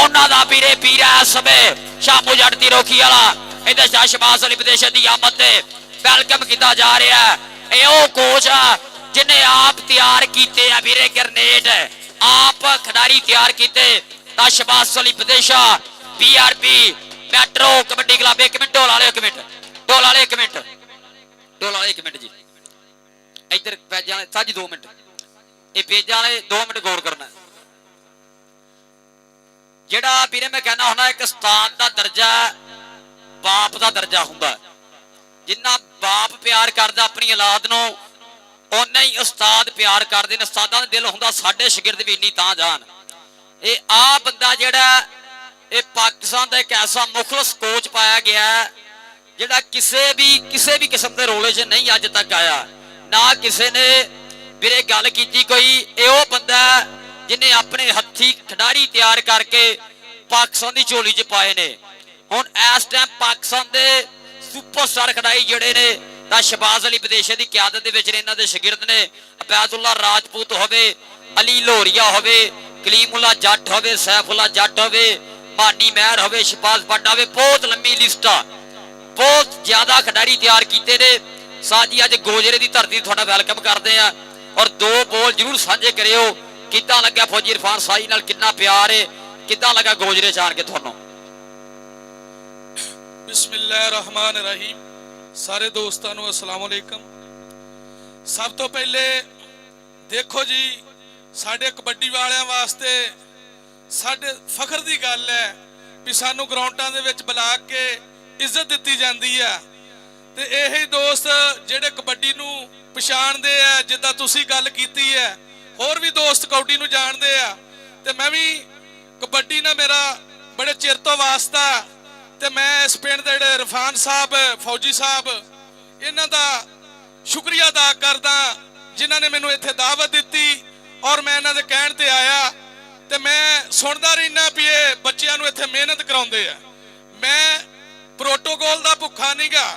उन्हां दा वीरे पीर इस समय शामू जट दी रोगी वाला इधर शहबाज अली विदेशा दी आमद ते वेलकम किया जा रहा है। ये कोच जिन्हें आप तैयार किए वीरे ग्रनेड आप खिडारी तैयार किए Shahbaz Ali Videsha PRP metro kabaddi club. एक मिनट ढोल वाले, एक मिनट ढोल वाले, एक मिनट ढोल वाले, एक मिनट जी इधर पेजा वाले साजी 2 मिनट ये पेजा वाले 2 मिनट गौर करना। जेड़ा वीरे मैं कहना होना एक उस्ताद का दर्जा बाप का दर्जा हुंदा जिन्ना बाप प्यार करदा अपनी औलाद नूं उन्ना ही उस्ताद प्यार करदे ने। उस्तादां दा दिल हुंदा साडे शागिर्द भी इन्नी तां जान। ये आ बंदा जेड़ा ये पाकिस्तान का एक ऐसा मुखलस कोच पाया गया है जेड़ा किसी भी किस्म के रोले च नहीं अज तक आया ना किसी ने वीरे गल की कोई। यो बंदा जिन्हें अपने हथी खिडारी तैयार करके पाकिस्तान की झोली च पाए ने। हुण इस टाइम पाकिस्तान के सुपरस्टार खिडारी जिहड़े ने तां शहबाज अली विदेशे की क्यादत दे विच इन्हां दे शागिर्द ने अबैदुल्ला राजपूत होवे, अली लोहरिया होवे, कलीमुल्ला जट होवे, सैफुल्ला जट होवे, मानी महर होवे, शहबाज भट्ट होवे, बहुत लंबी लिस्ट आ। बहुत ज्यादा खिडारी तैयार किए ने। साजी अज गोजरे की धरती थोड़ा वेलकम करते हैं और 2 बोल जरूर साझे करियो। किद्दां लग्या फौजी इरफान साई नाल कितना प्यार है, किद्दां लगा गोजरे जान के तुहानूं? बिस्मिल्लाहिर्रहमानिर्रहीम। सारे दोस्तों को अस्सलाम वालेकुम। सब तो पहले देखो जी साडे कबड्डी वालियां वास्ते साडे फखर की गल है भी सानू ग्राउंडां दे विच बुला के इज्जत दी जाती है। तो यही दोस्त जेडे कबड्डी नू पछाणदे है जिद्दां तुसीं गल कीती है, होर भी दोस्त कबड्डी नू जाणदे आ। ते मैं भी कबड्डी ना मेरा बड़े चिर तो वास्ता ते मैं इस पिंड दे जेडे इरफान साहब फौजी साहब इन्हां दा शुक्रिया अदा करदा जिन्हां ने मैनू इत्थे दावत दी और मैं इन्हां दे कहण ते आया। ते मैं सुनदा रहना भी ये बच्चियां नू इत्थे मेहनत कराउंदे आ। मैं प्रोटोकॉल दा भुखा नहीं गा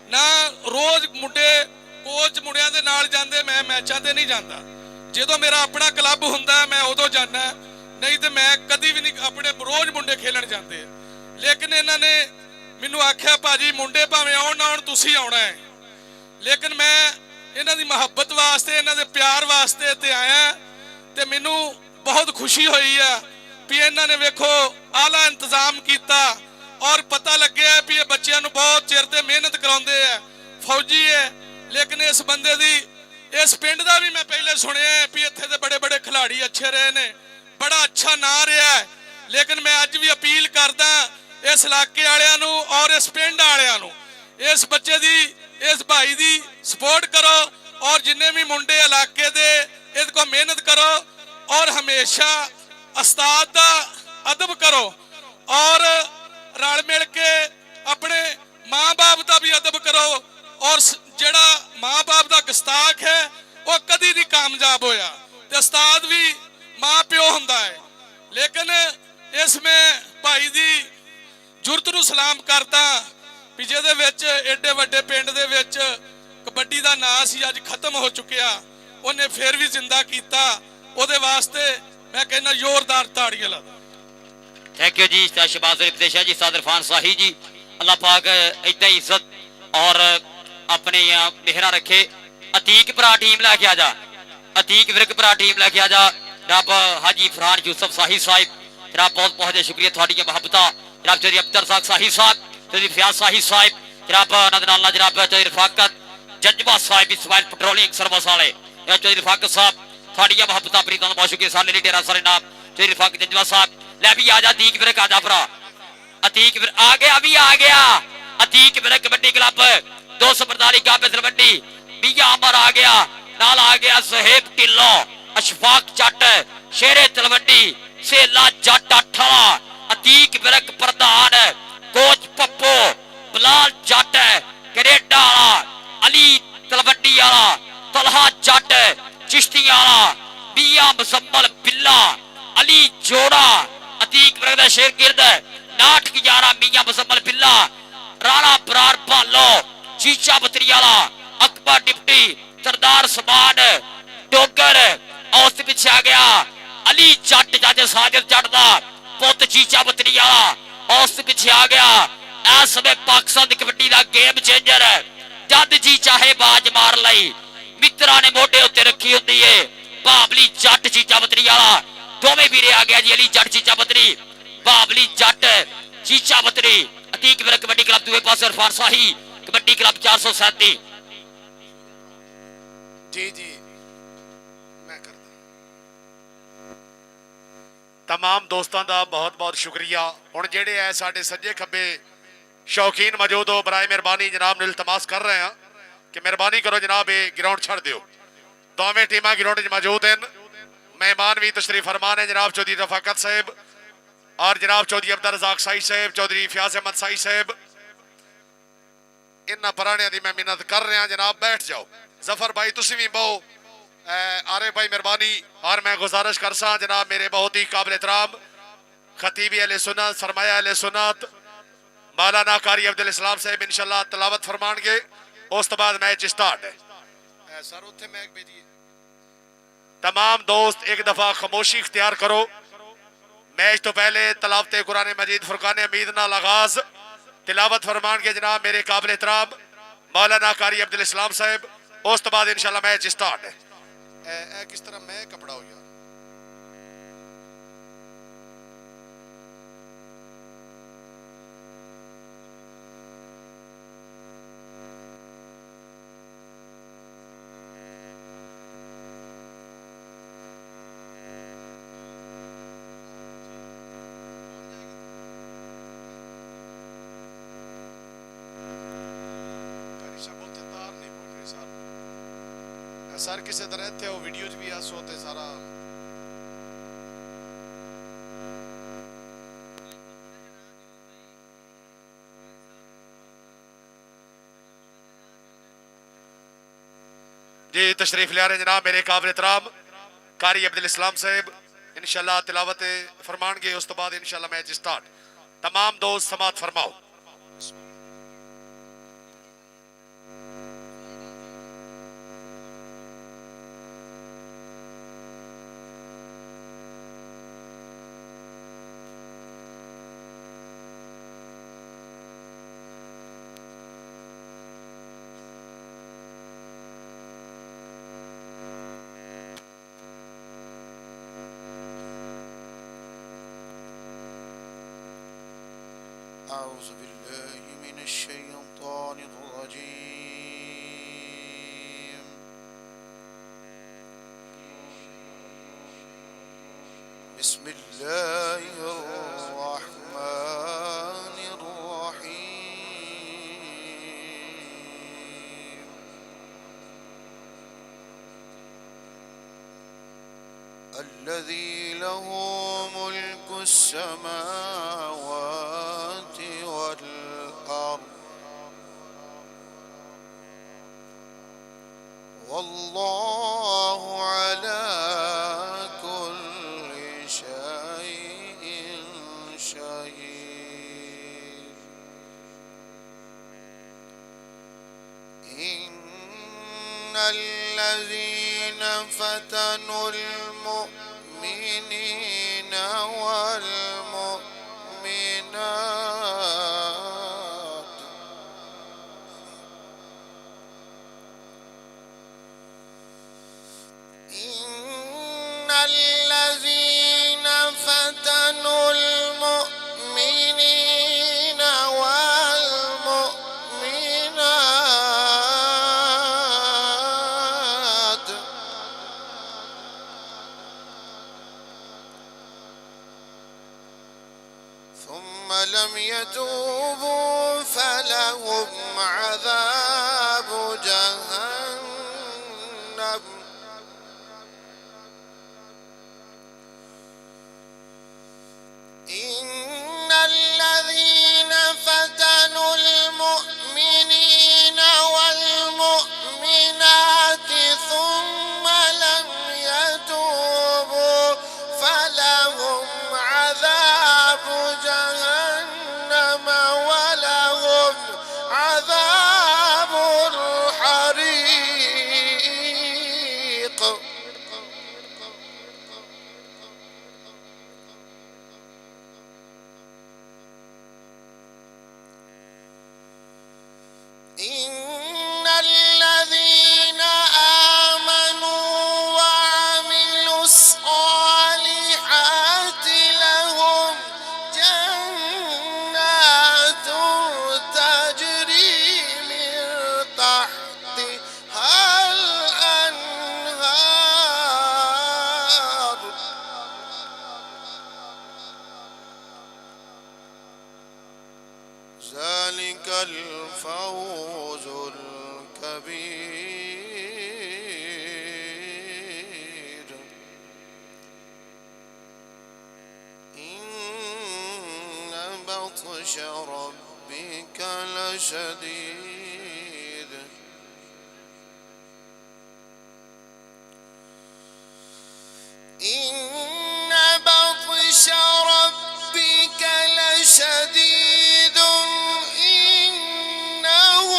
ना रोज मुंडे कोच मुंडियां दे नाल जांदे, मैं मैचां ते नहीं जांदा। जो मेरा अपना क्लब हुंदा मैं उदों जाना, नहीं तो मैं कदी भी नहीं अपने रोज मुंडे खेलन जाते। लेकिन इन्हां ने मैनू आख्या भाजी मुंडे भावें आउण ना आउण तुसीं आउणा है। लेकिन मैं इन्हां दी मुहब्बत वास्ते इन्हां दे प्यार वास्ते ते आया ते मैनू बहुत खुशी हुई है भी इन्हां ने वेखो आला इंतजाम किया और पता लगे भी ये बच्चों को बहुत चिर से मेहनत कराते हैं, फौजी है। लेकिन इस बंदे दी इस पिंड का भी मैं पहले सुनिया भी इत्थे दे बड़े बड़े खिलाड़ी अच्छे रहे ने, बड़ा अच्छा ना रहा है। लेकिन मैं अज भी अपील करदा इस इलाके वालियां नू और इस पिंड वालियां नू इस बच्चे दी इस भाई दी सपोर्ट करो और जिन्ने भी मुंडे इलाके दे इस को मेहनत करो और हमेशा उस्ताद दा अदब करो और रल मिल के अपने माँ बाप का भी अदब करो। और जेड़ा माँ बाप का गुस्ताख है वह कदी नहीं कामयाब होया ते उस्ताद भी माँ प्यो हुंदा है। लेकिन इसमें भाई दी जुरत नूं सलाम करता भी जिहदे विच एडे वड्डे पिंड दे विच कबड्डी दा नां सी अज खत्म हो चुकिया, उन्हें फिर भी जिंदा कीता। उहदे वास्ते मैं कहना जोरदार ताड़ियां ला। थैंक यू जी शहबाज अली विदेशा जी, सादर इरफान साही जी। अल्लाह पाक इतना इज्जत और अपने मेहरा रखे। अतीक भरा टीम लैके आ जा, अतीक विरक भरा टीम लैके आ जा। जनाब हाजी फरहान यूसुफ साही साहिब, जनाब बहुत बहुत शुक्रिया थोड़ी मुहब्बत। जनाब चौधरी अख्तर साहब साही साहब, चौधरी फयाज साही साहिब, जनाब नाल जनाब चौधरी रफाकत जज्बा साहिब इस्माइल पेट्रोलिंग सर्विस वाले चौधरी रफाकत साहब, थोड़ी मुहब्बत प्रीतों बहुत शुक्रिया। सारे लीडर सारे नाम चौधरी रफाकत जज्बा साहब। ले भी आ जा अतीक विरक, आ जा भरा अतीक विरक आ गया, भी आ गया अतीक विरक कबड्डी क्लब 245 काबिज तलवंडी। बिया अमर आ गया, नाल आ गया सुहेब ढिल्लो, अशफाक जट, शेरे तलवंडी, सेला जट 18, अतीक विरक प्रधान, कोच पप्पो, बिलाल जट कनेडा वाला, अली तलवंडी वाला, तलहा जट चिश्ती वाला, बिया मुजम्मल बिल्ला, अली जोड़ा अतीक वर्ग दा शेर गिरद नाट गुजारा मियां मुजम्मल बिल्ला राणा बरार भालो चीचा बतरीवाला अकबर डिप्टी सरदार समान डोगर औस पिछे आ गया अली जट जाते साजिद जट दा पुत चीचा बतरीवाला औस पिछे आ गया। इस समय पाकिस्तान की कबड्डी का गेम चेंजर है जद जी चाहे बाज मार लई मित्रा ने मोढे उत्ते रखी होती है बाबली जट चीचा बतरीवाला दोवें वीरे आ गया जी अली जट चीचा बतरी बाबली जट चीचा बतरी अतीक वर्ग कबड्डी क्लब दूसरे पास इरफान शाही कबड्डी क्लब 437 जी जी मैं करदा तमाम दोस्तों का बहुत बहुत शुक्रिया। हुण जेड़े है साडे सज्जे खब्बे शौकीन मौजूद हो बराए मेहरबानी जनाब ने इल्तमास कर रहे हैं कि मेहरबानी करो जनाब ये ग्राउंड छड़ दियो। दोवें टीमां ग्राउंड च मौजूद हैं। मेहमान भी तशरीफ फरमान है जनाब चौधरी रफाकत साहब और जनाब चौधरी अब्दुल रज़ाक साई साहब चौधरी फयाज अहमद साई साहब। इन्हां पराणियां दी मैं मिन्नत कर रहा जनाब बैठ जाओ। जफर भाई तुसी भी बहु आरे भाई मेहरबानी और मैं गुजारिश कर सा जनाब मेरे बहुत ही काबिल एहतराम खतीबी अहले सुन्नत सरमाया अहले सुन्नत मौलाना कारी अब्दुल इस्लाम साहब इंशाल्लाह तलावत फरमाएंगे। उस तो बाद मैच स्टार्ट है। सर उत्थे मैच भेजिए। तमाम दोस्त एक दफा खामोशी इख्तियार करो। मैच तो पहले तलावत कुरान मजीद फुरकान हमीद नाल आगाज तिलावत फरमान के जनाब मेरे काबिल एहतराम मौलाना कारी अब्दुल इस्लाम साहब। उस तो बाद इंशाल्लाह मैच स्टार्ट है। किस तरह मैं कपड़ा हो गया सर किसी तरह थे वो वीडियो भी आस होते सारा जी तशरीफ ले रहे जनाब मेरे काबिल एहतराम कारी अब्दुल इस्लाम साहब इंशाल्लाह तिलावत फरमाएंगे। उस तो बाद इंशाल्लाह मैच स्टार्ट। तमाम दोस्त समात फरमाओ। أعوذ بالله من الشيطان الرجيم بسم الله الرحمن الرحيم الذي له ملك السماوات والأرض والله على كل شيء شهيد إن الذين فتنوا المؤمنين والمؤمنات إن الذين فتنوا المؤمنين والمؤمنات ثم لم يتوبوا فلهم عذاب جهنم إن الذين فتنوا المؤمنين والمؤمنات ثم لم يتوبوا فلهم ربك لشديد إن بطش ربك لشديد إنه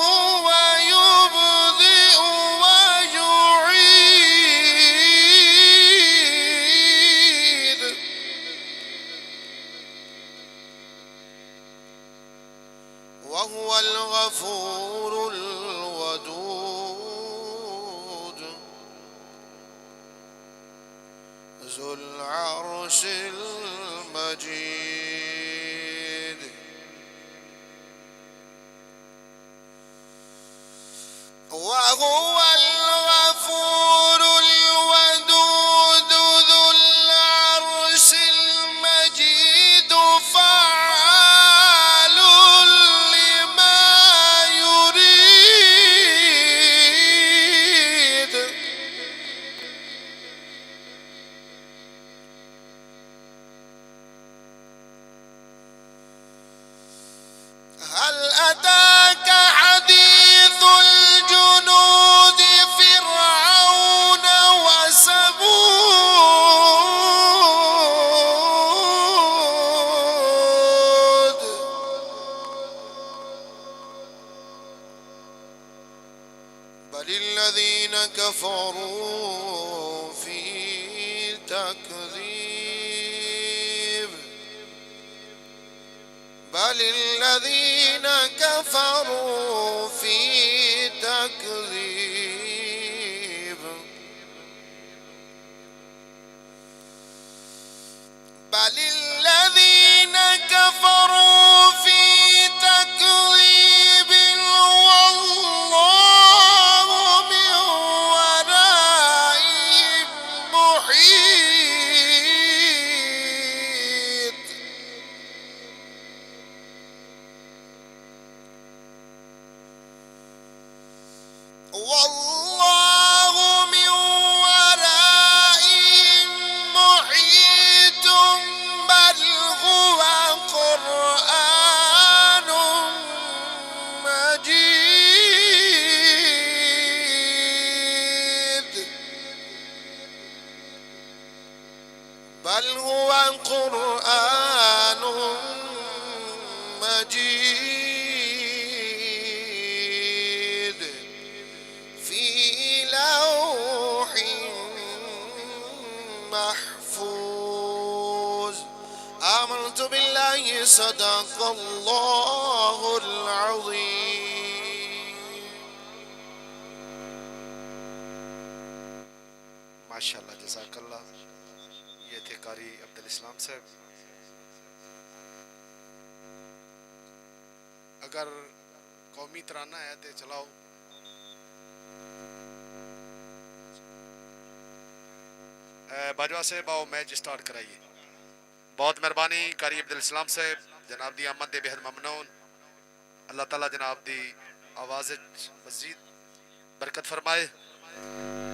هو يبدئ ويعيد وهو الغفور الودود ذو العرش المجيد وهو الغفور الودود ذو العرش المجيد فعال لما يريد هل أتاك حديث الجنود فرعون وثمود بل الذين كفروا في تكذيب بل الذين كفروا في تكذيب بل الذين كفروا في تكذيب والله من ورائهم محيط والله من ورائهم محيط بل هو قرآن مجيد بل هو قرآن مجيد في لوح محفوظ آمنت بالله صدق الله العظيم माशाल्लाह जज़ाकल्लाह। ये थे कारी अब्दुल इस्लाम साहब। अगर कौमी तराना है तो चलाओ। बाजवा साहब आओ मैच स्टार्ट कराइए। बहुत मेहरबानी कारी अब्दुल इस्लाम साहब, जनाब दी आमद दे बेहद ममनून। अल्लाह ताला जनाब दी आवाज़ मज़ीद बरकत फरमाए।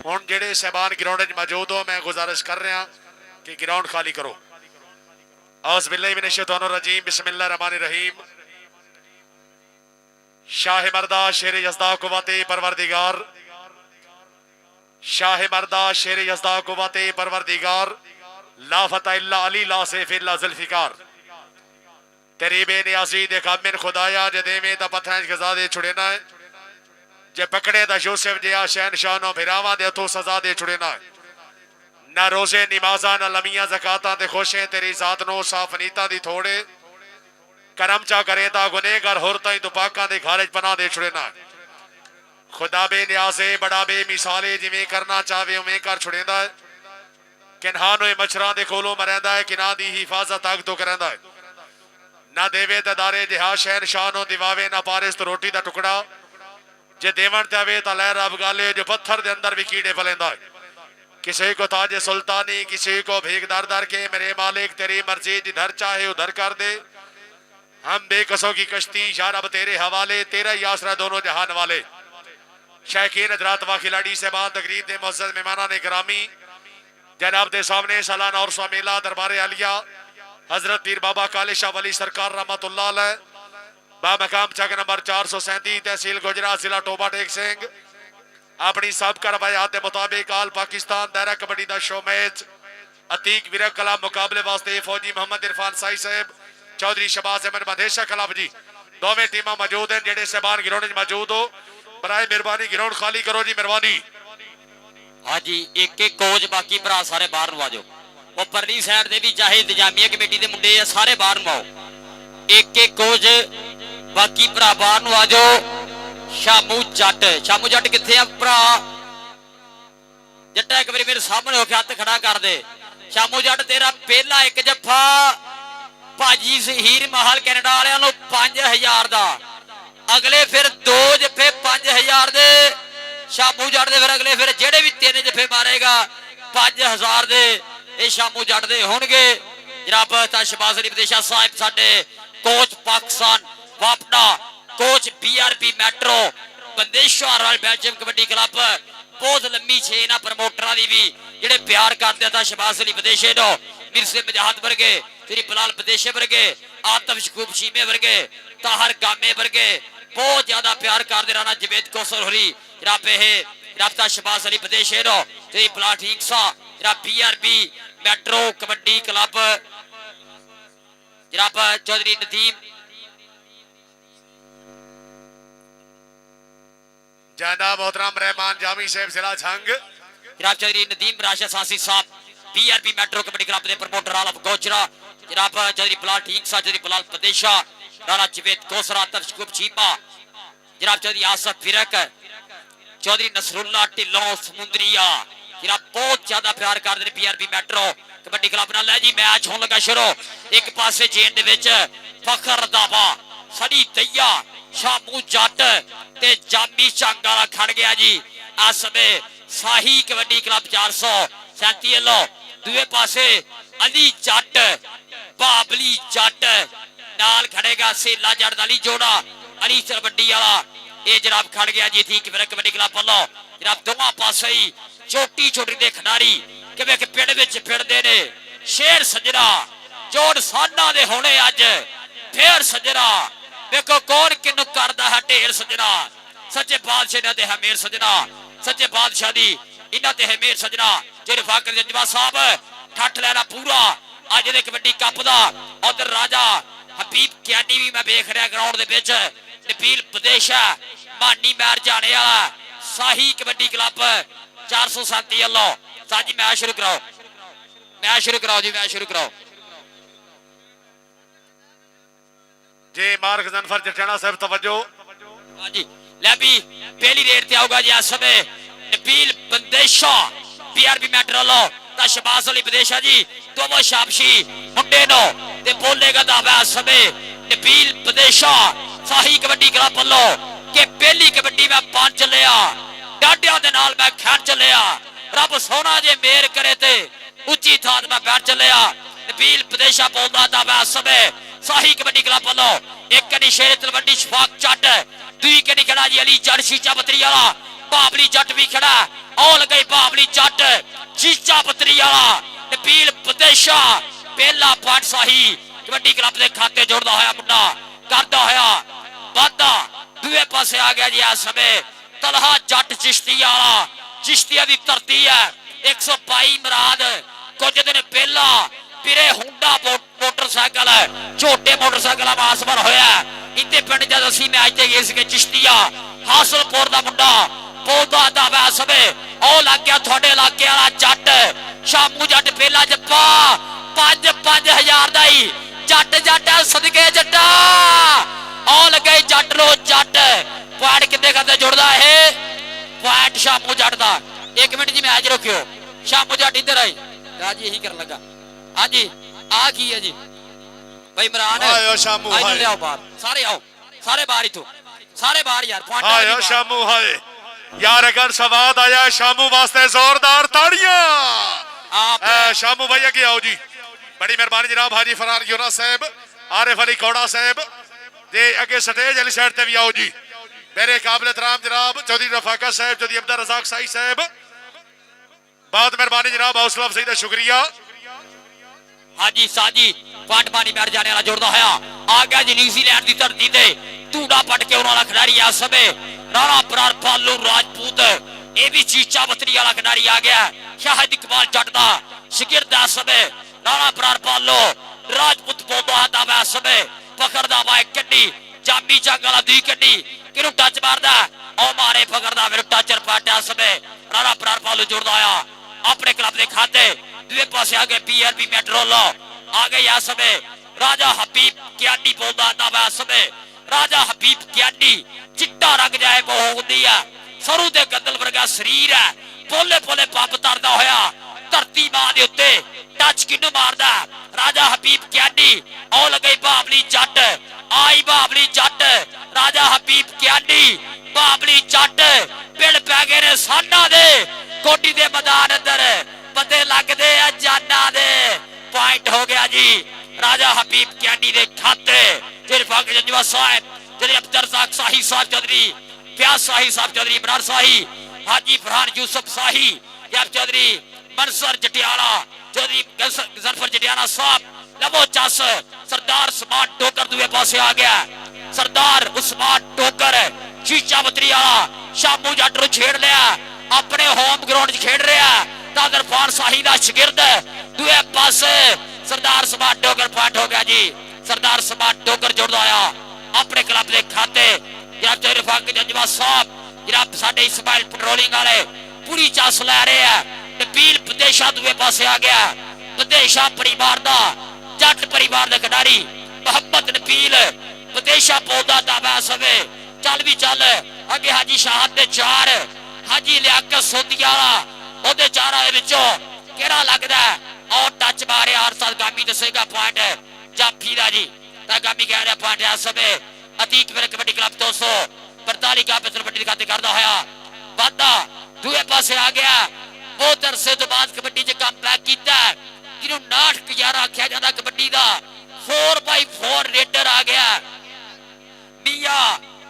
हुण जेड़े सहबान ग्राउंड च मौजूद हो, मैं गुजारिश कर रहा कि ग्राउंड खाली करो। औज़ बिल्लाहि मिनश शैतानिर रजीम, बिस्मिल्लाहिर रहमानिर रहीम। शाह मर्दा शेर यज़दा कुव्वते परवरदिगार, शाह मर्दा शेर यज़दा कुव्वते परवरदिगार, ला फता इल्ला अली ला सैफ इल्ला ज़ुल्फ़िकार। तेरी बेनियाज़ी दे कामिल खुदाया, जे देवें दा पत्थरां च गज़ा दे छुड़ेना है, जे पकड़े दा यूसुफ जिया शहनशाह भिरावां दे हथों सजा दे छुड़ेना है। ना रोजे नमाज़ां ना लमियां ज़कातां ते खुशें तेरी ज़ात नो साफ नीतां दी थोड़े करम चा करे ता गुनेहगार होर ताई दुपाकां दे घर च पनाह दे छुड़ेना है। खुदा बे न्याज़े बड़ा बेमिसाले, जिवें करना चाहे उवें कर छुड़ेंदा है। किन्हां नूं मच्छरां दे कोलों मरैंदा है, किन्हां दी हिफाजत अग तो करैंदा है। ना देवे ददारे जिहा शहनशाह नो दिवावे, ना पारिस तो रोटी दा टुकड़ा। जे देवन ते आवे ता लहर अबगाले, जो पत्थर दे अंदर भी कीड़े फलेंदा है। किसी को ताज सुल्तानी, किसी को भीख दर दर के, मेरे मालिक तेरी मर्जी जिधर चाहे उधर कर दे। हम बेकसों की कश्ती यार अब तेरे हवाले, तेरा ही आसरा दोनों जहान वाले। शैकीन हजरात व खिलाड़ी से बाद तकरीब ने मुअज़्ज़ज़ मेहमानान ने गिरामी, जनाब दे सामने सालाना और मेला दरबार आलिया हजरत पीर बाबा काले शाह वली सरकार रहमतुल्लाह अलैह बामकाम चक नंबर 437 तहसील गुजरात जिला टोबा टेक सिंह अपनी सबका रवायात के मुताबिक आल पाकिस्तान दायरा कबड्डी का शो मैच अतीक विरक कला मुकाबले वास्ते फौजी मोहम्मद इरफान साई साहब चौधरी शबाज अहमद मदेशा क्लब जी दोवें टीमां मौजूद हैं जेडे सहबान ग्राउंड में मौजूद हो बराए मेहरबानी ग्राउंड खाली करो जी मेहरबानी। हाँ जी एक एक कोच बाकी भरा सारे बाहर ਨੂੰ ਆਜੋ ਉਹ ਪਰਲੀ ਸਾਈਡ ਦੇ ਵੀ ਚਾਹੇ ਇੰਤਜ਼ਾਮੀਆ ਕਮੇਟੀ ਦੇ ਮੁੰਡੇ ਆ ਸਾਰੇ ਬਾਹਰ ਨੂੰ ਆਓ ਇੱਕ ਇੱਕ ਕੋਚ ਬਾਕੀ ਭਰਾ ਬਾਹਰ ਨੂੰ ਆਜੋ। ਸ਼ਾਮੂ ਜੱਟ ਕਿੱਥੇ ਆ ਭਰਾ ਜੱਟਾ ਇੱਕ ਵਾਰੀ ਮੇਰੇ ਸਾਹਮਣੇ ਹੋ ਕੇ ਹੱਥ ਖੜਾ ਕਰ ਦੇ। ਸ਼ਾਮੂ ਜੱਟ ਤੇਰਾ ਪਹਿਲਾ ਇੱਕ ਜੱਫਾ ਭਾਜੀ ਜ਼ਹੀਰ ਮਹਲ ਕੈਨੇਡਾ ਵਾਲਿਆਂ ਨੂੰ 5000 ਦਾ ਅਗਲੇ ਫਿਰ ਦੋ ਜੱਫੇ 5000 ਦੇ ਸ਼ਾਮੂ ਜੱਟ ਦੇ ਫਿਰ ਅਗਲੇ ਫਿਰ ਜਿਹੜੇ ਵੀ ਤਿੰਨ ਜੱਫੇ ਮਾਰੇਗਾ 5000 ਦੇ ਇਹ ਸ਼ਾਮੂ ਜੱਟ ਦੇ ਹੋਣਗੇ। ਜਨਾਬ ਸ਼ਬਾਜ਼ ਅਲੀ ਵਿਦੇਸ਼ਾ ਸਾਹਿਬ ਸਾਡੇ ਕੋਚ ਪਾਕਿਸਤਾਨ ਵਾਪਨਾ कोच BRP मैट्रो बंदेश्वर वाल बेल्जियम कबड्डी क्लब बहुत लंबी छेन प्रमोटर की भी जेडे प्यार करते था शबाज अली विदेशे नो मिर्से मजाहत वर्गे श्री बिलाल विदेशे वर्गे आतफ शकूब शीमे वर्गे ताहर गामे वर्गे बहुत ज्यादा प्यार करते रहना जवेद कौसर होरी जनाब राबता शबाज अली विदेशे नो श्री बिलाल ठीक सा जनाब BRP मैट्रो कबड्डी क्लब जनाब चौधरी नदीम जनाब मोहतरम रहमान जामी साहब जिला छंग जनाब चौधरी नदीम राशिद सासी साहब BRP मेट्रो कबड्डी क्लब के प्रमोटर आलम गोचरा जनाब चौधरी बिलाल ठीक सा चौधरी बिलाल प्रदेशा राणा जवेद कोसरा तरशकुब चीमा जनाब चौधरी आसफ फिरक चौधरी नसरुल्ला ढिल्लों समुंदरिया जनाब बहुत ज्यादा प्यार करते हैं BRP मेट्रो कबड्डी क्लब नाल। जी मैच होने लगा शुरू एक पासे चेन दे विच फखर दावा सड़ी दैया शामू जट ते जामी झंग वाला खड़ गया जी। इस समय शाही कबड्डी क्लब 437 लो दूए पासे अली जट बाबली जट नाल खड़ेगा सेला जट अली जोड़ा अली कबड्डी वाला ये जनाब खड़ गया जी थी कबड्डी क्लब वालों जनाब दोवां पासे ही छोटी छोटी दे खिडारी किवें कि पिंड विच फिरदे ने शेर सजना जोड़ साना दे होने अज फिर सजना देखो कौन किन्नू करदा है ढेर सजना सच्चे बादशाह ने हमेर सजना सच्चे बादशाह दी इन्हां ते हमेर सजना जेरे फाकर जंजवा साहब ठठ लेना पूरा अज दे कबड्डी कप दा उधर राजा हबीब क्यानी भी मैं देख रहा ग्राउंड दे विच नबील विदेशा मानी मैर जाने वाला शाही कबड्डी क्लब 437 वालों साजी मैच शुरू कराओ जी मैच शुरू कराओ जी मार्क जनफर जटाना साहब तवज्जो। हाँ जी ले भी पहली रेड ते आऊगा जी इस समय नबील बंदेशा BRP मेट्रो लो ता शबाज अली विदेशा जी दोनों शाबशी मुंडे नो ते बोलेगा दावा इस समय नबील बंदेशा शाही कबड्डी क्लब वालों के पहली कबड्डी में 5 लिया डाडिया दे नाल मैं खैर चलिया रब सोना जे मेहर करे ते उच्ची थान में बैठ चलिया नबील विदेशा बोलदा दावा इस समय शाही कबड्डी क्लब वालों एक कनी शेर तलवंडी शफाक जट दुई कनी खड़ा जी अली जट शीचा पत्री वाला बाबली जट भी खड़ा और गई बाबली जट शीचा पत्री वाला नबील विदेशा पहला पॉइंट शाही कबड्डी क्लब के खाते जोड़दा होया मुंडा करदा होया वादा दूए पासे आ गया जी इस समय तलहा जट चिश्ती वाला चिश्तिया दी धरती है 122 मराद कुछ दिन पहला पिरे हुंडा मोटरसाइकिल छोटे मोटरसाइकिल आसमान होया इतने पिंड जद असी मैच ते गए सी चिश्तिया हासलपुर दा मुंडा बोलदा दावा समय ओ लग गया थोड़े इलाके वाला जट शामू जट पहला जप्पा 5-5000 दा ही जट जट सदके जट्टा ओ लगे जट लो जट पॉइंट कितने खाते जुड़दा है पॉइंट शामू जट दा। एक मिनट जी मैच रोकियो शामू जट इधर आई राजी यही कर लगा। हाँ जी आ की है जी भाई इमरान आयो शामू इधर ले आओ बाहर सारे आओ सारे बाहर ही तो सारे बाहर यार पॉइंट आयो शामू हाय यार अगर सवाद आया शामू वास्ते जोरदार ताड़ियां आप शामू भैया की आओ जी बड़ी मेहरबानी जनाब हाजी फरार यूना साहब आरिफ अली कौड़ा साहब दे अगे स्टेज वाली साइड ते भी आओ जी मेरे काबिल एहतराम जनाब चौधरी रफाका साहब चौधरी अब्दुल रजाक साई साहब बहुत मेहरबानी जनाब हौसला अफजाई का शुक्रिया। हाजी साजी पाटमानी बैठ जाने वाला जोड़ता होया आ गया जी न्यूजीलैंड की धरती ते धूड़ा पट के उन्होंने खिलाड़ी आ समय राणा प्रार पालू राजपूत ये भी चीचा बतरी वाला खिलाड़ी आ गया शाहिद इकबाल जट दा शिगिर्द आ समय राणा प्रार पालो राजपूत बोलता आता वै समय पकड़दा वा कड्डी जामी जंग वाला दी कड्डी किनू टच मारदा ओ मारे पकड़दा मेरे टचर पाटा समय राणा प्रार पालो जोड़दा आया अपने क्लब के खाते दूसरे पासे आगे पीआरबी मेट्रोलो आ गई आ समय राजा हबीब क्यानी बोलता आता वै समय राजा हबीब क्यानी चिट्टा रंग जाए होती है सरू दे गंदल वर्गा शरीर है पोले पोले पंप तरदा होया धरती मां दे उत्ते टच किनू मारदा राजा हबीब क्यानी ओ लगे बाबली जट आई बाबली जट राजा हबीब क्यानी बाबली जट पिंड पै गए ने साना दे कोटी दे मैदान अंदर बंदे लगदे आ जाना दे पॉइंट हो गया जी राजा हबीब क्यानी दे खाते जिरफाक जंजवा साहब जेरे अब्दुल रज़ाक शाही साहब चौधरी प्याज शाही साहब चौधरी इमरान शाही हाजी फरहान यूसुफ शाही याब चौधरी मंसूर जटियाला चौधरी गजनफर जटियाला साहब लबो चस सरदार उस्मान टोकर दूसरे पासे आ गया सरदार उस्मान टोकर चीचा बतरी वाला शामू जट नु छेड़ लिया अपने होम ग्राउंड खेड रहा तादर फान शाही दा शागिर्द दूसरे पासे सरदार उस्मान टोकर पॉइंट हो गया जी सरदार उस्मान टोकर जोड़दा आया अपने क्लब के खाते जनाब रिफाक जंजवा साहब जनाब साडे इस्माइल पेट्रोलिंग वाले पूरी चस लै रहे हैं नबील बदेशा दूसरे पासे आ गया बदेशा परिवार दा जट परिवार दे खिडारी मोहम्मद नबील बदेशा पौधा दावा सवे चल भी चल अगे हाजी शाहद दे चार हाजी लियाकत सोदिया वाला ओदे चारा दे विचों केड़ा लगदा और टच मारे हर साल गामी दसेगा पॉइंट जाफी दा जी गामी कह रहा पॉइंट है समय अतीक मेरे कबड्डी क्लब 245 का बेहतर कबड्डी खाते करदा होया वादा दूसरे पासे आ गया बहुत अरसे तो बाद कबड्डी च कम बैक कीता जिन्हों 911 आख्या जाता कबड्डी दा 4x4 रेडर आ गया मिया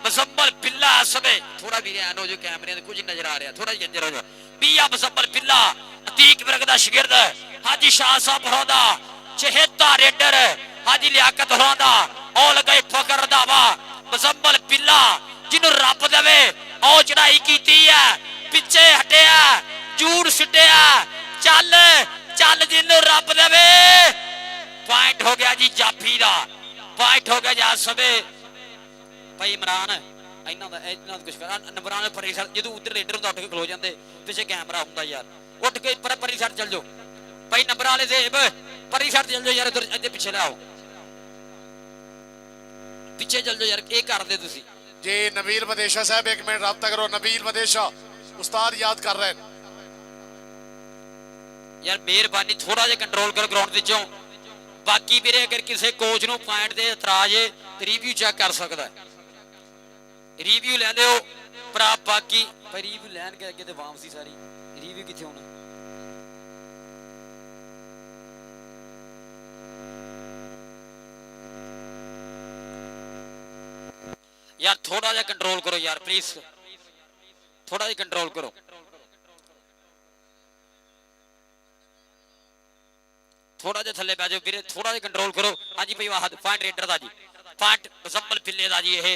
मुजम्मल बिल्ला समय थोड़ा भी ध्यान हो जो कैमरे कुछ नजर आ रहा थोड़ा जंजर हो जाओ मिया मुजम्मल बिल्ला अतीक मेरे दा शागिर्द हाजी शाह साहब होदा चहेता रेडर हाजी लियाकत होदा ओ लगे फकर दावा मुजम्मल बिल्ला जिन्हों रब देवे ओ चढ़ाई कीती है पिछे हटिया झूठ सिटिया चल चल जिन्हों रब देवे पॉइंट हो गया जी जाफी दा पॉइंट हो गया जा सबे भाई इमरान इन्हां कुछ कर नंबरान परी साइड जो उधर रेडर उठ के खलो जाते पिछे कैमरा हुंदा यार उठ के परी साइड चल जाओ भाई नंबर वाले जेब परी साइड चल जाओ यार उधर इधर पिछे ले आओ पिछे चल जाओ यार ये कर दे तुसी जी नबील मदेशा साहब एक मिनट रब्ता करो नबील मदेशा उस्ताद याद कर रहे हैं यार मेहरबानी थोड़ा जिहा कंट्रोल करो ग्राउंड विचों बाकी वीरे अगर किसी कोच नूं पॉइंट दे इतराज है तो रिव्यू चेक कर सकदा है रिव्यू लैंदे हो भरा बाकी भाई रिव्यू लैन के अगे ते वापसी सारी रिव्यू कित्थे होना यार थोड़ा जिहा कंट्रोल करो यार प्लीज थोड़ा जिहा कंट्रोल करो थोड़ा जिहा थल्ले पै जाओ वीरे थोड़ा जिहा कंट्रोल करो हाँ जी भाई वाह पॉइंट रेडर दा जी पॉइंट मुजम्मल बिल्ले दा जी ये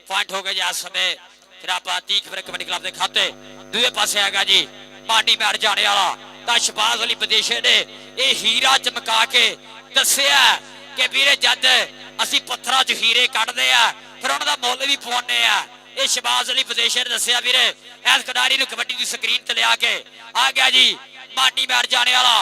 पॉइंट हो गया जी इस समय फिर आप तीख फिर कबड्डी क्लब के खाते दूसरे पासे आएगा जी पार्टी मैच जाने वाला तो शबाज अली बदेशे ने यह हीरा चमका के दसिया कि वीरे जद असी पत्थरां च हीरे कढ़दे आ फिर उन्हां दा मुल भी पवाने आ ये शबाज अली बदेशे ने दसिया वीरे इस खिडारी नूं कबड्डी दी स्क्रीन ते लिया के आ गया जी पार्टी मैच जाने वाला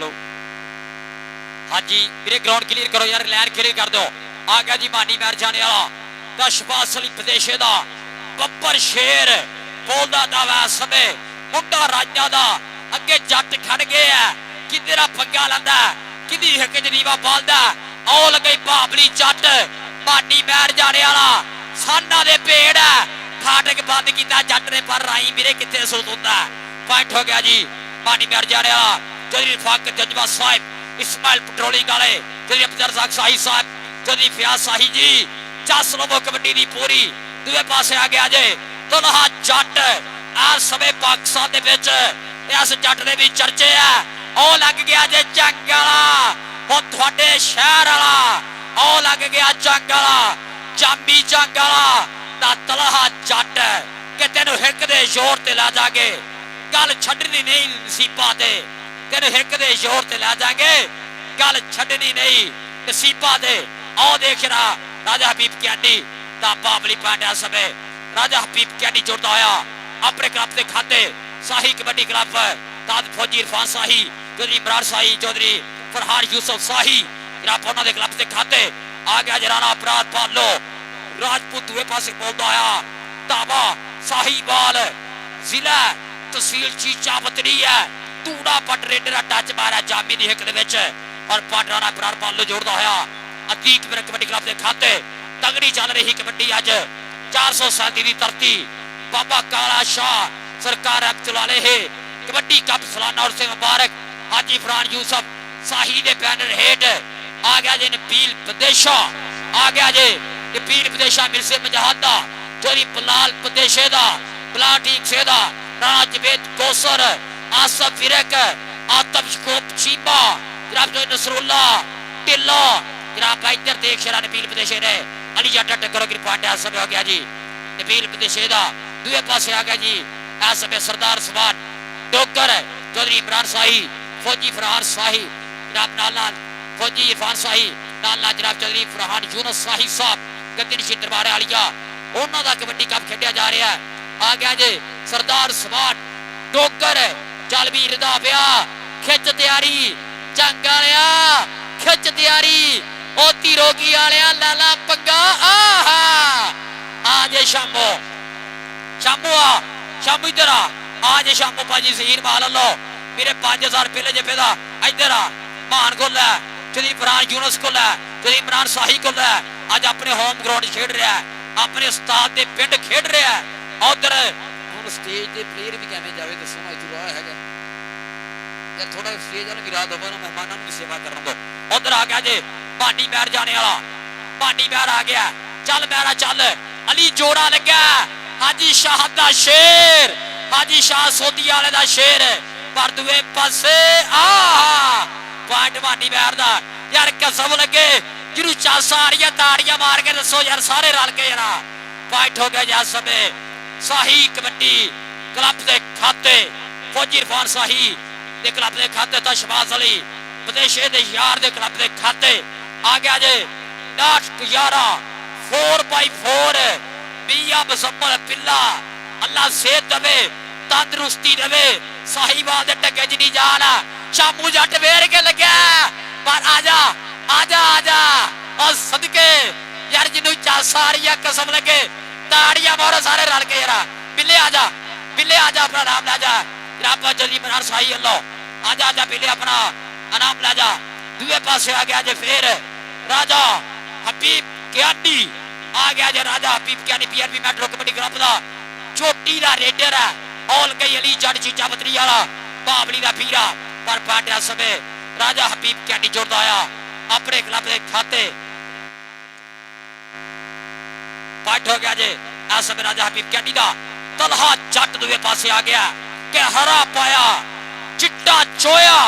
लो। हाँ जी मेरे ग्राउंड क्लियर करो यार, लैन क्लियर कर दो। आ गया जी मानी मैर जाने वाला दा शबास अली प्रदेशे दा बब्बर शेर बोलदा दा वै समय मुंडा राजा दा अगे जट खड़ गए है कि तेरा पंगा लंदा किदी हिक जरीवा बालदा आओ लगे बाबली जट मानी मैर जाने वाला साना दे पेड़ है फाटक बंद किया जट ने पर राई मेरे कितने सुत होता पॉइंट हो गया जी मानी मैर जाने वाला चौधरी फाक जज्बा साहिब इस्माइल पेट्रोलिंग वाले चौधरी अब्दुल रज़ाक शाही साहब चौधरी फयाज शाही जी चस लवो कबड्डी दी पूरी दूसरे पासे आ गया जे दुल्हा जट इस समय पाकिस्तान दे विच इस जट दे भी चर्चे है ओ लग गया जे जंग वाला हुण तुहाडे शहर वाला ओ लग गया जंग वाला चांबी जंग वाला दा दुल्हा जट कि तेनू हिक दे जोर ते ला जागे गल छड्डनी नहीं नसीबा ते तेन हिक दे जोर ते ला जाएंगे गल छड्डनी नहीं नसीबा दे आओ देख रहा राजा हबीब कैंडी दा बाबली पांड्या समय राजा हबीब कैंडी जुड़ता होया अपने क्लब के खाते शाही कबड्डी क्लब दाद फौजी इरफान शाही चौधरी इमरान शाही चौधरी फरहान यूसुफ शाही जनाब उन्होंने क्लब के खाते आ गया जराना अपराध पालो राजपूत दुए पासे बोलता होया दावा शाही बाल जिला तहसील चीचा बतरी है तूड़ा पट रेडर टच मारा जामी दी हिक दे विच और पाटराना प्रार पालो जोड़दा होया अतीक मेरे कबड्डी क्लब दे खाते तगड़ी चल रही कबड्डी अज 437 दी धरती बाबा काला शाह सरकार चलाले है कबड्डी कप सालाना और से मुबारक हाजी फरहान यूसुफ शाही दे बैनर हेठ आ गया जे नबील प्रदेशा आ गया जे नबील प्रदेशा मिर्से मजहादा चोरी बलाल प्रदेशे दा बला ठीक से दा राणा जवेद कोसर आसफ फिरक आतम शकोप चीमा जनाब जो नसरुल्ला टिल्लो जनाब इधर देख शरा नबील प्रदेशे ने अली जट टक्कर की पांड्या समय हो गया जी नबील प्रदेशे दा दूसरे पासे आ गया जी इस समय सरदार समान डोकर चौधरी इमरान शाही फौजी फरहान शाही जनाब नाल फौजी इरफान शाही नाल जनाब चौधरी फरहान यूनुस शाही साहब गद्दी नशीन दरबार आलिया उन्हों का कबड्डी कप खेडिया जा रहा है आ गया जी सरदार समान डोकर चल भी रदा पिया खिच तैयारी जंग आलिया खिच तैयारी ओ तीरोगी आलिया लाला पंगा आहा आज शामो शामो आ शामो इधर आ आज शामो भाजी जहीर माल लो मेरे 5000 पहले जफे दा इधर आ मान को लै चली फरहान यूनुस को लै चली इमरान शाही को लै आज अपने होम ग्राउंड खेड रहा है अपने उस्ताद दे पिंड खेड रहा है उधर हुण स्टेज दे प्लेयर भी किवें जावे दसो मैं इधर आया हैगा यार थोड़ा स्टेज वाला विराद होवे ना मेहमानां दी सेवा करन दो उधर आ गया जे पानी मैर जाने वाला पानी मैर आ गया चल मैरा चल अली जोड़ा लगा हाजी शाह दा शेर हाजी शाह सोदी वाले दा शेर पर दुए पासे आ पॉइंट पानी मैर दा यार कसम लगे जिन्हों चासा आ रही ताड़ियां मार के दसो यार सारे रल के यार पॉइंट हो गया जस समय शाही कबड्डी क्लब के खाते फौजी इरफान शाही दे क्लब के खाते था शबाज अली प्रदेशे दे यार दे क्लब के खाते आ गया जे 11 4x4 मियां मुजम्मल पिल्ला अल्लाह सेहत दवे तंदुरुस्ती दवे साहिबाल दे टके च नहीं जाना शामू जट वेर के लग्या पर आजा आजा आजा और सदके यार जिन्हों चासा आ रही है कसम लगे ताड़ियां मारो सारे रल के यार बिल्ले आजा अपना नाम ला जा जनाब जल्दी मनार शाही अल्लाह आजा आजा बिल्ले अपना नाम ला जा दूसरे पासे आ गया जे फिर राजा हबीब क्यानी आ गया जे राजा हबीब Kayani PRP metro kabaddi club दा चोटी दा रेडर है ऑल गई अली जट चीचा बतरी वाला बाबली दा पीरा पर पांड्या समय राजा हबीब क्यानी जोड़दा आया अपने क्लब के खाते पॉइंट हो गया जे इस समय राजा हबीब कैंडी दा तलहा जट दूसरे पासे आ गया के हरा पाया चिट्टा चोया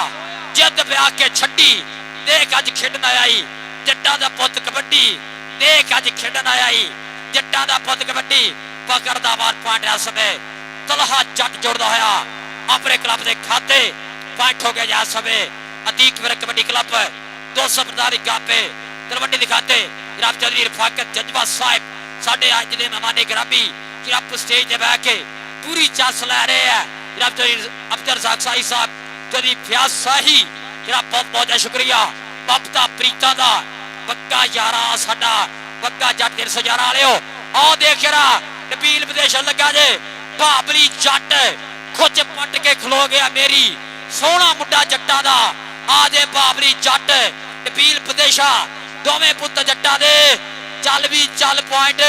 जिद ब्याह के छड्डी देख अज खेडन आई जट्टा दा पुत कबड्डी देख अज खेडन आई जट्टा दा पुत कबड्डी पकड़दा मार पॉइंट इस समय तलहा जट जोड़दा होया अपने क्लब के खाते पॉइंट हो गया इस समय अतीक मेरे कबड्डी क्लब 200 प्रधानी गापे तलवंडी दिखाते जनाब चौधरी रफाकत जज्बा साहिब साडे अज दे मेहमाने ग्रामी जनाब स्टेज ते बैठ के पूरी चस लै रहे हैं जनाब चौधरी अब्दुल रज़ाक शाही साहब चौधरी फयाज शाही ਜਿਹੜਾ ਬਹੁਤ ਬਹੁਤ ਹੈ ਸ਼ੁਕਰੀਆ ਬਪਤਾ ਪ੍ਰੀਤਾ ਦਾ ਬੱਗਾ ਯਾਰਾ ਸਾਡਾ ਬੱਗਾ ਜੱਟ 311 ਵਾਲਿਓ ਆਹ ਦੇਖ ਜਰਾ ਨਬੀਲ ਵਿਦੇਸ਼ਣ ਲੱਗਾ ਜੇ ਬਾਬਲੀ ਜੱਟ ਖੁੱਚ ਪੱਟ ਕੇ ਖਲੋ ਗਿਆ ਮੇਰੀ ਸੋਹਣਾ ਮੁੰਡਾ ਜੱਟਾਂ ਦਾ ਆ ਜੇ ਬਾਬਲੀ ਜੱਟ ਨਬੀਲ ਵਿਦੇਸ਼ਾ ਦੋਵੇਂ ਪੁੱਤ ਜੱਟਾਂ ਦੇ ਚੱਲ ਵੀ ਚੱਲ ਪੁਆਇੰਟ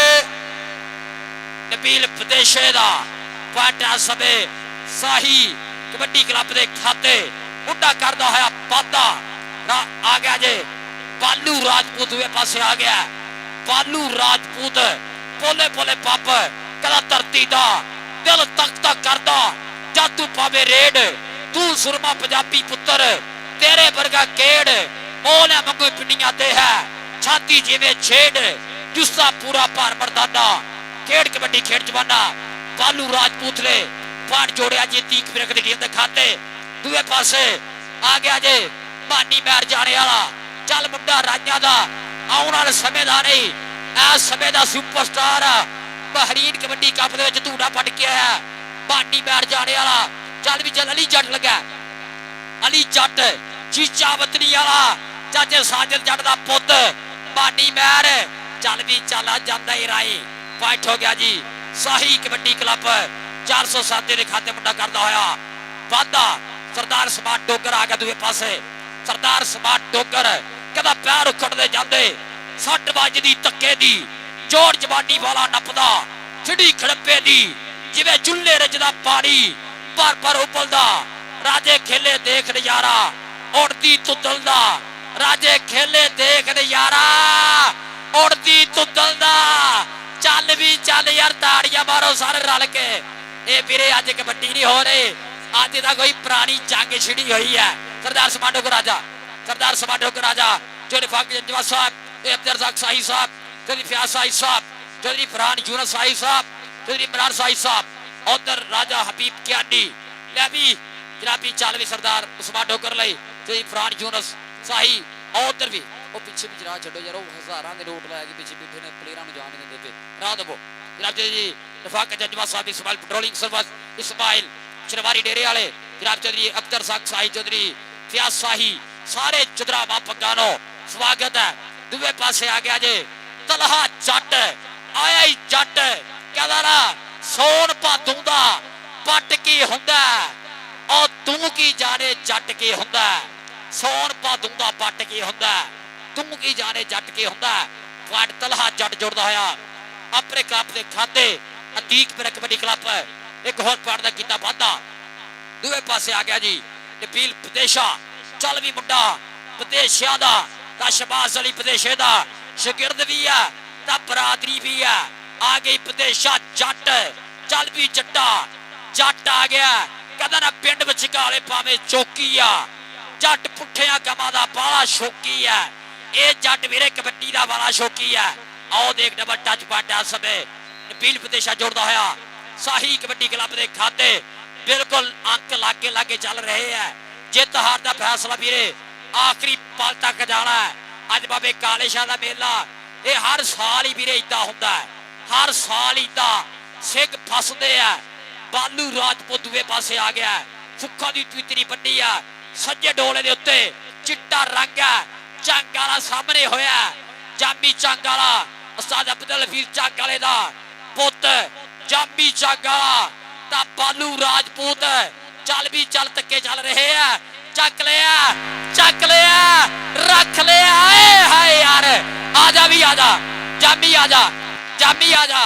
ਨਬੀਲ ਵਿਦੇਸ਼ੇ ਦਾ ਪੁਆਇੰਟ ਆ ਸਮੇਂ ਸਾਹੀ ਕਬੱਡੀ ਕਲੱਬ ਦੇ ਖਾਤੇ ਮੁੰਡਾ ਕਰਦਾ ਹੋਇਆ ਵਾਧਾ ਆ ਗਿਆ ਜੇ ਬਾਲੂ ਰਾਜਪੂਤ ਦੂਏ ਪਾਸੇ ਆ ਗਿਆ ਬਾਲੂ ਰਾਜਪੂਤ ਪੋਲੇ ਪੋਲੇ ਪੱਪ ਕਦਾ ਧਰਤੀ ਦਾ ਦਿਲ ਤੱਕ ਤੱਕ ਕਰਦਾ ਜਦ ਤੂੰ ਪਾਵੇ ਰੇਡ ਤੂੰ ਸੁਰਮਾ ਪੰਜਾਬੀ ਪੁੱਤਰ ਤੇਰੇ ਵਰਗਾ ਕੇੜ ਮੋਹਲੇ ਮੰਗੂ ਪਿੰਡੀਆਂ ਤੇ ਹੈ ਛਾਤੀ ਜਿਵੇਂ ਛੇੜ ਜੁੱਸਾ ਪੂਰਾ ਭਾਰ ਮਰਦਾਨਾ ਖੇਡ ਕਬੱਡੀ ਖੇਡ ਜਵਾਨਾ ਬਾਲੂ ਰਾਜਪੂਤ ਨੇ ਪਾਟ ਜੋੜਿਆ ਜੀ ਤੀਕ ਫਿਰਕ ਦੀ ਟੀਮ ਦੇ ਖਾਤੇ ਦੂਏ ਪਾਸੇ ਆ ਗਿਆ ਜੇ ਮਾਨੀ ਮੈਰ ਜਾਣੇ ਵਾਲਾ ਚੱਲ ਮੁੰਡਾ ਰਾਜਾਂ ਦਾ ਆਉਣ ਵਾਲੇ ਸਮੇਂ ਦਾ ਨਹੀਂ ਇਸ ਸਮੇਂ ਦਾ ਸੁਪਰਸਟਾਰ ਬਹਰੀਨ ਕਬੱਡੀ ਕੱਪ ਦੇ ਵਿੱਚ ਧੂੜਾ ਪਟ ਕੇ ਆਇਆ ਮਾਨੀ ਮੈਰ ਜਾਣੇ ਵਾਲਾ ਚੱਲ ਵੀ ਚੱਲ ਅਲੀ ਜੱਟ ਲੱਗਾ ਅਲੀ ਜੱਟ ਚੀਚਾ ਵਤਨੀ ਵਾਲਾ ਚਾਚੇ ਸਾਜਦ ਜੱਟ ਦਾ ਪੁੱਤ ਮਾਨੀ ਮੈਰ ਚੱਲ ਵੀ ਚੱਲ ਜਾਂਦਾ ਹੀ ਰਾਈ ਪੁਆਇੰਟ ਹੋ ਗਿਆ ਜੀ ਸਾਹੀ ਕਬੱਡੀ ਕਲੱਬ 407 ਦੇ ਖਾਤੇ ਮੁੰਡਾ ਕਰਦਾ ਹੋਇਆ ਵਾਧਾ ਸਰਦਾਰ ਸਮਾਟ ਡੋਗਰ ਆ ਗਿਆ ਦੂਏ ਪਾਸੇ ਸਰਦਾਰ ਸਮਾਟ ਡੋਗਰ ਕਦਾ ਪੈਰ ਉਖੜਦੇ ਜਾਂਦੇ ਸੱਟ ਵੱਜਦੀ ਧੱਕੇ ਦੀ ਜੋੜ ਜਵਾਨੀ ਵਾਲਾ ਨੱਪਦਾ ਛਿੜੀ ਖੜੱਪੇ ਦੀ ਜਿਵੇਂ ਚੁੱਲ੍ਹੇ ਰਜਦਾ ਪਾਣੀ ਪਰ ਪਰ ਉਬਲਦਾ ਰਾਜੇ ਖੇਲੇ ਦੇਖ ਨਜ਼ਾਰਾ ਉੜਦੀ ਤੁੱਦਲ ਦਾ ਰਾਜੇ ਖੇਲੇ ਦੇਖ ਨਜ਼ਾਰਾ ਉੜਦੀ ਤੁੱਦਲ ਦਾ ਚੱਲ ਵੀ ਚੱਲ ਯਾਰ ਤਾੜੀਆਂ ਮਾਰੋ ਸਾਰੇ ਰਲ ਕੇ ਇਹ ਵੀਰੇ ਅੱਜ ਕਬੱਡੀ ਨਹੀਂ ਹੋ ਰਹੀ ਅੱਜ ਦਾ ਕੋਈ ਪੁਰਾਣੀ ਜੰਗ ਛਿੜੀ ਹੋਈ ਹੈ ਸਰਦਾਰ ਸਮਾਡੋ ਕੋ ਰਾਜਾ ਸਰਦਾਰ ਸਮਾਡੋ ਕੋ ਰਾਜਾ ਚੌਧਰੀ ਫਾਕ ਜੰਜਵਾ ਸਾਹਿਬ ਅਬਦਰ ਰਜ਼ਾਕ ਸਾਹੀ ਸਾਹਿਬ ਚੌਧਰੀ ਫਿਆਜ਼ ਸਾਹੀ ਸਾਹਿਬ ਚੌਧਰੀ ਫਰਹਾਨ ਯੂਨਸ ਸਾਹੀ ਸਾਹਿਬ ਚੌਧਰੀ ਇਮਰਾਨ ਸਾਹੀ ਸਾਹਿਬ ਉਧਰ ਰਾਜਾ ਹਬੀਬ ਕਿਆਨੀ ਲੈ ਵੀ ਜਨਾਬੀ ਚੱਲ ਵੀ ਸਰਦਾਰ ਸਮਾਡੋ ਕਰ ਲਈ ਚੌਧਰੀ ਫਰਹਾਨ ਯੂਨਸ ਸਾਹੀ ਉਧਰ ਵੀ ਉਹ ਪਿੱਛੇ ਵੀ ਜਰਾ ਛੱਡੋ ਯਾਰ ਉਹ ਹਜ਼ਾਰਾਂ ਦੇ ਨੋਟ ਲਾਇਆ ਕਿ ਪਿੱਛੇ ਬੈਠੇ ਨੇ ਪਲੇਅਰਾਂ ਨੂੰ ਜਾਣ ਨਹੀਂ ਦਿੰਦੇ ਪਏ ਰਾਹ ਦਵੋ ਜਨਾਬ ਜੀ ਰਫਾਕ ਜੰਜਵਾ ਸਾਹਿਬ ਇਸਮਾਇਲ ਪੈਟਰੋਲਿੰਗ ਸਰਵਿਸ ਇਸਮਾਇਲ ਸ਼ਰਵਾਰੀ ਡੇਰੇ ਵਾਲੇ ਜਨਾਬ ਚੌਧਰੀ ਅਬਦਰ ਰਜ਼ਾਕ ਸਾਹੀ ਚੌਧਰੀ ਫਿਆਜ਼ ਸਾਹੀ ਸਾਰੇ ਚੁਦਰਾਵਾ ਪੱਗਾਂ ਸਵਾਗਤ ਹੈ ਦੂਏ ਪਾਸੇ ਆ ਗਿਆ ਜੇ ਤਲਹਾ ਜੱਟ ਆਇਆ ਹੀ ਜੱਟ ਕਹਿੰਦਾ ਨਾ ਸੋਨ ਭਾਦੂ ਦਾ ਪੱਟ ਕੀ ਹੁੰਦਾ ਉਹ ਤੂੰ ਕੀ ਜਾਣੇ ਜੱਟ ਕੀ ਹੁੰਦਾ ਸੋਨ ਭਾਦੂ ਦਾ ਪੱਟ ਕੀ ਹੁੰਦਾ ਤੂੰ ਕੀ ਜਾਣੇ ਜੱਟ ਕੀ ਹੁੰਦਾ ਪੁਆਇੰਟ ਤਲਹਾ ਜੱਟ ਜੁੜਦਾ ਹੋਇਆ ਆਪਣੇ ਕਲੱਬ ਦੇ ਖਾਤੇ ਅਤੀਕ ਪਰ ਕਬੱਡੀ ਕਲੱਬ ਇੱਕ ਹੋਰ ਪੁਆਇੰਟ ਦਾ ਕੀਤਾ ਵਾਧਾ ਦੂਏ ਪਾਸੇ ਆ ਗਿਆ ਜੀ ਨਬੀਲ ਵਿਦੇਸ਼ਾ ਚੱਲ ਵੀ ਮੁੰਡਾ ਵਿਦੇਸ਼ਿਆਂ ਦਾ ਤਾਂ ਸ਼ਬਾਜ਼ ਅਲੀ ਵਿਦੇਸ਼ੇ ਦਾ ਸ਼ਾਗਿਰਦ ਵੀ ਆ ਤਾਂ ਬਰਾਦਰੀ ਵੀ ਆ ਆ ਗਈ ਵਿਦੇਸ਼ਾ ਜੱਟ ਚੱਲ ਵੀ ਜੱਟਾ ਜੱਟ ਆ ਗਿਆ ਕਹਿੰਦਾ ਨਾ ਪਿੰਡ ਵਿੱਚ ਕਾਲੇ ਪਾਵੇਂ ਚੌਕੀ ਆ ਜੱਟ ਪੁੱਠਿਆਂ ਕੰਮਾਂ ਦਾ ਬਾਲਾ ਸ਼ੌਕੀ ਆ ਇਹ ਜੱਟ ਵੀਰੇ ਕਬੱਡੀ ਦਾ ਬਾਲਾ ਸ਼ੌਕੀ ਆ ਆਓ ਦੇਖ ਡਬਲ ਟੱਚ ਪਾਟਾ ਸਮੇਂ ਨਬੀਲ ਵਿਦੇਸ਼ਾ ਜੋੜਦਾ ਹੋਇਆ ਸਾਹੀ ਕਬੱਡੀ ਕਲੱਬ ਦੇ ਖਾਤੇ ਬਿਲਕੁਲ ਅੰਕ ਲਾਗੇ ਚੱਲ ਰਹੇ ਆ ਜਿੱਤ ਹਾਰ ਦਾ ਫੈਸਲਾ ਵੀਰੇ ਆਖਰੀ ਪਲ ਤੱਕ ਜਾਣਾ ਹੈ ਅੱਜ ਬਾਬੇ ਕਾਲੇ ਸ਼ਾਹ ਦਾ ਮੇਲਾ ਇਹ ਹਰ ਸਾਲ ਹੀ ਵੀਰੇ ਇਦਾਂ ਹੁੰਦਾ ਹੈ ਹਰ ਸਾਲ ਇਦਾਂ ਸਿੰਘ ਫਸਦੇ ਆ ਬਾਲੂ ਰਾਜਪੂਤ ਦੂਏ ਪਾਸੇ ਆ ਗਿਆ ਫੁੱਖਾਂ ਦੀ ਤਵਿਤਰੀ ਵੱਡੀ ਆ ਸੱਜੇ ਡੋਲੇ ਦੇ ਉੱਤੇ ਚਿੱਟਾ ਰੰਗ ਹੈ ਚੰਗ ਵਾਲਾ ਸਾਹਮਣੇ ਹੋਇਆ ਜਾਮੀ ਚੰਗ ਵਾਲਾ ਉਸਤਾਦ ਅਬਦੁਲ ਹਫੀਜ਼ ਚੰਗ ਵਾਲੇ ਦਾ ਪੁੱਤ ਜਾਮੀ ਚੰਗ ਵਾਲਾ ਤਾਂ ਬਾਲੂ ਰਾਜਪੂਤ ਚੱਲ ਵੀ ਚੱਲ ਤੱਕੇ ਚੱਲ ਰਹੇ ਆ ਚੱਕ ਲਿਆ ਰੱਖ ਲਿਆ ਏ ਹਾਏ ਯਾਰ ਆਜਾ ਵੀ ਆਜਾ ਜਾਮੀ ਆਜਾ ਜਾਮੀ ਆਜਾ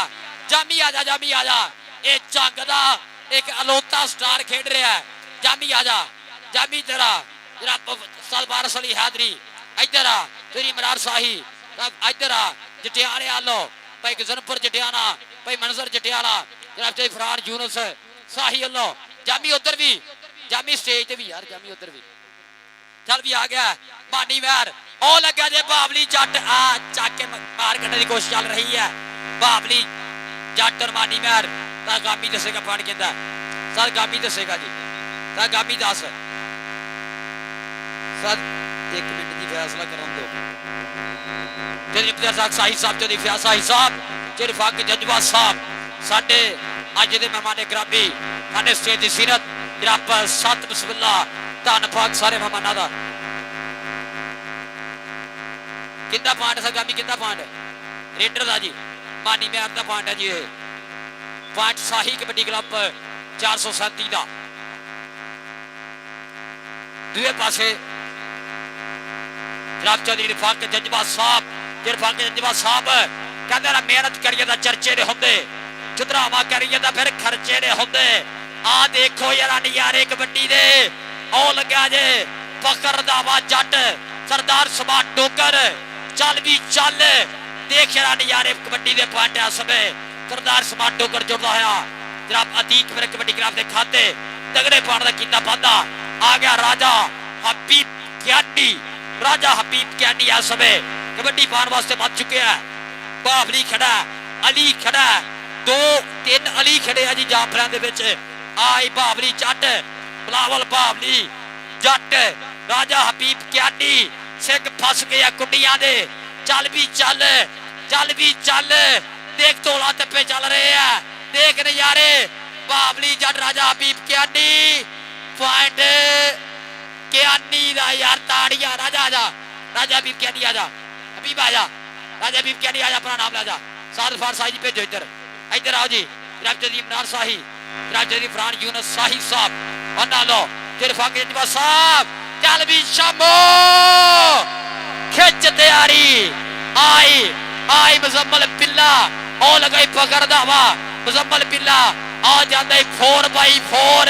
ਜਾਮੀ ਆਜਾ ਜਾਮੀ ਆਜਾ ਇਹ ਚੰਗ ਦਾ ਇੱਕ ਅਲੋਤਾ ਸਟਾਰ ਖੇਡ ਰਿਹਾ ਜਾਮੀ ਆਜਾ ਜਾਮੀ ਤੇਰਾ ਜਿਹੜਾ ਸਲਵਾਰ ਅਲੀ ਹੈਦਰੀ ਇੱਧਰ ਆ ਤੇਰੀ ਮਰਾਰ ਸਾਹੀ ਇੱਧਰ ਆ ਜਟਿਆਲੇ ਆਲੋ ਭਾਈ ਗਜ਼ਨਪੁਰ ਜਟਿਆਣਾ ਭਾਈ ਮਨਜ਼ਰ ਜਟਿਆਲਾ ਜਨਾਬ ਤੇ ਫਰਹਾਨ ਯੂਨਸ ਸਾਹੀ ਅੱਲੋ ਜਾਮੀ ਉਧਰ ਵੀ ਜਾਮੀ ਸਟੇਜ ਤੇ ਵੀ ਯਾਰ ਜਾਮੀ ਉਧਰ ਵੀ ਚੱਲ ਵੀ ਆ ਗਿਆ ਮਾਨੀ ਮੈਰ ਉਹ ਲੱਗਾ ਜੇ ਬਾਬਲੀ ਜੱਟ ਆ ਚੱਕ ਕੇ ਮਾਰ ਕੱਢਣ ਦੀ ਕੋਸ਼ਿਸ਼ ਚੱਲ ਰਹੀ ਹੈ ਬਾਬਲੀ ਜੱਟ ਔਰ ਮਾਨੀ ਮੈਰ ਤਾਂ ਗਾਮੀ ਦੱਸੇਗਾ ਫੜ ਕਹਿੰਦਾ ਸਰ ਗਾਮੀ ਦੱਸੇਗਾ ਜੀ ਤਾਂ ਗਾਮੀ ਦੱਸ ਸਰ 1 ਮਿੰਟ ਦੀ ਫੈਸਲਾ ਕਰਨ ਦਿਓ ਜਿਹੜੀ ਅਬਦਰ ਰਜ਼ਾਕ ਸਾਹੀ ਸਾਹਿਬ ਤੇ ਫਿਆਜ਼ ਸਾਹੀ ਸਾਹਿਬ ਜਿਹੜੇ ਫਾਕ ਜੰਜਵਾ ਸਾਹਿਬ ਸਾਡੇ ਅੱਜ ਦੇ ਮਹਿਮਾਨ ਗਰਾਮੀ ਸਾਡੇ ਸਟੇਜ ਦੀ ਸੀਰਤ ਜਨਾਬ ਸਤ ਬਿਸਮਿਲ੍ਲਾ ਧੰਨ ਪਾਕ ਸਾਰੇ ਮਹਿਮਾਨਾਂ ਦਾ कितना पॉइंट सगामी कितना पॉइंट रेडर का जी मानी मैर का पॉइंट है जी ये पॉइंट शाही कबड्डी क्लब 437 का दूसरे पासे जनाब चौधरी इरफाक जज्बा साहब कहते ना मेहनत करिए तो चर्चे ने होंगे चुतरावा करिए तो फिर खर्चे ने होंगे आ देखो यार नजारे कबड्डी दे ओ लग्या जे फकर दावा जट सरदार सभा डोगर चल भी चल देख यार नजारे कबड्डी दे पॉइंट इस समय सरदार सभा डोगर जुड़ता होया जनाब अतीक फिर कबड्डी क्लब के खाते तगड़े पाण का कीता वादा आ गया राजा हबीब क्यानी राजा हबीब क्यानी इस समय कबड्डी पाण वास्ते बच चुके हैं बावली खड़ा अली खड़ा 2-3 अली खड़े हैं जी जाफरां दे विच आई बावली जट बिलावल बावली जट राजा हबीब क्यानी सिख फस गया कुंडियां दे चल भी चल देख तोला तप्पे चल रहे हैं देख नजारे बावली जट राजा हबीब क्यानी पॉइंट क्यानी दा यार ताड़ियां राजा आजा राजा हबीब क्यानी आजा हबीब आजा राजा हबीब क्यानी आजा अपना नाम ला जा साद फार साही जी भेजो इधर आओ जी जनाब चौधरी इमरान शाही जनाब चौधरी फरहान यूनुस शाही साहब और ना लो इरफाक जज्बा साहब चल भी शामो खिच तैयारी आई मुजम्मल बिल्ला ओ लगाई पकड़ दावा मुजम्मल बिल्ला आ जाता 4x4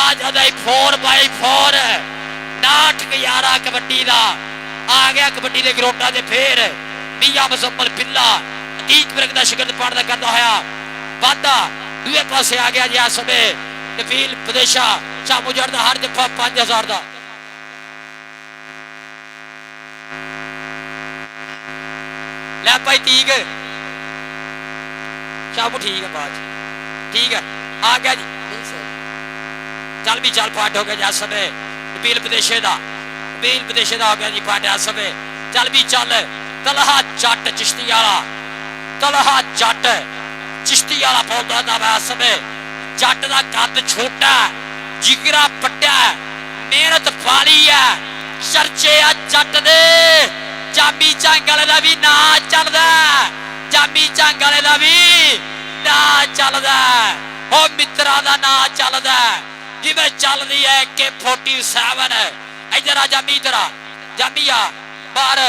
आ जाता 4x4 नाटक यारा कबड्डी दा आ गया कबड्डी दे ग्राउंडां दे फेर मियां मुजम्मल बिल्ला अतीक वर्ग दा शिकंद पाण दा करदा होया वादा दूए पासे आ गया जी इस समय नबील प्रदेशा शामू जट दा हर जफा 5000 दा ले भाई तीक शामू ठीक है बाज ठीक है आ गया जी चल भी चल पाठ हो गया जी इस समय नबील प्रदेशे दा हो गया जी पाठ इस समय चल भी चल तलहा जट चिश्ती वाला तलहा जट चिश्ती वाला बोलता था मैं इस समय जट का कद छोटा जिगरा पट्टा मेहनत वाली है चर्चे आ जट दे जामी झंग वाले का भी ना चलदा जामी झंग वाले का भी ना चलदा ओ मित्रा का ना चलदा जिवें चलदी है AK-47 इधर आ जामी इधर आ जामी आ बाहर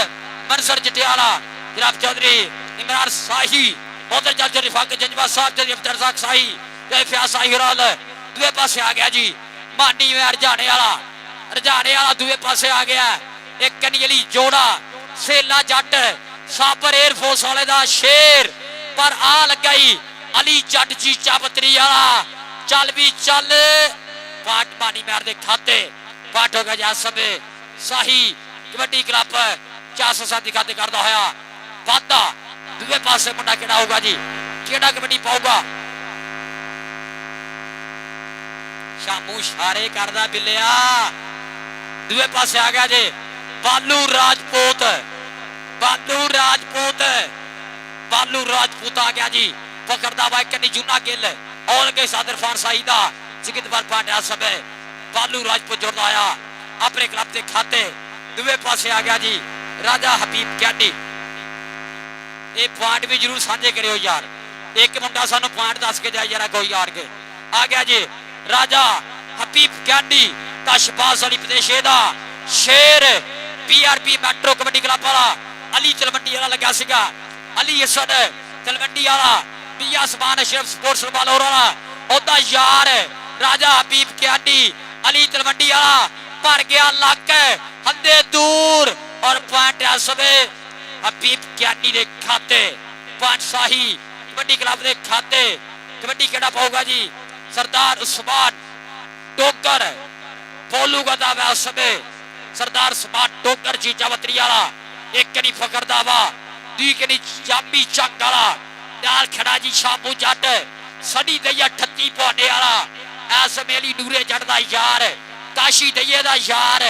मनसर जटियाला जनाब चौधरी इमरान शाही उधर चल चौधरी फाक जज्बा साहब चौधरी अब्दुल रज़ाक शाही जय फ्याज शाही हिराल दूसरे पासे आ गया जी मानी में रजाने वाला दूसरे पासे आ गया एक कनियली जोड़ा सेला जट साबर एयरफोर्स वाले दा शेर पर आ लगाई अली जट चीचा बतरी वाला चल भी चल पाट मानी मैर दे खाते पाट हो गया समय शाही कबड्डी क्लब 407 खाते करता होया वादा दूसरे पासे मुंडा केड़ा होगा जी केड़ा कबड्डी पाऊगा शामू इशारे करदा बिल्लिया दूसरे पासे आ गया जी बालू राजपूत आ गया जी पकड़दा हुआ कन्नी जूना गिल और के सादर फान साहिदा सिकत पर पांड्या समय बालू राजपूत जुड़दा आया अपने क्लब के खाते दूसरे पासे आ गया जी राजा हबीब क्यानी ये पॉइंट भी जरूर साझे करियो यार एक मुंडा सानू पॉइंट दस के जाए यार कोई यार के आ गया जी राजा हबीब क्यानी तशबाज अली प्रदेशे दा शेर PRP मेट्रो कबड्डी क्लब वाला अली तलवंडी वाला लगा सीगा अली असद तलवंडी वाला पिया समान अशरफ स्पोर्ट्स वाला ओदा यार राजा हबीब क्यानी अली तलवंडी वाला भर गया लक हंदे दूर और पॉइंट समय हबीब क्यानी दे खाते पॉइंट शाही कबड्डी क्लब दे खाते कबड्डी केड़ा पाऊगा जी सरदार उस्मान डोगर बोलूगा दावा समय सरदार उस्मान डोगर चीचा बतरी वाला एक कनी फकर दावा दी कनी जामी चंग वाला नाल खड़ा जी शामू जट सनी दैया 38 पौने वाला ऐस मेली नूरे जट दा यार काशी दैये दा यार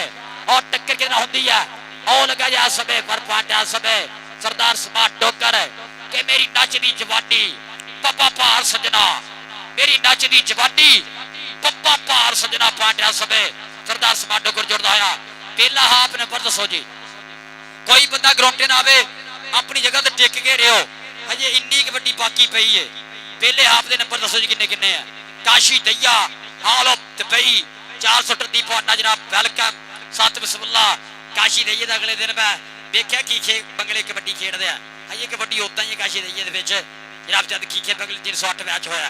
और टक्कर के होंदी है और लगा जा समय पर पाटा समय सरदार उस्मान डोगर के मेरी नचदी जवानी पप्पा पार सजना मेरी नचदी जवानी पप्पा पार सजना पाटा समय सरदार उस्मान डोगर जुड़दा आया पहला हाफ नंबर दसो जी कोई बंदा ग्राउंड ना आवे अपनी जगह ते टिक के रहो हजे इन्नी कबड्डी बाकी पई है पहले हाफ दे नंबर दसो जी किन्ने किन्ने है काशी दैया हाल ऑफ दुबई 438 पॉइंट जनाब वेलकम 7 बिस्मिल्लाह काशी दैये दा अगले दिन मैं देखिया कीखे बंगले कबड्डी खेडदे आ हजे कबड्डी उदां ही काशी दैये दे विच जनाब जद कीखे बंगले 308 मैच होया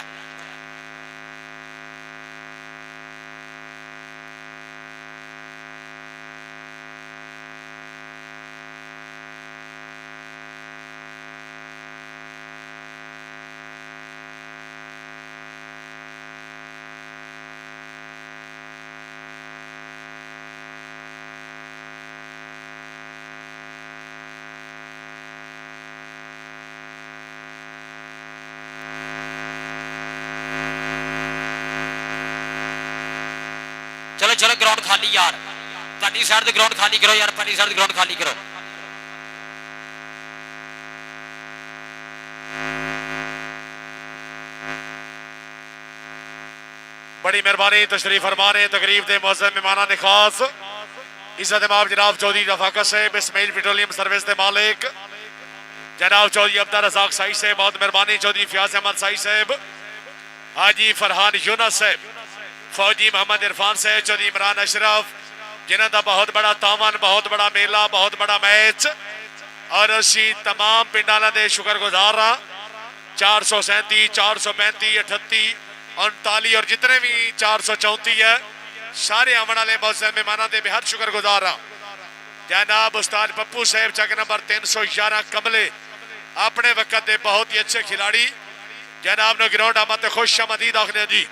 चलो चलो ग्राउंड खाली यार पहली साइड ते ग्राउंड खाली करो यार पहली साइड ग्राउंड खाली करो बड़ी मेहरबानी तशरीफ फरमाने तकरीब दे मौजूद मेहमाना ने खास इज्जत इमाम जनाब चौधरी रफाकत साहब इस्माइल पेट्रोलियम सर्विस के मालिक जनाब चौधरी अब्दुल रज़ाक साई साहब बहुत मेहरबानी चौधरी फयाज अहमद साई साहब हाजी फरहान यूनस साहब फौजी मोहम्मद इरफान साहब चौधरी इमरान अशरफ जिन्हों का बहुत बड़ा तावन बहुत बड़ा मेला बहुत बड़ा मैच और असी तमाम पिंड वालों के शुक्रगुजार हाँ 437 435 38 39 और जितने भी 434 है सारे आने वाले मौजूद मेहमानों के बेहद शुक्रगुजार हाँ जनाब उस्ताद पप्पू साहब चक नंबर 311 कमले अपने वक्त के बहुत ही अच्छे खिलाड़ी जनाब ने ग्राउंड आमद खुश आमदीद आखने जी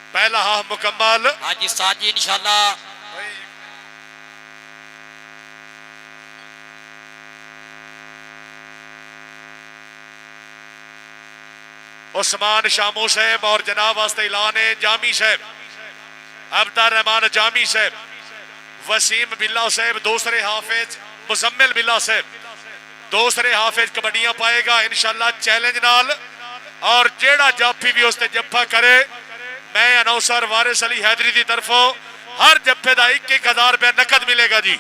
पहला हाफ मुकम्मल हाँ जी साथ जी इंशाल्लाह उस्मान शामू साहब और जनाब वास्ते ऐलान है जामी साहब अब्दुल रहमान जामी साहब वसीम बिल्ला साहब दूसरे हाफिज मुजम्मिल बिल्ला साहब दूसरे हाफिज कबड्डियां पाएगा इंशाल्लाह चैलेंज नाल और जेड़ा जाफी भी उसते जफ्फा करे मैं अनाउंसर वारिस अली हैदरी की तरफों हर जफ्फे का 1-1000 रुपया नकद मिलेगा जी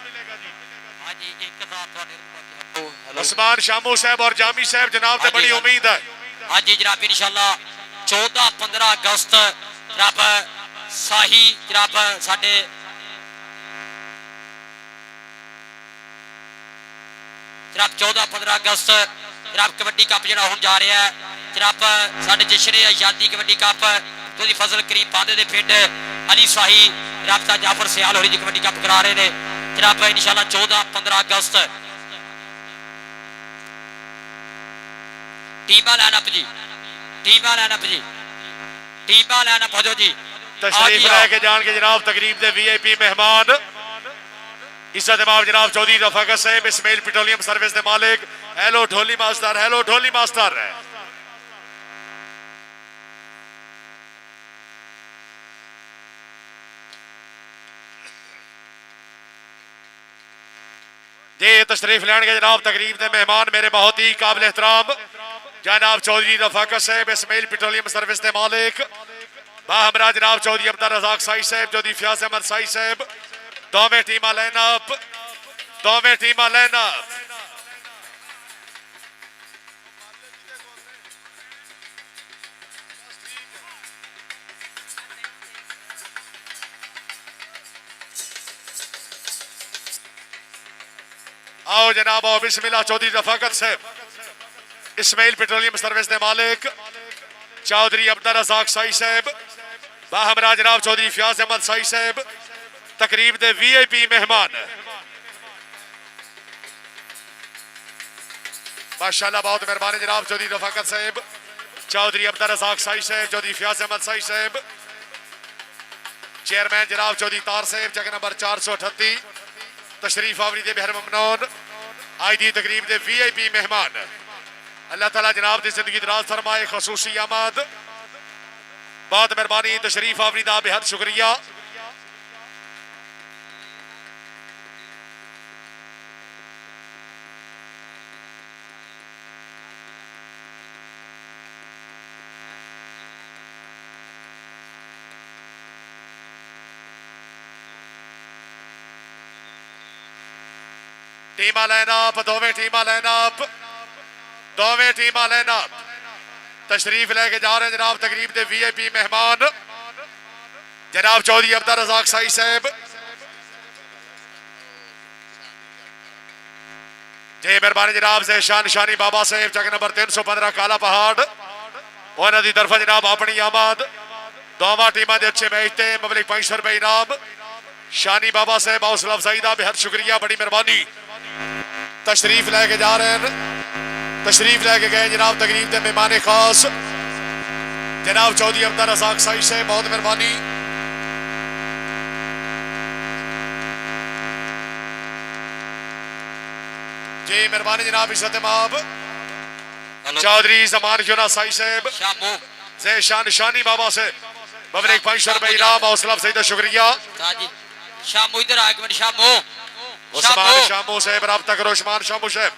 उस्मान शामू साहब और जामी साहब जनाब से बड़ी उम्मीद है हाँ जी जनाब इंशाल्लाह 14-15 अगस्त जनाब शाही जनाब साडे जनाब 14-15 अगस्त जनाब कबड्डी कप जो होने जा रहा है जनाब साडे जश्न आजादी कबड्डी कप तो फजल करीम पांदे दे पिंड अली शाही जनाब साहब जाफर सियाल होरी जी कबड्डी कप करा रहे हैं जनाब इंशाल्लाह 14-15 अगस्त टीमा लाइनअप जी टीमा लाइनअप जी टीमा लाइनअप हो जाओ जी तशरीफ लेके जान के जनाब तकरीब दे वीआईपी मेहमान इज्जत इमाम जनाब चौधरी रफाकत साहब इस्माइल पेट्रोलियम सर्विस के मालिक हेलो ढोली मास्टर जी तशरीफ लेने के जनाब तकरीब के मेहमान मेरे बहुत ही काबिल एहतराम जनाब चौधरी रफाकत साहब इस्माइल पेट्रोलियम सर्विस के मालिक बाहमरा जनाब चौधरी अब्दुल रज़ाक साई साहब चौधरी फयाज अहमद साई साहब दोवें टीमां लाइनअप आओ जनाब आओ बिस्मिल्लाह चौधरी रफाकत साहब इस्माइल पेट्रोलियम सर्विस के मालिक चौधरी अब्दुल रज़ाक साई साहब बाहमरा जनाब चौधरी फयाज अहमद साई साहब तकरीब दे वीआईपी मेहमान माशाल्लाह बहुत मेहरबानी जनाब चौधरी रफाकत साहब चौधरी अब्दुल रज़ाक साई साहब चौधरी फयाज अहमद साई साहब चेयरमैन जनाब चौधरी तार साहब जगह नंबर 438 तशरीफ आवरी दे बेहद ममनून आज दी तकरीब दे वीआईपी मेहमान अल्लाह ताला जनाब की जिंदगी दराज फरमाए खसूसी आमद बहुत मेहरबानी तशरीफ आवरी दा बेहद शुक्रिया टीमां लाइन अप, दोवें टीमां लाइन अप, दोवें टीमां लाइन अप। तशरीफ लेके जा रहे हैं जनाब तकरीब के VIP मेहमान जनाब चौधरी अब्दुल रज़ाक साई साहब। जी मेहरबानी जनाब से शान निशानी बाबा साहेब चक नंबर 315 काला पहाड़ उन्होंने की तरफ जनाब अपनी आमद। दोवां टीमां दे अच्छे मैच थे मबलिक 500 रुपए इनाम। शानी बाबा साहब हौसला अफजाई का बेहद शुक्रिया, बड़ी मेहरबानी। तशरीफ लेके जा रहे हैं, तशरीफ लेके गए जनाब तकरीब के मेहमान खास जनाब चौधरी अब्दुल रज़ाक साई साहब, बहुत मेहरबानी। जी मेहरबानी जनाब इज्जत माब चौधरी जमान युना साई साहब शामू से शान शानी बाबा से मबलिक 500 रुपए इनाम, हौसला अफजाई का शुक्रिया। जी शामू इधर आ, एक मिनट शामू उस्मान शामू साहब रब्ता करो, उस्मान शामू साहब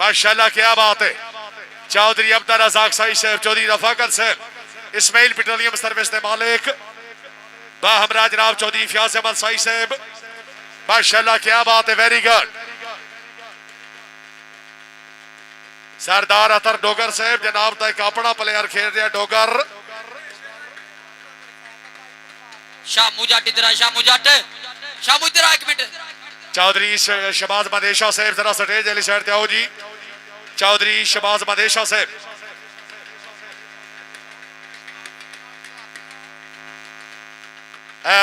माशाल्लाह क्या बात है। चौधरी अब्दुल रज़ाक साई साहब, चौधरी रफाकत साहब, इस्माइल पेट्रोलियम सर्विस के मालिक बाहमरा जनाब चौधरी फयाज अहमद साई साहब, माशाल्लाह क्या बात है, वेरी गुड। सरदार अतर डोगर साहब जनाब का एक अपना प्लेयर खेल रहा डोगर। शामू जट इधर आ, शामू जट शामू इधर आ, एक मिनट। चौधरी शबाज मदेशा साहब जरा स्टेज वाली साइड आओ जी। चौधरी शबाज मदेशा साहब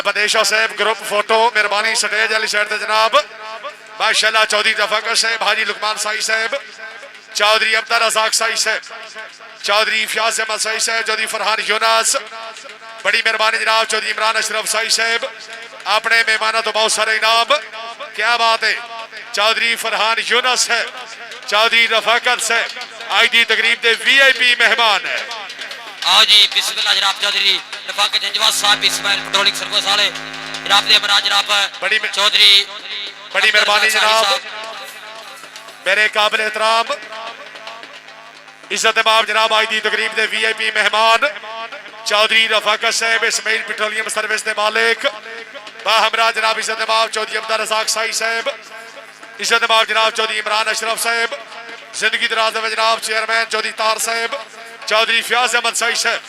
मदेशा साहब ग्रुप फोटो मेहरबानी स्टेज वाली साइड ते जनाब माशाल्लाह। चौधरी रफाकत साहब, हाजी लुकमान साई साहब, चौधरी अब्दुल रज़ाक साई साहब, चौधरी फयाज अहमद साई साहब, चौधरी फरहान यूनस, बड़ी मेहरबानी जनाब। चौधरी इमरान अशरफ साई साहब, अपने मेहमानों तो बहुत सारे इनाम, क्या बात है। चौधरी फरहान यूनस है, चौधरी रफाकत से आज की तकरीब के VIP मेहमान है। आओ जी बिस्मिल्लाह जनाब चौधरी रफाकत जंजवाद साहब इस्माइल पेट्रोलिंग सर्विस वाले जनाब दे मराज जनाब चौधरी, बड़ी मेहरबानी जनाब, मेरे काबिल एहतराम इज्जत माब जनाब आज की तकरीब के VIP मेहमान चौधरी रफाकत साहब, इस्माइल पेट्रोलियम सर्विस के मालिक बाहमरा जनाब इज्जत माब चौधरी अब्दुल रज़ाक साई साहब, इज्जत माब जनाब चौधरी इमरान अशरफ साहब, जिंदगी दराज में जनाब चेयरमैन चौधरी तार साहब, चौधरी फयाज अहमद साई साहब,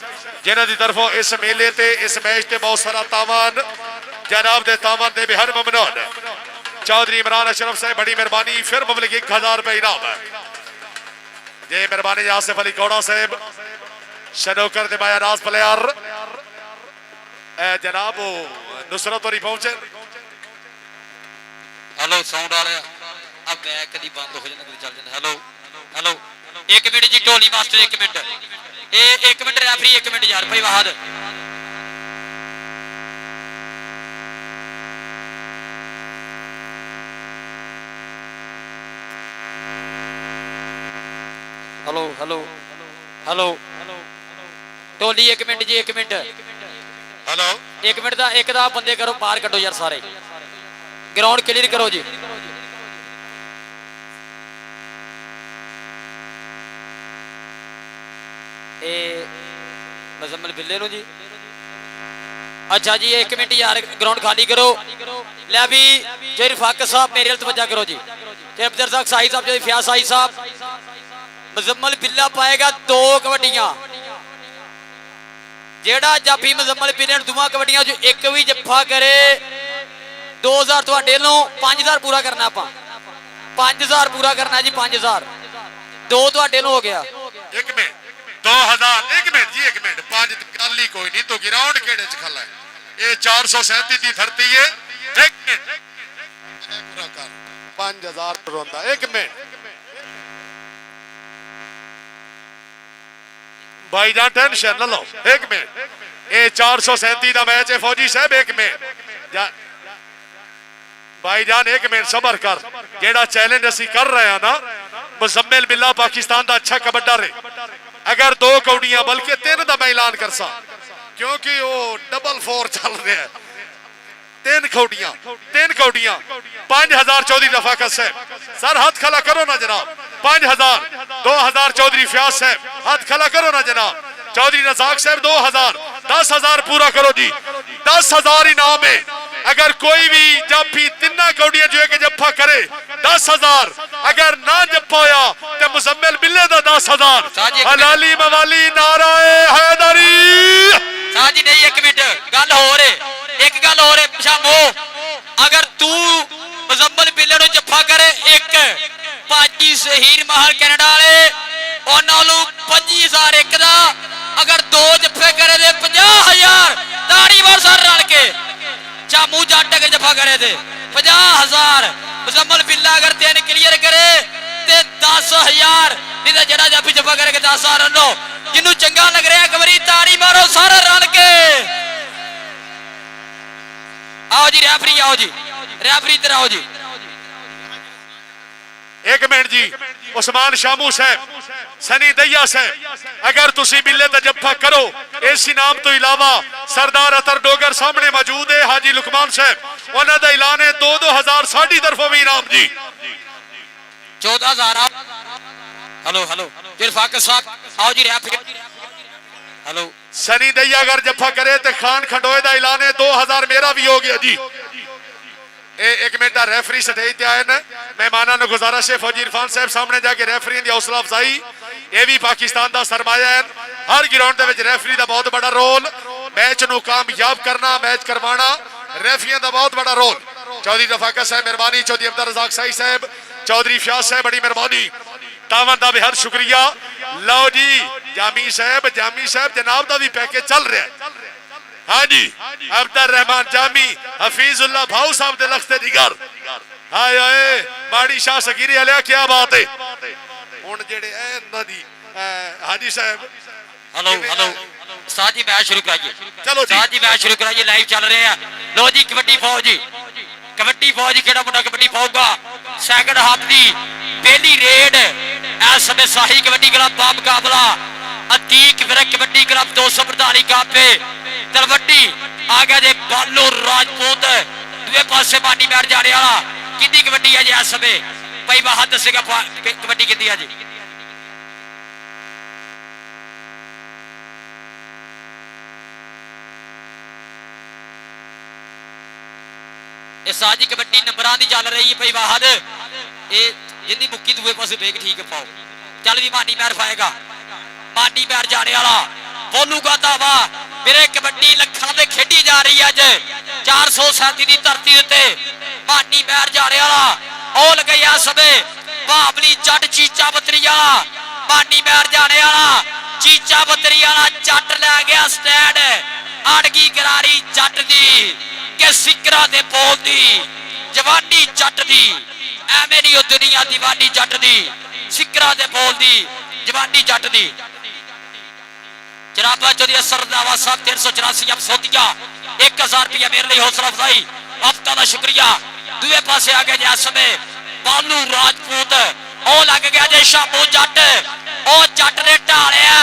जिन्हों की तरफों इस मेले ते इस मैच ते बहुत सारा तावन जनाब दे तावन दे बेहद ममनून। चौधरी इमरान अशरफ साहब, बड़ी मेहरबानी, फिर मबलिक 1000 रुपए इनाम है। ये मेहरबानी आसिफ अली कौड़ा साहब, शनोकर दे माया नाज प्लेयर जनाब नुसरत और पहुंचे। हेलो साउंड आ रहा अब मैं कभी बंद हो जाना कभी चल जाना। हेलो हेलो एक मिनट जी ढोली मास्टर, एक मिनट एक मिनट रेफरी, एक मिनट यार भाई वाहद। हेलो हेलो हेलो ढोली एक मिनट जी, एक मिनट हेलो एक मिनट का एक दा बंदे करो बाहर कटो यार, सारे ग्राउंड क्लियर करो जी। मजम्मल बिल्ले नु जी, अच्छा जी एक मिनट यार ग्राउंड खाली करो। ले भी जो रफाकत साहब मेरे हल तवज्जो करो जी, अब्दुल रज़ाक साई साहब, जो फयाज साई साहब, मजम्मल बिल्ला पाएगा 2 कबड्डियां, जेड़ा जाफी मजम्मल बिल्ले दुआ कबड्डियां जो एक भी जफ्फा करे 2000 ਤੁਹਾਡੇ ਨੂੰ 5000 पूरा करना ਆਪਾਂ 5000 पूरा करना जी 5000 2 ਤੁਹਾਡੇ ਨੂੰ हो गया। एक मिनट 2000 एक मिनट जी, एक मिनट 5 गल ही कोई नहीं तो ग्राउंड केड़े च खला है ये 437 की धरती है। एक मिनट पूरा कर 5000 रोंदा, एक मिनट भाईजान टेंशन न लो, एक मिनट ये 437 का मैच है फौजी साहब, एक मिनट भाईजान एक मिनट सबर कर। जेड़ा चैलेंज असी कर रहे हैं ना मुजम्मिल बिल्ला पाकिस्तान का अच्छा कबड्डा रहे, अगर 2 कौड़ियां बल्कि 3 का मैं ऐलान कर सा, क्योंकि वो डबल 4 चल रहा है। 3 कौड़ियां 5000 चौधरी रफाकत साहब, सर हाथ खला करो ना जनाब, 5000 2000 चौधरी फयाज साहब, हाथ खला करो ना जनाब, चौधरी रज़ाक साहब 2000 10,000 पूरा करो जी, 10,000 इनाम है, अगर कोई भी जाफी तिना कौड़ियां जो कि जप्फा करे 10,000, अगर ना जप्फा होया तो मुजम्मिल बिल्ले दा 10,000। हलाली मवाली नाराए हैदरी। साजी नहीं, एक मिनट गल हो रहे, एक गल हो रहे शामो, अगर तू मुजम्मिल बिल्ले नु जप्फा करे एक भाजी शहीर महल कैनेडा वाले उन्होंने 25,000 एक दा, अगर दो जप्फे करे दे 50,000 ताड़ी मार सर रल के। चामू जट अगर जफा करे थे 50,000, मुजम्मिल बिल्ला अगर 3 क्लियर करे ते 10,000, नहीं तो जड़ा जाफी जफा करे 10,000 लो। जिन्नू चंगा लग रहा है एक बारी ताड़ी मारो सारा रल के। आओ जी रेफरी, आओ जी रेफरी इधर आओ जी। एक मिनट जी, उस्मान शामू साहब, सनी दैया साहब, अगर तुसी बिल्ले दा जप्फा करो इस इनाम तो इलावा सरदार अतर डोगर सामने मौजूद है, हाजी लुकमान साहब, उन्होंने दा ऐलान है 2-2,000 साडी तरफों भी इनाम जी। 14,000। हेलो हेलो जिरफाक साहब, आओ जी रेफरी। हेलो सनी दैया अगर जप्फा करे तो खान खंडोए दा ऐलान है 2,000 मेरा भी हो गया जी। एक मिनट रेफरी स्टेज ते आए न, मेहमाना ने गुजारिश है फौजी इरफान साहब सामने जाके रेफरी की हौसला अफजाई, ये भी पाकिस्तान का सरमाया है। हर ग्राउंड के रेफरी का बहुत बड़ा रोल, मैच नू कामयाब करना, मैच करवाना रेफरियों का बहुत बड़ा रोल। चौधरी रफाकत साहब मेहरबानी, चौधरी अब्दुल रज़ाक साई साहब, चौधरी फयाज साहब बड़ी मेहरबानी, तावन का बेहद शुक्रिया। लो जी जामी साहब जनाब का भी पैकेज चल रहा है। हाँ जी अब्दुल रहमान जामी, हफीजुल्लाह भाऊ साहब दे लख्ते जिगर, हाय हाय माड़ी शाह सकीरी वाले, क्या बात है। हुण जेड़े नदी हाजी साहब, हेलो हेलो साथ ही मैच शुरू कराइए। चलो जी साथ ही मैच शुरू कराइए, लाइव चल रहे हैं। लो जी कबड्डी फौज, कबड्डी फौज केड़ा मुंडा कबड्डी पाऊगा। सैकंड हाफ दी पहली रेड इस समय शाही कबड्डी क्लब का मुकाबला अतीक विरक कबड्डी क्लब 245 कापे तलवटी आ गया जे बालू राजपूत दूसरे पासे मानी बैठ जाने वाला। कितनी कबड्डी है जी इस समय भाई बाहर दसेगा कबड्डी कितनी है जी। साजी कबड्डी नंबर की चल रही है भाई वाहद, जिंदी मुक्की दूसरे पास बेग ठीक पाओ। चल भी मानी पैर पाएगा, मानी पैर जाने वाला बोलूगा धावा। मेरे कबड्डी लखा से खेडी जा रही है अज 437 की धरती उत्ते। मानी पैर जाने वाला ओ लगे सबे बाबली जट चीचा बतरी वाला, मानी पैर जाने वाला चीचा बतरी वाला जट लै गया स्टैंड। अड़गी करारी जट दी के सिकरा दे बोल दी जवानी जट दी, एवें नहीं दुनिया दीवानी जट दी, सिकरा दे बोल दी जवानी जट दी। जनाब चौधरी सरदावा साहब 384 अफसोदिया 1000 रुपया मेरे लिए हौसला अफजाई, हफ्ता का शुक्रिया। दूसरे पासे आ गया जिस समय बालू राजपूत, ओ लग गया जे शामू जट, ओ जट ने ढालिया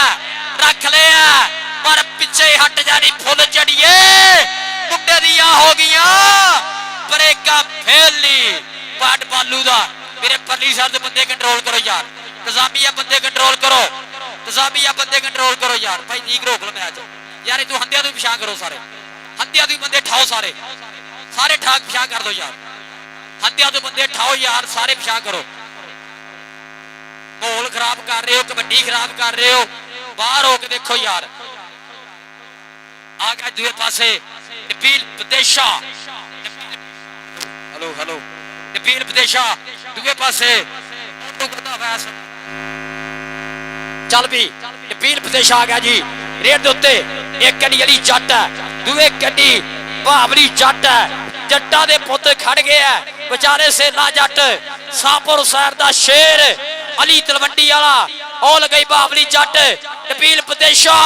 रख लिया पर पिछे हट जानी फुल चढ़िए मुंडे दिया हो गया ब्रेका फेलनी पाट बालू दा। मेरे परली साइड बंदे कंट्रोल करो यार, इंतजामिया बंदे कंट्रोल करो, इंतजामिया बंदे कंट्रोल करो यार। भाई ठीक रोक लो मैच यार, तू हंदिया तू पिछा करो, सारे हंदिया तू बंदे ठाओ, सारे सारे ठाक पिछा कर दो यार, हंदिया तू बंदे ठाओ यार, सारे पिछा करो। माहौल खराब कर रहे हो, कबड्डी खराब कर रहे हो, बाहर होके देखो यार। आ गया दूसरे पासे नबील विदेशा, हेलो हेलो नबील विदेशा दूसरे पासे चल भी नबील विदेशा आ गया जी रेड दे उत्ते। एक गड्डी अली जट है, दूसरे गड्डी भावली जट है, जट्टा दे पुत खड़ गए है बेचारे सेला जट, सापुर शहर दा शेर अली तलवंडी वाला, ओ लगई बावली जट नबील विदेशा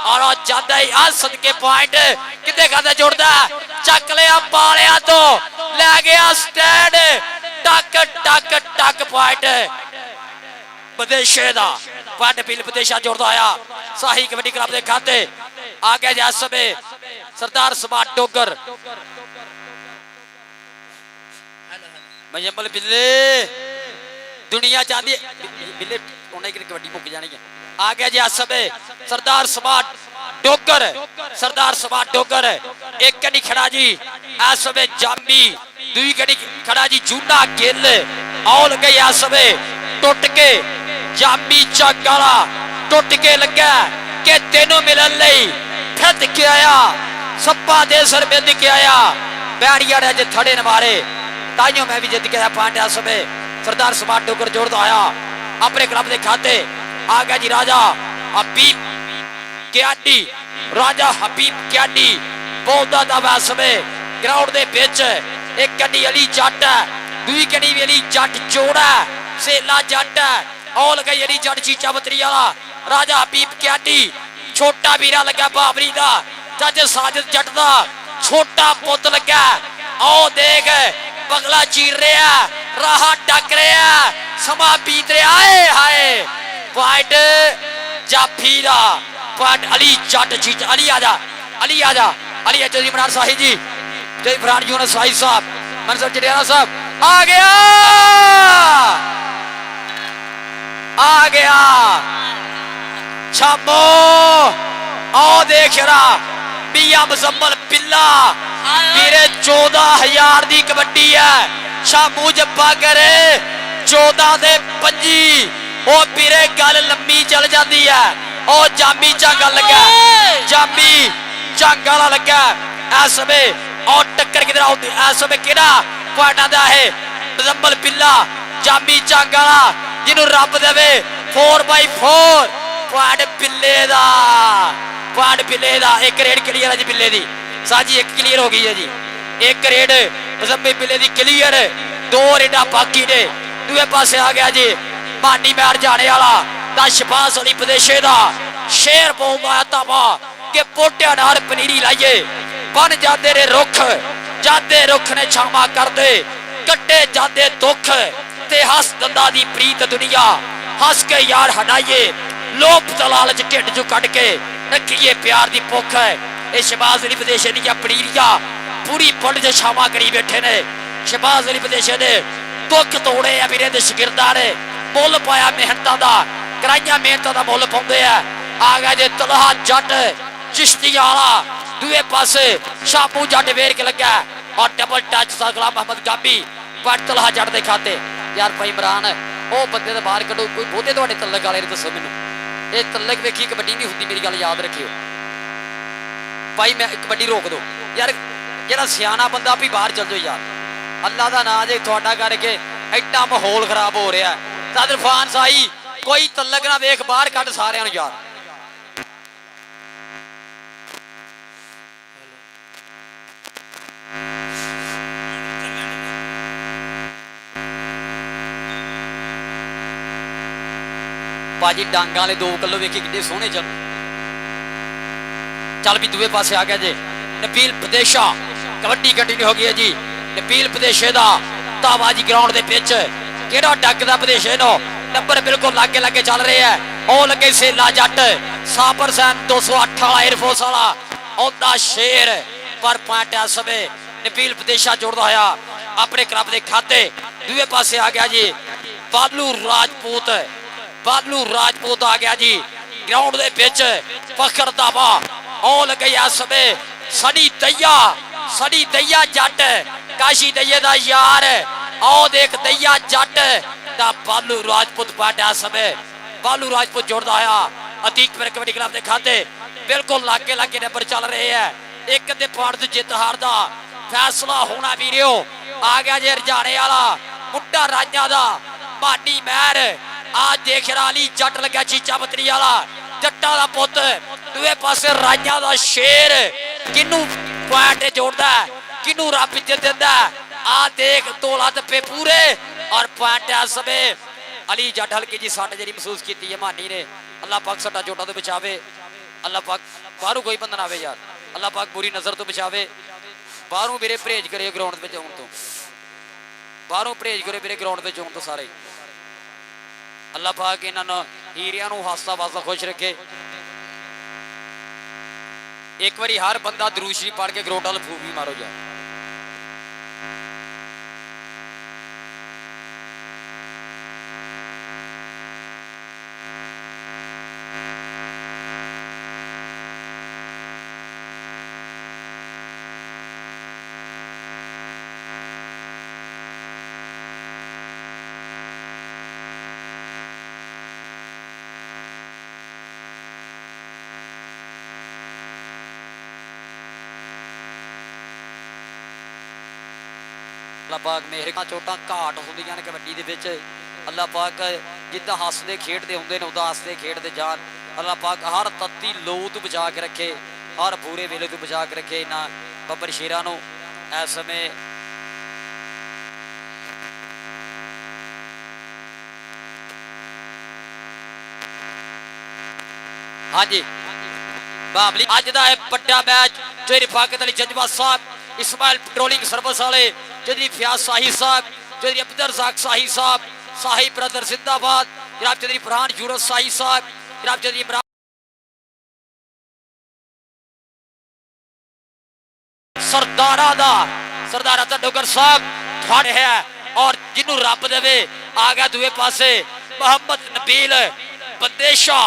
और ज्यादा ही आज सदके पॉइंट किते खाते जुड़दा चक लिया पालिया तो ले गया स्टैंड टक टक टक पॉइंट विदेशे दा पॉइंट नबील विदेशा जुड़दा आया शाही कबड्डी क्लब दे खाते। आ गया जिस समय सरदार समाट डोगर मजमल बिल्ले दुनिया चाहती है बिल्ले उन्हें कबड्डी मुक जानी है। आ गया जी समय सरदार समाट डोगर, सरदार समाट डोगर एक कड़ी खड़ा जी इस समय जामी दुई गड़ी खड़ा जी जूना गिल आउल गई इस समय टुट के जामी चंगाला टुट के लगा कि तेनों मिलन लई फिर के आया सप्पा दे सर बिंद के आया बैरिया ने अज थड़े न मारे ताइयों मैं भी जित गया पांड्या समय सरदार समाट डोगर जोड़ता आया अपने क्लब के खाते आ गया जी राजा हबीब क्याडी राजा हबीब क्याडी बोलता था वह समय ग्राउंड के बिच एक कड़ी अली जट है दूई कड़ी भी अली जट जोड़ा सेला जट है और लगा अली जट चीचा बतरी वाला राजा हबीब क्याडी छोटा वीरा लगा बाबरी का जज साजिद जट का छोटा पुत लगा आओ देख पगला चीर रहा राह डक रहा समा बीत रहा है हाय पॉइंट जाफी दा पॉइंट अली जट चीज अली आजा अली जी इमरान शाही जी जय इमरान यूनुस शाही साहब मंसूर जडेजा साहब आ गया छामो आओ देख रहा मियां मुजम्मल बिल्ला मेरे 14,000 दी कबड्डी है शामू जब्बा करे 14 दे 25 ओ पीरे गल लंबी चल जाती है ओ जामी झांगा लगा जामी झांगा वाला लगा इस समय और टक्कर किधर आती इस समय केड़ा पॉइंट आंदा है मुजम्मल बिल्ला जामी झांगा वाला जिन्हों रब देवे 4x4 पॉइंट बिल्ले दा एक रेड क्लियर है जी बिल्ले दी साजी एक क्लियर हो गई है जी एक रेड मुजम्मल बिल्ले दी क्लियर 2 रेडा बाकी ने दूसरे पासे आ गया जी मानी मैर जाने वाला दा शबास अली प्रदेशे दा शेर बोलदा तबा के पोटिया नाल पनीरी लाइए बन जाते रे रुख जाते रुख ने छावा कर दे कट्टे जाते दुख ते हस दंदा दी प्रीत दुनिया हस के यार हटाइए लोभ दलालच ढिड चो कट के रखिए प्यार दी भुख है ये शबाज अली प्रदेशे दी पनीरिया पूरी पंड च छावा करी बैठे ने शबाज अली प्रदेशे ने दुख तोड़े आ वीरे दे शगिरदां ने मुल पाया मेहनतां दा कराइयां मेहनतां दा मुल पाउंदे आ गया जे तलहा जट चिश्तिया वाला दूए पासे शामू जट वेर के लगा और डबल टच सा गुलाम मोहम्मद गाबी पर तलहा जट दे खाते यार भाई इमरान ओ बंदे दे बाहर कढो कोई बहुते तुहाडे तलक वाले ने दसो मैनू ये तलक वेखी कबड्डी नहीं हुंदी मेरी गल याद रखियो भाई मैं कबड्डी रोक दो यार जेड़ा सियाना बंदा भी बाहर चल जाओ यार अल्लाह दा नाम जे तुहाडा करके एडा माहौल खराब हो रहा है सदर फान साई कोई तलक ना वेख बाहर कट सारियां नूं यार भाजी डांगा वाले 2 किलो वेखी कितने सोहने चल भी दूए पासे आ गया जी नबील प्रदेशा कबड्डी कंटिन्यू हो गई है जी नबील प्रदेशे दा तावाजी ग्राउंड दे पिच केड़ा डकदा प्रदेशे नो नंबर बिल्कुल लागे लागे चल रहे हैं ओ लगे सेला जट साबर सैन 208 वाला एयरफोर्स वाला ओदा शेर पर पॉइंट इस समय नबील प्रदेशा जोड़दा होया अपने क्लब दे खाते दूए पासे आ गया जी बालू राजपूत आ गया जी ग्राउंड दे पिच फखर दावा ओ लगे इस समय सड़ी दैया जट काशी दैये दा यार आओ देख दैया जट दा बालू राजपूत पाटा समय बालू राजपूत जोड़दा आया अतीक पर कबड्डी क्लब दे खाते बिल्कुल लागे लागे नंबर चल रहे हैं एक दे पॉइंट जित हार दा फैसला होना वीरियो आ गया जे रजाने वाला मुंडा राजा दा मानी महर आज देख रहा अली जट लगा चीचा बतरी वाला जट्टा दा पुत दूए पासे राजा दा शेर किनू पॉइंट जोड़दा किनू रब इज्जत दिंदा आ देख तोला तप्पे पूरे और पॉइंट इस समय अली जट हल्की जी सट जी महसूस की है मानी ने अल्लाह पाक सट्टा चोटा तो बचावे अल्लाह पाक बाहरों कोई बंदा ना आवे यार अल्लाह पाक बुरी नजर तो बचावे बाहरों मेरे परहेज करे ग्राउंड में आने तो बाहरों परहेज करे मेरे ग्राउंड में आने तो सारे अल्लाह पाक इन्होंने हीरिया हासा वासा खुश रखे एक बारी हर बंदा दरूद शरीफ पढ़ के ग्राउंड वाल फूक भी मारो यार ਅੱਲਾਹ ਪਾਕ ਮਿਹਰ ਚੋਟਾਂ ਘਾਟ ਹੁੰਦੀਆਂ ਨੇ ਕਬੱਡੀ ਦੇ ਵਿੱਚ। ਅੱਲਾਹ ਪਾਕ ਜਿੱਦਾਂ ਹੱਸਦੇ ਖੇਡਦੇ ਹੁੰਦੇ ਨੇ ਉਦਾਂ ਹੱਸਦੇ ਖੇਡਦੇ ਜਾਣ। ਅੱਲਾਹ ਪਾਕ ਹਰ ਤੱਤੀ ਲੋਹ ਤੋਂ ਬਚਾ ਕੇ ਰੱਖੇ, ਹਰ ਬੁਰੇ ਵੇਲੇ ਤੋਂ ਬਚਾ ਕੇ ਰੱਖੇ ਇਹਨਾਂ ਬੱਬਰ ਸ਼ੇਰਾਂ ਨੂੰ। ਇਸ ਸਮੇਂ ਹਾਂਜੀ ਬਾਬਲੀ ਅੱਜ ਦਾ ਇਹ ਵੱਡਾ ਮੈਚ ਜੋ ਰਿਫਾਕਤ ਅਲੀ ਜਜ਼ਬਾ ਸਾਹਿਬ, ਇਸਮਾइल ਪੈਟਰੋਲਿੰਗ ਸਰਵਿਸ ਵਾਲੇ, ਜਿਹੜੀ ਫਿयाज शाही साहब, ਜਿਹੜੀ अब्दुल रज़ाक शाही साहब, शाही ब्रदर जिंदाबाद, जनाब चौधरी फरहान यूनुस शाही साहब, जनाब चौधरी इमरान सरदारा दा डोगर साहब थोड़े है। और जिन्हों रब देवे आ गया दूए पासे मोहम्मद नबील बदेशा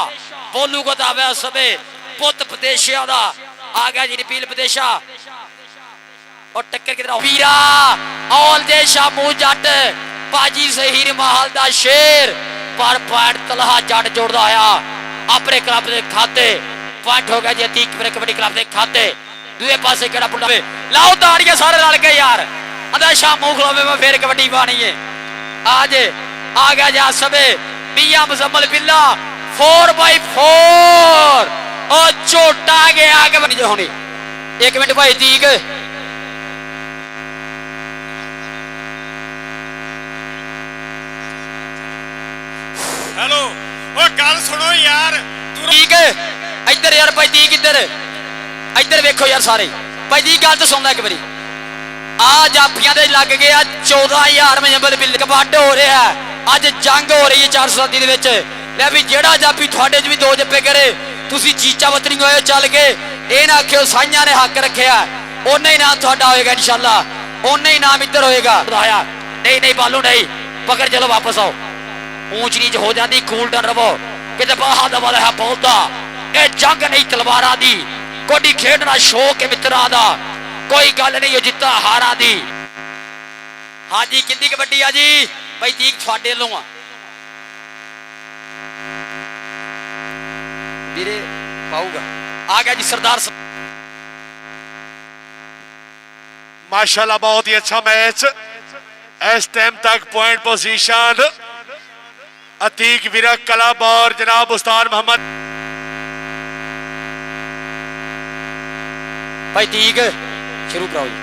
बोलू को दावे समय पुत बदेशिया दा आ गया जी नबील बदेशा। और टक्कर की तरफ वीरा औल दे शामू जट पाजी जहीर महल दा शेर पर पॉइंट तलहा जट जोड़दा आया अपने क्लब दे खाते। पॉइंट हो गया जी अतीक मेरे कबड्डी क्लब दे खाते। दूए पासे केड़ा पुंडा लाओ ताड़ियां सारे रल के यार। अदा शामू खलोवे में फिर कबड्डी पानी है। आज आ गया जा सबे मियां मुजम्मल बिल्ला 4x4 और झोटा गया आगे बनी होनी। एक मिनट भाई तीक हेलो ओ गल सुनो यार ठीक है इधर यार भाई दी किधर इधर देखो यार सारे भाई दी गल तो सुनदा एक बारी आ जाफियां दे लग गया 14000 मुजम्मल बिल कबड्ड हो रहा है। आज जंग हो रही है 407 दे विच ले भी जेड़ा जाफी थोड़े च भी दो जप्पे करे तुसी चीचा वतनी होए चल के ए ना आखियो साइयां ने हक रखिया ओने ही नाम थोड़ा होएगा इंशाल्लाह ओने ही नाम इधर होएगा। नहीं नहीं बालू नहीं पकड़ चलो वापस आओ ऊंच नीच हो जाती कूल डन रवो कि बाहा दवा है बोलता ये जंग नहीं तलवारा दी कोई खेडना शौक है मित्रा दा कोई गल नहीं हो जिता हारा दी। हाँ जी कितनी कबड्डी आ जी भाई तीक थोड़े लो मेरे पाऊगा आ गया जी सरदार माशाल्लाह बहुत ही अच्छा मैच। इस टाइम तक point position Atiq Virk club और जनाब उस्ताद मोहम्मद भाई ठीक शुरू कराओ जी।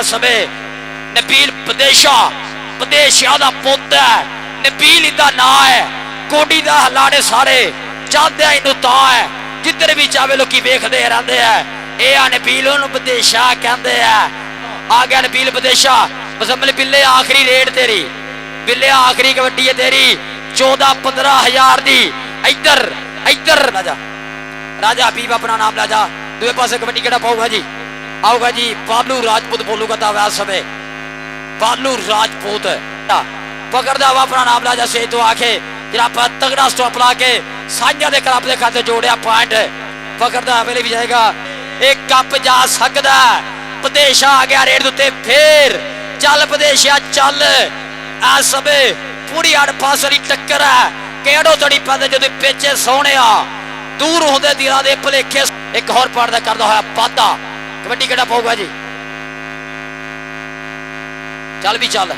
समय नबील बदेशिया दा पुत है नबील इदा ना है कोडी दा हलाड़े सारे चाहते हैं इनू ता है जिधर भी जावे लोग वेखते रहते हैं ये आ नबील बदेशा कहते हैं। आ गया नबील बदेशा मुजम्मल बिल्ले आखिरी रेड तेरी बिल्ले आखिरी कबड्डी है तेरी 14-15 हजार दी। इधर इधर राजा राजा हबीब अपना नाम ला जा। दूसरे पासे कबड्डी केड़ा पाऊगा जी आओगा जी बालू राजपूत बोलूगा दावा समय बालू राजपूत पकड़दा हुआ अपना नाम ला जा से तो आखे जरा तगड़ा स्टॉप ला के साझा दे क्लब दे खाते जोड़िया पॉइंट पकड़दा वेले भी जाएगा एक कप जा सकदा। प्रदेशा आ गया रेड उत्ते फिर चल प्रदेशा चल आ सबे पूरी आड़ पास वाली टक्कर है केड़ो तड़ी पाते जो पेचे सोने दूर होंदे दिला दे भुलेखे एक होर पड़दा करदा होया वादा। कबड्डी केड़ा पाऊगा जी चल भी चल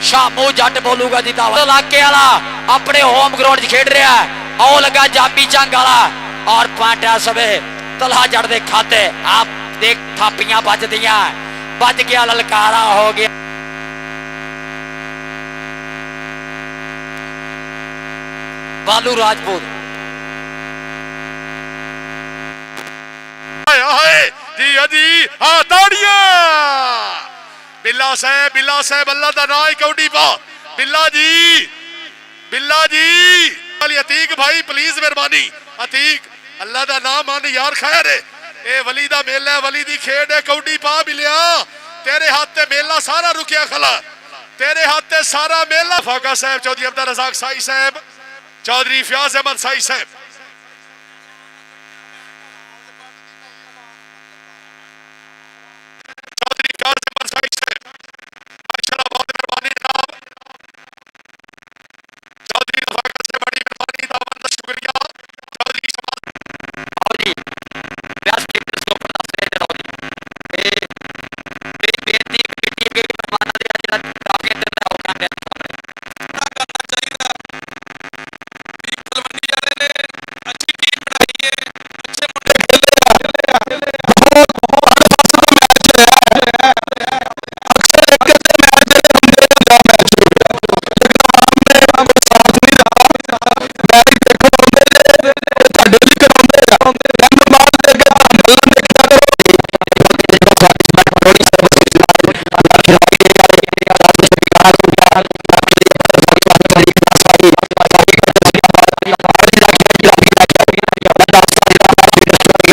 शामू जट बोलूगा जी दावा इलाके वाला अपने होम ग्राउंड खेड रहा है आओ लगा जाबी जंग वाला और पॉइंट है सबे तलहा जट दे खाते आप देख थापियां बज दियां बज गया ललकारा हो गया। बालू राजपूत जी जी हाँ ताड़ियां बिल्ला साहब अल्लाह दा नाम कौडी पा बिल्ला जी अतीक भाई प्लीज मेहरबानी अतीक अल्लाह दा नाम मान यार खैर है ए वली दा मेला है वली दी खेड है कौडी पा बिलिया तेरे हाथ ते मेला सारा रुकिया खला तेरे हाथ ते सारा मेला। फाका साहब चौधरी अब्दुल रज़ाक शाही साहब चौधरी फियाज अहमद शाही साहब चौधरी फियाज अहमद शाही साहब माशाल्लाह बहुत मेहरबानी जनाब चौधरी फाका से बड़ी मेहरबानी दावत का शुक्रिया चौधरी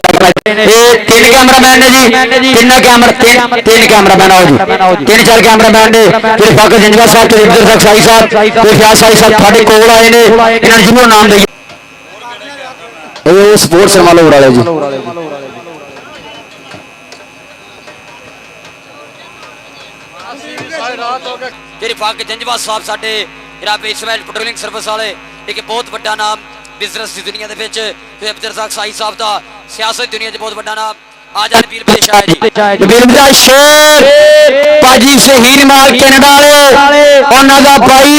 तीन कैमरामैन ने जी तीन कैमरामैन आओ जी 3-4 कैमरामैन ने फिर फाकर जिंदगा साहब ते इधर तक साई साहब ते फ्याज साई साहब थोड़े कोल आए ने इन्हां जरूर नाम दईए स्पोर्ट्स वाले उड़ाले जी ਜਿਹੜੀ ਫਾਕ ਜੰਜਵਾ ਸਾਹਿਬ ਸਾਡੇ ਜਨਾਬ ਇਸਮਾਈਲ ਪੈਟਰੋਲਿੰਗ ਸਰਵਿਸ ਵਾਲੇ ਇੱਕ ਬਹੁਤ ਵੱਡਾ ਨਾਮ ਬਿਜ਼ਨਸ ਦੀ ਦੁਨੀਆ ਦੇ ਵਿੱਚ ਤੇ ਅਬਦੁਲ ਰਜ਼ਾਕ ਸਾਈ ਸਾਹਿਬ ਦਾ ਸਿਆਸਤ ਦੁਨੀਆ 'ਚ ਬਹੁਤ ਵੱਡਾ ਨਾਮ ਆਜ਼ਾਦ ਵੀਰ ਪੇਸ਼ ਆਇਆ ਜੀ बिरदा शेर पाजी शहीद माल कनाडा वाले ਉਹਨਾਂ ਦਾ ਭਾਈ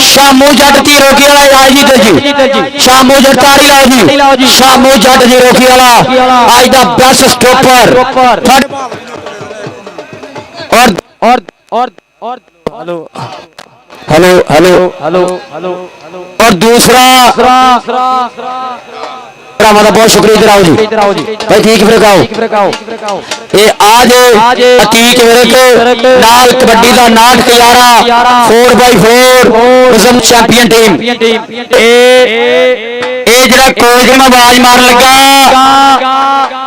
ਸ਼ਾਮੂ ਜੱਟ ਦੀ ਰੋਕੀ ਵਾਲਾ ਆਜ ਜੀ ਸ਼ਾਮੂ ਜੱਟ ਤਾੜੀ ਲਾਓ ਜੀ ਸ਼ਾਮੂ ਜੱਟ ਦੀ ਰੋਕੀ ਵਾਲਾ ਅੱਜ ਦਾ ਬੈਸਟ ਸਟਾਪਰ और हेलो और दूसरा बहुत शुक्रिया इधर आओ जी भाई ठीक फिर आओ ये आज अतीक विरक नाल कबड्डी का 9-11 4x4 चैंपियन टीम ये जरा कोच में आवाज मारन लगा